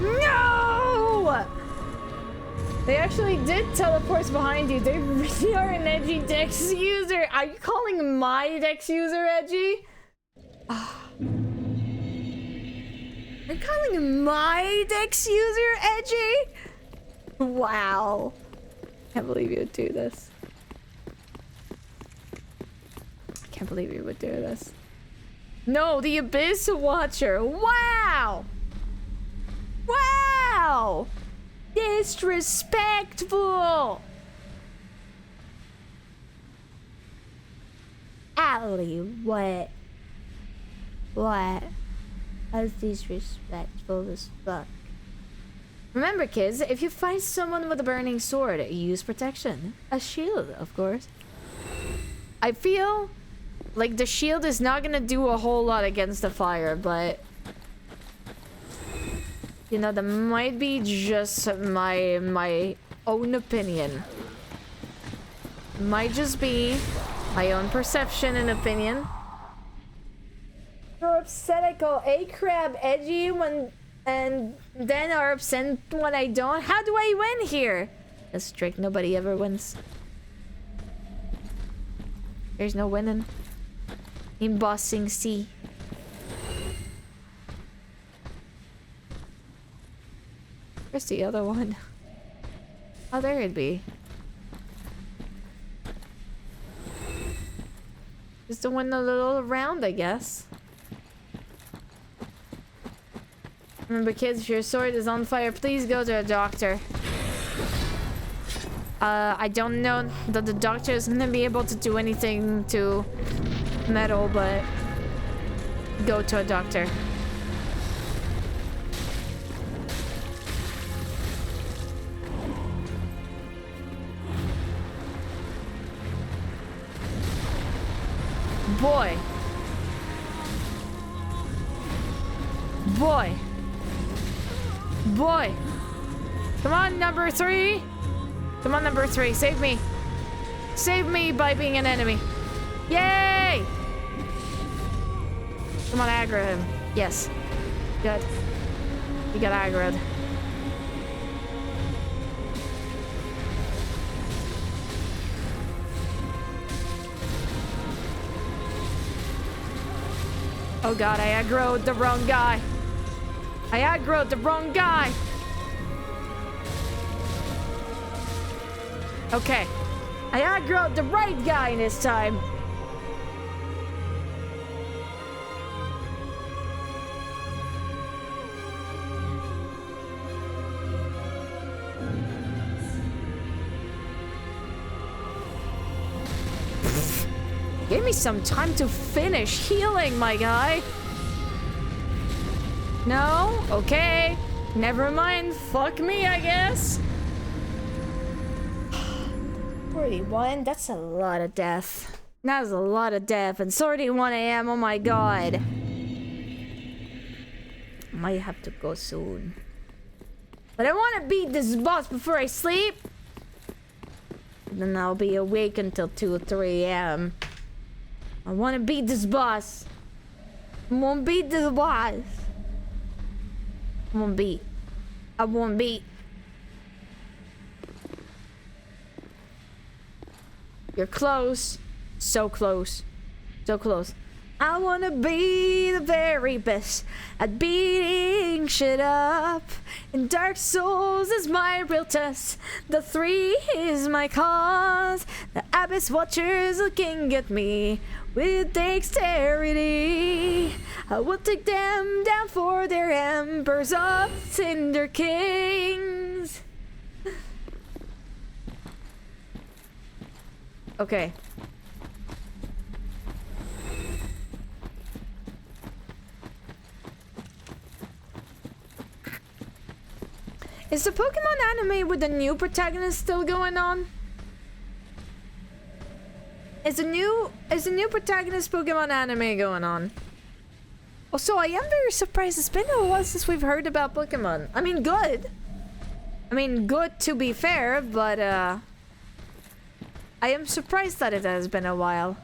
Speaker 1: No! They actually did teleport behind you. They really are an edgy Dex user. Are you calling my Dex user edgy? You're calling my Dex user edgy? Wow. Can't believe you would do this. I can't believe you would do this. No, the Abyss Watcher. Wow! Wow! Disrespectful! Allie, what? What? That's disrespectful as fuck. Remember, kids, if you find someone with a burning sword, use protection. A shield, of course. I feel like the shield is not gonna do a whole lot against the fire, but you know, that might be just my own opinion. Might just be my own perception and opinion. You're upset I call A-Crab edgy when and then are upset when I don't. How do I win here? That's strict. Nobody ever wins. There's no winning in Bossing C. Where's the other one? Oh, there it'd be. Just the one a little around, I guess. Remember, kids, if your sword is on fire, please go to a doctor. I don't know that the doctor is gonna be able to do anything to metal, but go to a doctor. Boy. Boy. Boy. Come on, number 3. Come on, number 3. Save me. Save me by being an enemy. Yay! Come on, aggro him. Yes. Good. You got aggroed. Oh god, I aggroed the wrong guy. I aggroed the wrong guy. Okay. I aggroed the right guy this time. Give me some time to finish healing, my guy. No? Okay. Never mind. Fuck me, I guess. 41? That's a lot of death. That is a lot of death. And it's already 1 AM. Oh my god. Might have to go soon. But I want to beat this boss before I sleep. Then I'll be awake until 2 or 3 AM. I want to beat this boss. I want to beat this boss. I want to beat. I want to beat. You're close. So close. So close. I wanna be the very best at beating shit up. And Dark Souls is my real test. The 3 is my cause. The Abyss Watchers looking at me with dexterity. I will take them down for their embers of Cinder Kings. Okay. Is the Pokemon anime with the new protagonist still going on? Is the new protagonist Pokemon anime going on? Also, I am very surprised. It's been a while since we've heard about Pokemon. I mean, good. I mean, good to be fair, but I am surprised that it has been a while.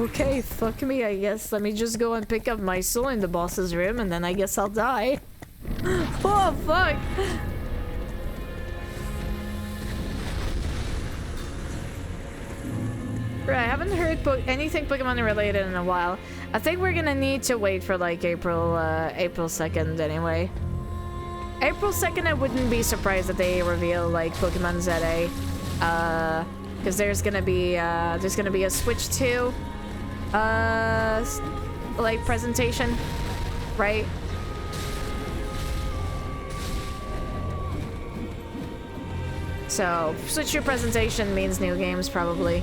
Speaker 1: Okay, fuck me, I guess. Let me just go and pick up my soul in the boss's room, and then I guess I'll die. Oh, fuck! Right, I haven't heard anything Pokemon related in a while. I think we're gonna need to wait for like April 2nd anyway. April 2nd, I wouldn't be surprised if they reveal like Pokemon ZA. Because there's gonna be a Switch 2 like presentation, right? So Switch 2 presentation means new games probably,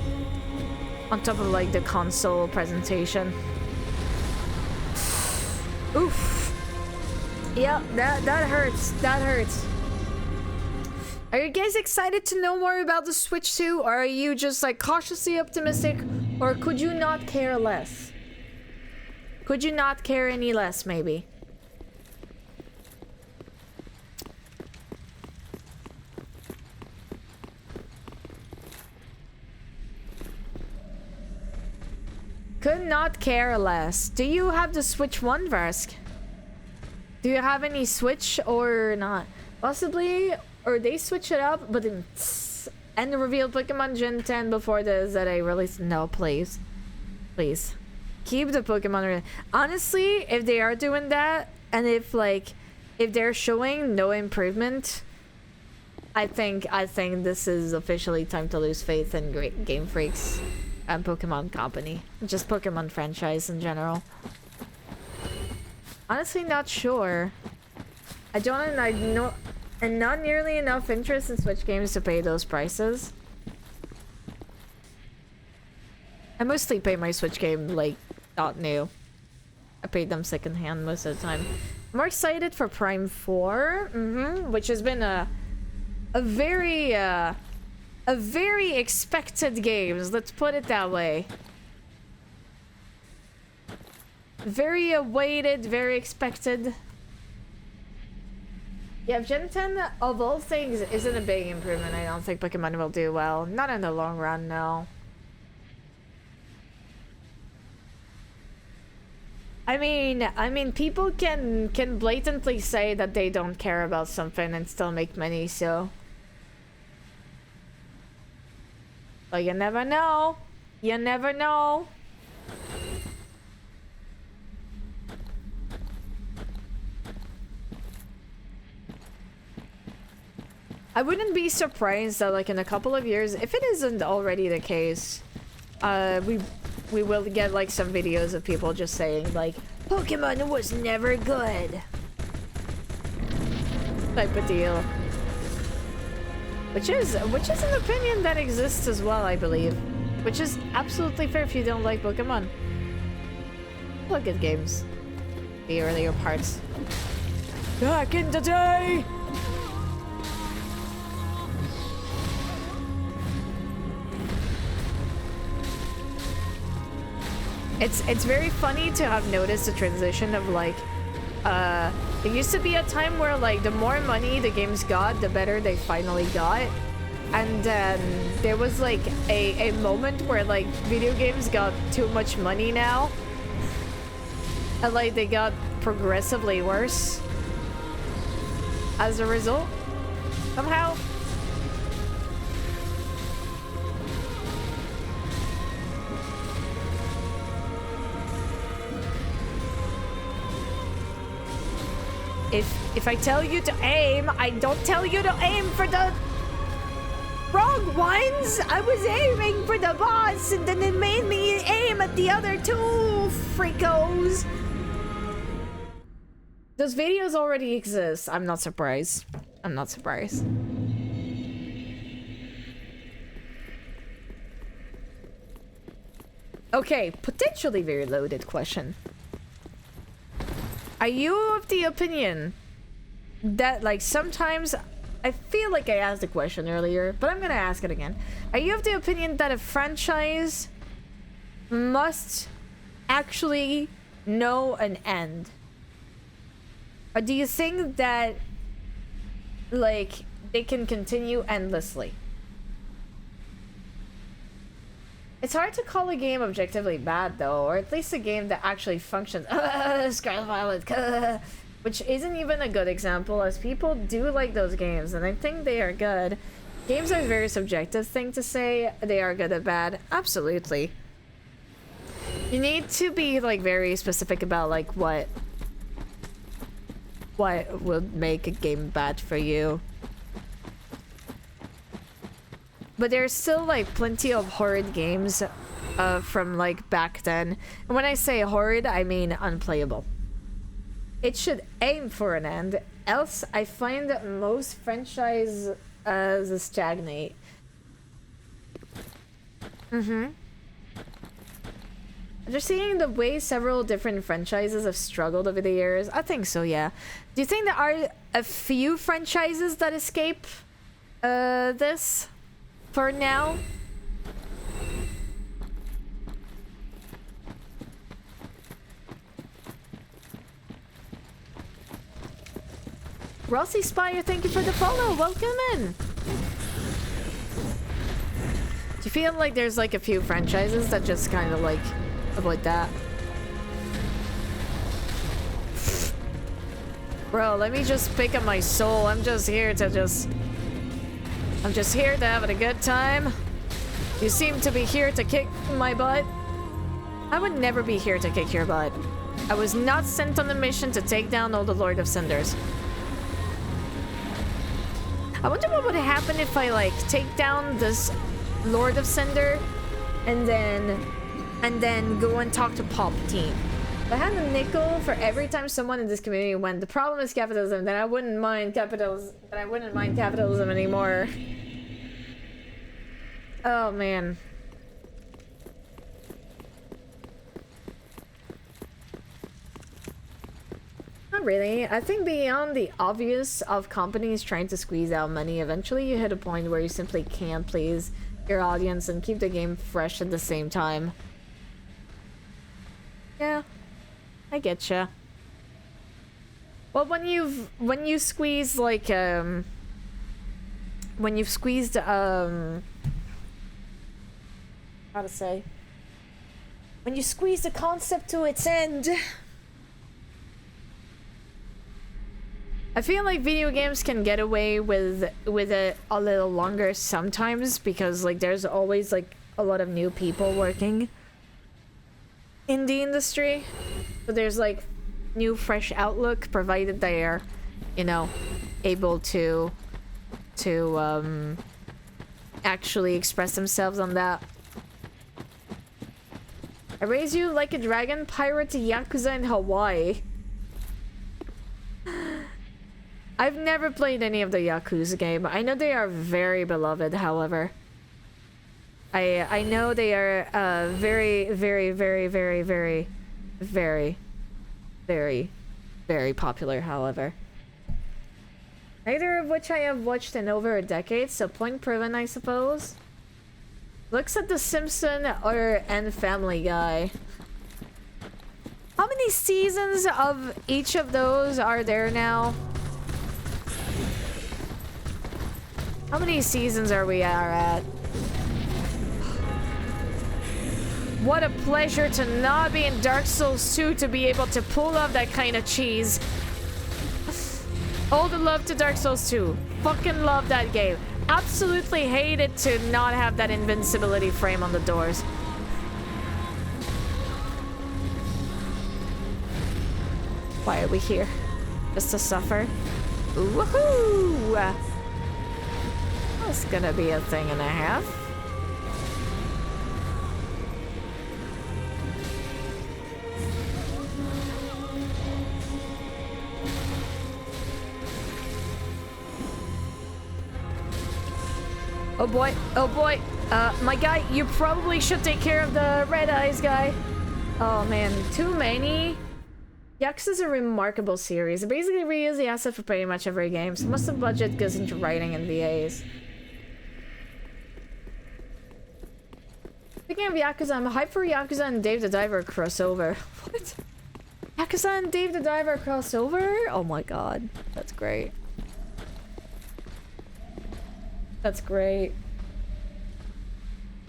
Speaker 1: on top of like the console presentation. Oof. Yep, that hurts. That hurts. Are you guys excited to know more about the Switch 2, or are you just like cautiously optimistic, or could you not care less? Could you not care any less, maybe? Could not care less. Do you have the Switch 1, Varsk? Do you have any Switch or not? Possibly. Or they switch it up, but then and reveal Pokemon Gen 10 before the ZA release. No, please. Please. Keep the Pokemon. Honestly, if they are doing that, and if they're showing no improvement, I think this is officially time to lose faith in great Game Freaks and Pokemon Company. Just Pokemon franchise in general. Honestly, not sure. I know. And not nearly enough interest in Switch games to pay those prices. I mostly pay my Switch game like not new. I paid them secondhand most of the time. I'm more excited for Prime 4, which has been a very expected game. Let's put it that way. Very awaited, very expected. Yeah, if Gen 10 of all things isn't a big improvement, I don't think Pokemon will do well. Not in the long run, no. I mean, people can blatantly say that they don't care about something and still make money, so. But you never know. You never know. I wouldn't be surprised that like in a couple of years, if it isn't already the case, we will get like some videos of people just saying like Pokemon was never good type of deal. Which is an opinion that exists as well, I believe. Which is absolutely fair if you don't like Pokemon. Look at games. The earlier parts. Back in the day! It's very funny to have noticed the transition of like, there used to be a time where like the more money the games got, the better they finally got. And then there was like a moment where like video games got too much money now. And like they got progressively worse as a result, somehow. If I tell you to aim, I don't tell you to aim for the wrong ones. I was aiming for the boss, and then it made me aim at the other two freakos. Those videos already exist. I'm not surprised. I'm not surprised. Okay, potentially very loaded question. Are you of the opinion that, like, sometimes... I feel like I asked the question earlier, but I'm gonna ask it again. Are you of the opinion that a franchise must actually know an end? Or do you think that, like, they can continue endlessly? It's hard to call a game objectively bad, though, or at least a game that actually functions. Scarlet Violet, which isn't even a good example, as people do like those games, and I think they are good. Games are a very subjective thing to say. They are good or bad. Absolutely. You need to be, like, very specific about, like, what would make a game bad for you. But there's still, like, plenty of horrid games from, like, back then. And when I say horrid, I mean unplayable. It should aim for an end, else I find that most franchises stagnate. Just seeing the way several different franchises have struggled over the years, I think so, yeah. Do you think there are a few franchises that escape this for now? Rossi Spire, thank you for the follow. Welcome in. Do you feel like there's like a few franchises that just kind of like avoid that? Bro, let me just pick up my soul. I'm just here to have a good time. You seem to be here to kick my butt. I would never be here to kick your butt. I was not sent on a mission to take down all the Lord of Cinders. I wonder what would happen if I, like, take down this Lord of Cinder and then go and talk to Palpatine. If I had a nickel for every time someone in this community went, the problem is capitalism, then I wouldn't mind capitalism anymore. Oh, man. Not really. I think beyond the obvious of companies trying to squeeze out money, eventually you hit a point where you simply can't please your audience and keep the game fresh at the same time. Yeah, I getcha. Well, when you've squeezed like when you've squeezed how to say, when you squeeze the concept to its end, I feel like video games can get away with it a little longer sometimes, because like there's always like a lot of new people working in the industry, so there's like new fresh outlook, provided they are, you know, able to actually express themselves on that. I raise you like a dragon, pirate, Yakuza in Hawaii. I've never played any of the Yakuza game. I know they are very beloved, however. I know they are very, very, very, very, very, very, very, very popular, however. Neither of which I have watched in over a decade, so point proven, I suppose. Looks at The Simpsons and Family Guy. How many seasons of each of those are there now? How many seasons are we at? What a pleasure to not be in Dark Souls 2 to be able to pull off that kind of cheese. All the love to Dark Souls 2. Fucking love that game. Absolutely hated to not have that invincibility frame on the doors. Why are we here? Just to suffer? Woohoo! That's gonna be a thing and a half. Oh boy, oh boy. My guy, you probably should take care of the red eyes guy. Oh man, too many. Yakuza is a remarkable series. It basically reuse the asset for pretty much every game, so most of the budget goes into writing and VAs. Speaking of Yakuza, I'm hyped for Yakuza and Dave the Diver crossover. What? Yakuza and Dave the Diver crossover? Oh my god. That's great. That's great.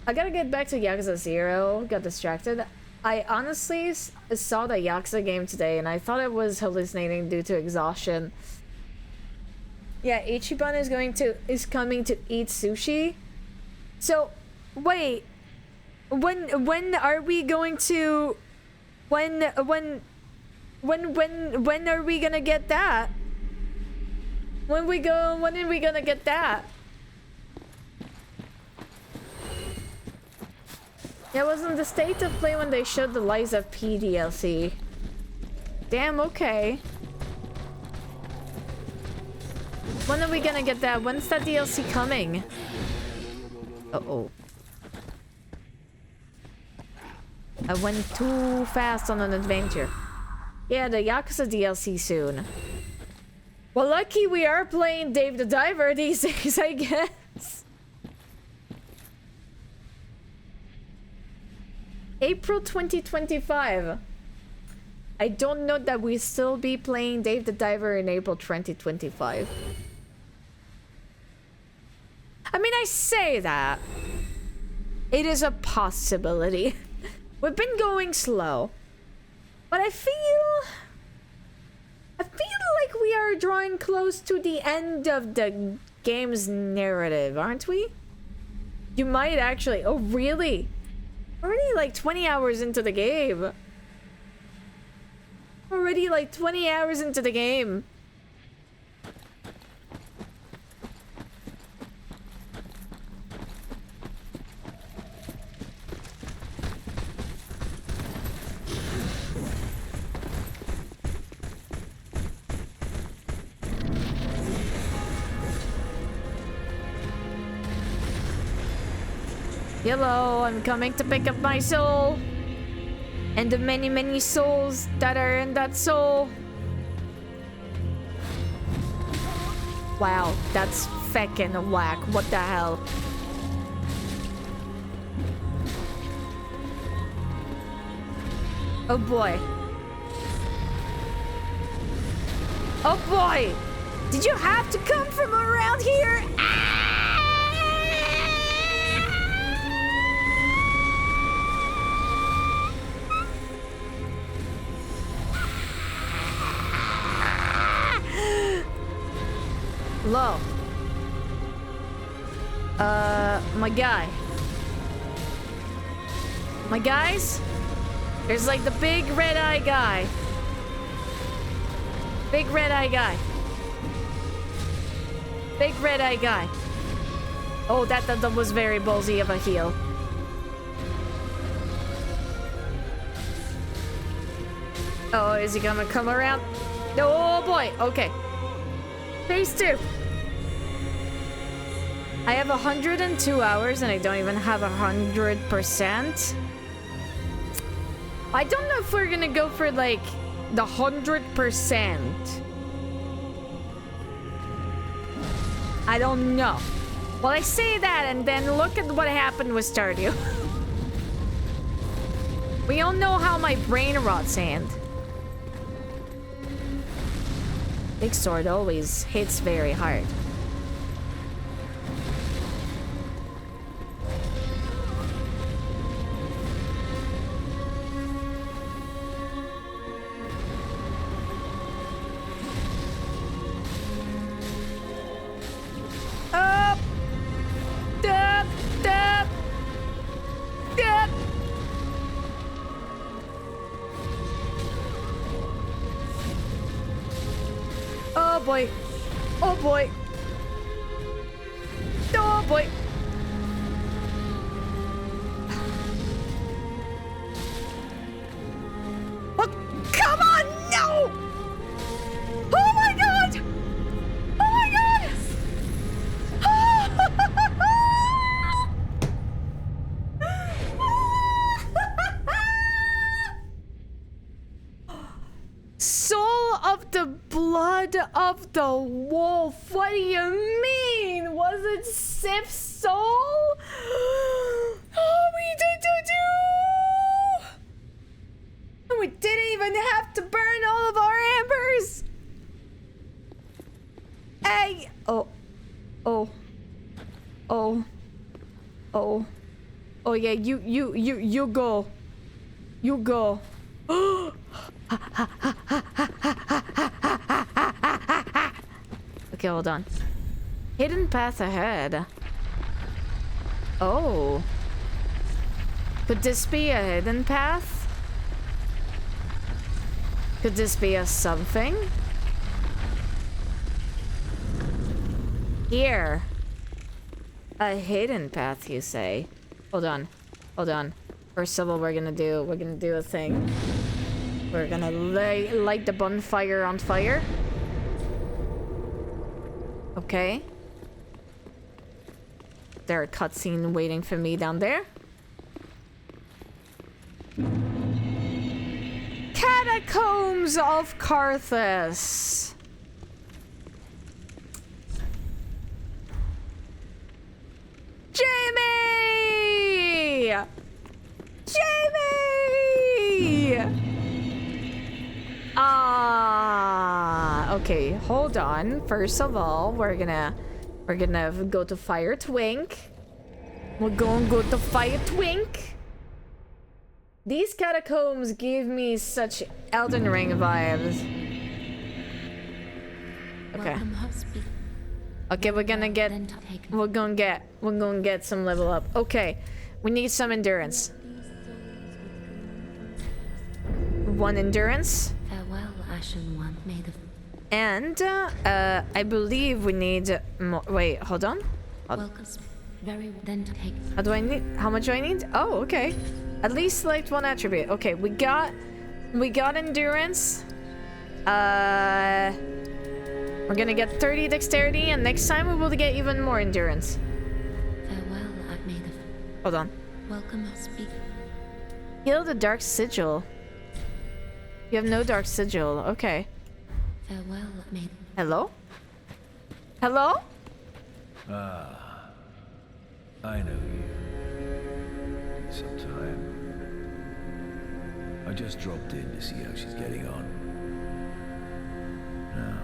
Speaker 1: I gotta get back to Yakuza 0. Got distracted. I honestly saw the Yakuza game today and I thought it was hallucinating due to exhaustion. Yeah, Ichiban is coming to eat sushi. So, wait. When are we going to when are we gonna get that? When are we gonna get that? Yeah, it was in the state of play when they showed the Lies of P DLC. Damn, okay. When are we gonna get that? When's that DLC coming? Uh-oh. I went too fast on an adventure. Yeah, the Yakuza DLC soon. Well, lucky we are playing Dave the Diver these days, I guess. April 2025. I don't know that we still be playing Dave the Diver in April 2025. I mean, I say that. It is a possibility. We've been going slow. But I feel like we are drawing close to the end of the game's narrative, aren't we? You might actually... Oh, really? Already like 20 hours into the game. Already like 20 hours into the game. Hello, I'm coming to pick up my soul. And the many, many souls that are in that soul. Wow, that's feckin' whack. What the hell? Oh boy. Oh boy! Did you have to come from around here? Hello. My guy. My guys? There's like the big red eye guy. Big red eye guy. Big red eye guy. Oh, that was very ballsy of a heel. Oh, is he gonna come around? Oh boy, okay. Phase 2. I have 102 hours and I don't even have 100%. I don't know if we're gonna go for like the 100%. I don't know. Well, I say that and then look at what happened with Stardew. We all know how my brain rots end. Big sword always hits very hard. boy. Oh boy. Oh, come on, no! Oh my god! Oh my god! Soul of the blood of the wolf. What do you mean? Was it Sif's soul? Oh, we did do. We didn't even have to burn all of our ambers. Hey. Oh. Oh. Oh. Oh. Oh yeah. You go. You go. Okay, hold on. Hidden path ahead. Oh. Could this be a hidden path? Could this be a something? Here. A hidden path, you say? Hold on. Hold on. First of all, we're gonna do a thing. We're gonna light the bonfire on fire. Okay. There's a cutscene waiting for me down there. Catacombs of Carthus. Jamie! Jamie! Okay, hold on. First of all, we're gonna go to Fire Twink. We're gonna go to Fire Twink. These catacombs give me such Elden Ring vibes. Okay. Okay, we're gonna get some level up. Okay, we need some endurance. 1 endurance.
Speaker 4: Farewell, Ashen One, made of.
Speaker 1: And I believe we need more. Wait, hold on.
Speaker 4: Welcome. Very then take.
Speaker 1: How do I need? How much do I need? Oh, okay. At least select 1 attribute. Okay, we got endurance. We're gonna get 30 dexterity, and next time we will get even more endurance.
Speaker 4: Farewell, I've made of.
Speaker 1: Hold on.
Speaker 4: Welcome, speak.
Speaker 1: Heal the dark sigil. You have no dark sigil. Okay.
Speaker 4: Farewell, I've made.
Speaker 1: Hello? Hello?
Speaker 3: I know you. Sometime. I just dropped in to see how she's getting on. Now,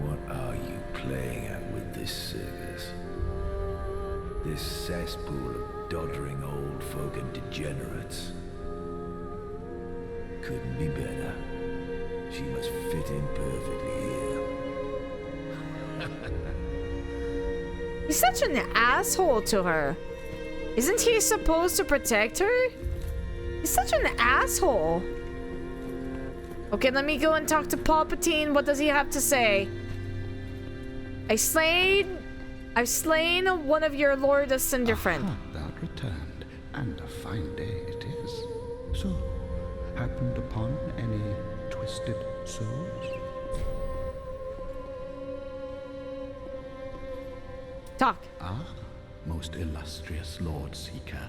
Speaker 3: what are you playing at with this circus? This cesspool of doddering old folk and degenerates? Couldn't be better. She must fit in perfectly here.
Speaker 1: He's such an asshole to her. Isn't he supposed to protect her? He's such an asshole. Okay, let me go and talk to Palpatine. What does he have to say? I've slain one of your Lord of Cinderfriend.
Speaker 5: Thou returned, and a fine day it is. So, happened upon any twisted souls?
Speaker 1: Talk.
Speaker 5: Most illustrious Lord Seeker.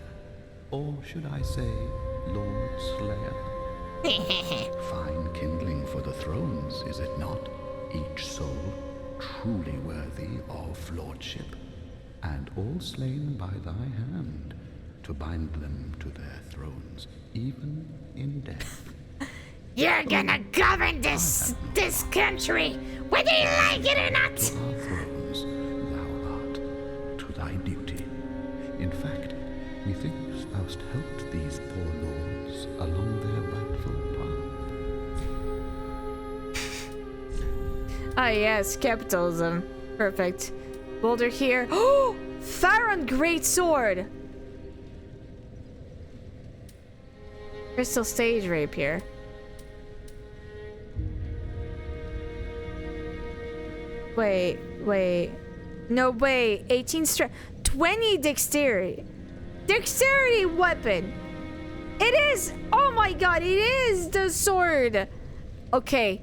Speaker 5: Or should I say, Lord Slayer? Fine kindling for the thrones, is it not? Each soul truly worthy of lordship, and all slain by thy hand, to bind them to their thrones, even in death.
Speaker 1: You're gonna govern this country, whether you like it or not.
Speaker 5: To our thrones, thou art, to thy duty. In fact, methinks thou'st helped these poor lords along their rightful path.
Speaker 1: Ah yes, capitalism. Perfect. Boulder here. Oh! Farron Greatsword! Crystal Stage Rapier. Wait. No, wait. 18 strength. 20 dexterity. Dexterity weapon. It is. Oh my god, it is the sword. Okay.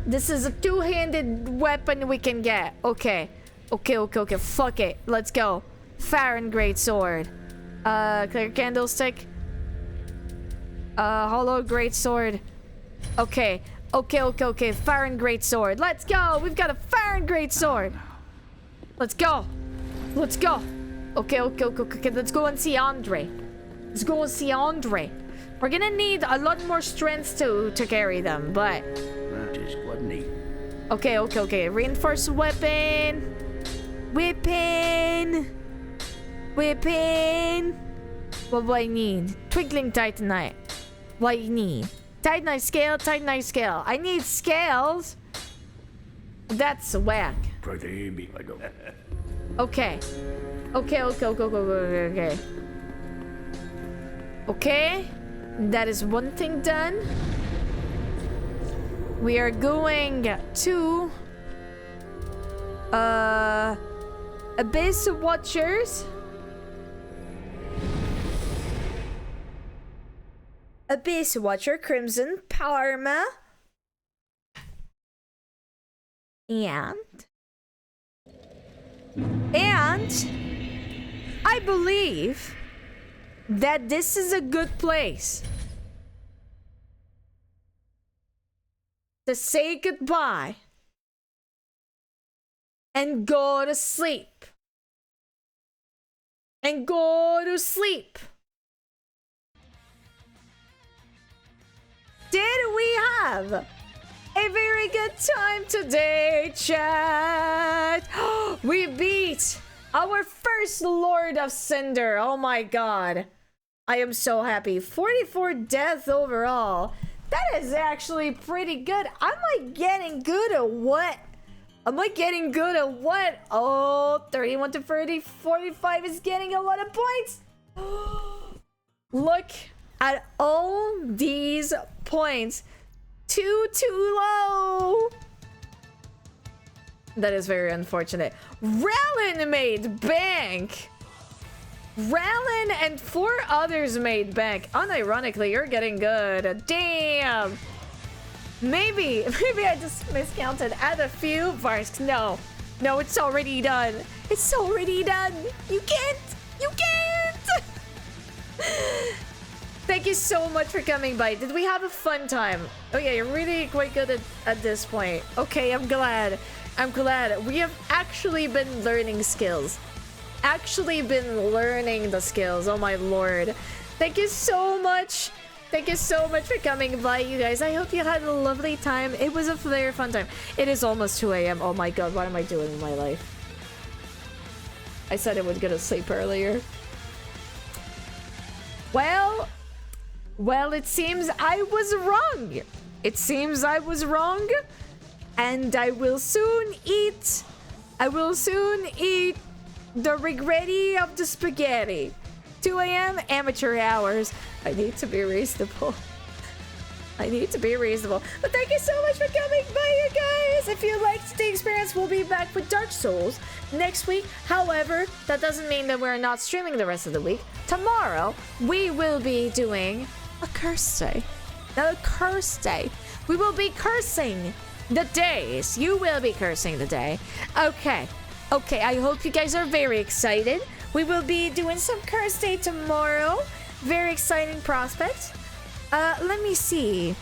Speaker 1: This is a two-handed weapon we can get. Okay. Fuck it. Let's go. Fire and great sword. Clear candlestick. Hollow great sword. Okay. Fire and great sword. Let's go. We've got a fire and great sword. Let's go. Okay. Let's go and see Andre. We're gonna need a lot more strength to carry them, but
Speaker 3: That is what neat.
Speaker 1: okay. Reinforced weapon. What do I need? Twinkling Titanite. What do you need? Titanite scale. I need scales. That's whack. Okay. Okay. That is one thing done. We are going to Abyss Watchers. Abyss Watcher, Crimson, Parma. And I believe that this is a good place to say goodbye and go to sleep. Did we have a very good time today, chat? We beat our first Lord of Cinder. Oh my god. I am so happy. 44 deaths overall. That is actually pretty good. Am I getting good at what? Oh, 31 to 30, 45 is getting a lot of points. Look at all these points. Too low. That is very unfortunate. Rallin made bank. Rallin and 4 others made bank. Unironically, you're getting good. Damn. Maybe I just miscounted. Add a few. Varsk, no, it's already done. You can't. Thank you so much for coming by. Did we have a fun time? Oh yeah, you're really quite good at this point. Okay, I'm glad. We have actually been learning skills. The skills. Oh my lord. Thank you so much for coming by, you guys. I hope you had a lovely time. It was a very fun time. It is almost 2 a.m. Oh my god, what am I doing in my life? I said I would go to sleep earlier. Well, it seems I was wrong. And I will soon eat the regretti of the spaghetti. 2 a.m. amateur hours. I need to be reasonable. But thank you so much for coming by, you guys. If you liked the experience, we'll be back with Dark Souls next week. However, that doesn't mean that we're not streaming the rest of the week. Tomorrow, we will be doing a curse day. We will be cursing the days. You will be cursing the day. Okay, I hope you guys are very excited. We will be doing some curse day tomorrow. Very exciting prospect. Let me see.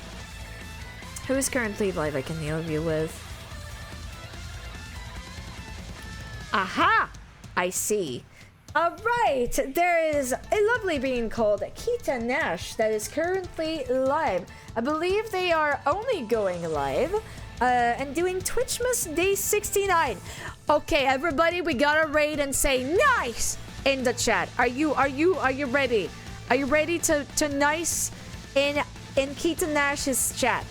Speaker 1: Who is currently live I can deal with you with? Aha! I see. Alright, there is a lovely being called Kita Nash that is currently live. I believe they are only going live and doing Twitchmas Day 69. Okay, everybody, we gotta raid and say nice in the chat. Are you ready? Are you ready to nice in Kita Nash's chat?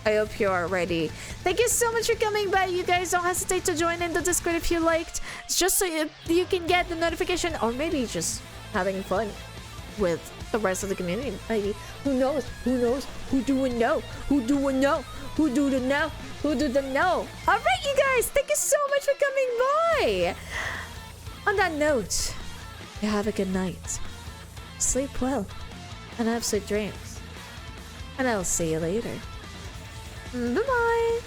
Speaker 1: I hope you are ready. Thank you so much for coming by, you guys. Don't hesitate to join in the Discord if you liked. It's just so you can get the notification, or maybe just having fun with the rest of the community, maybe. Who knows? Who knows? Who do we know? Who do we know? Who do the know? Who do the know? All right, you guys, thank you so much for coming by. On that note, you have a good night. Sleep well and have sweet dreams. And I'll see you later. Bye-bye.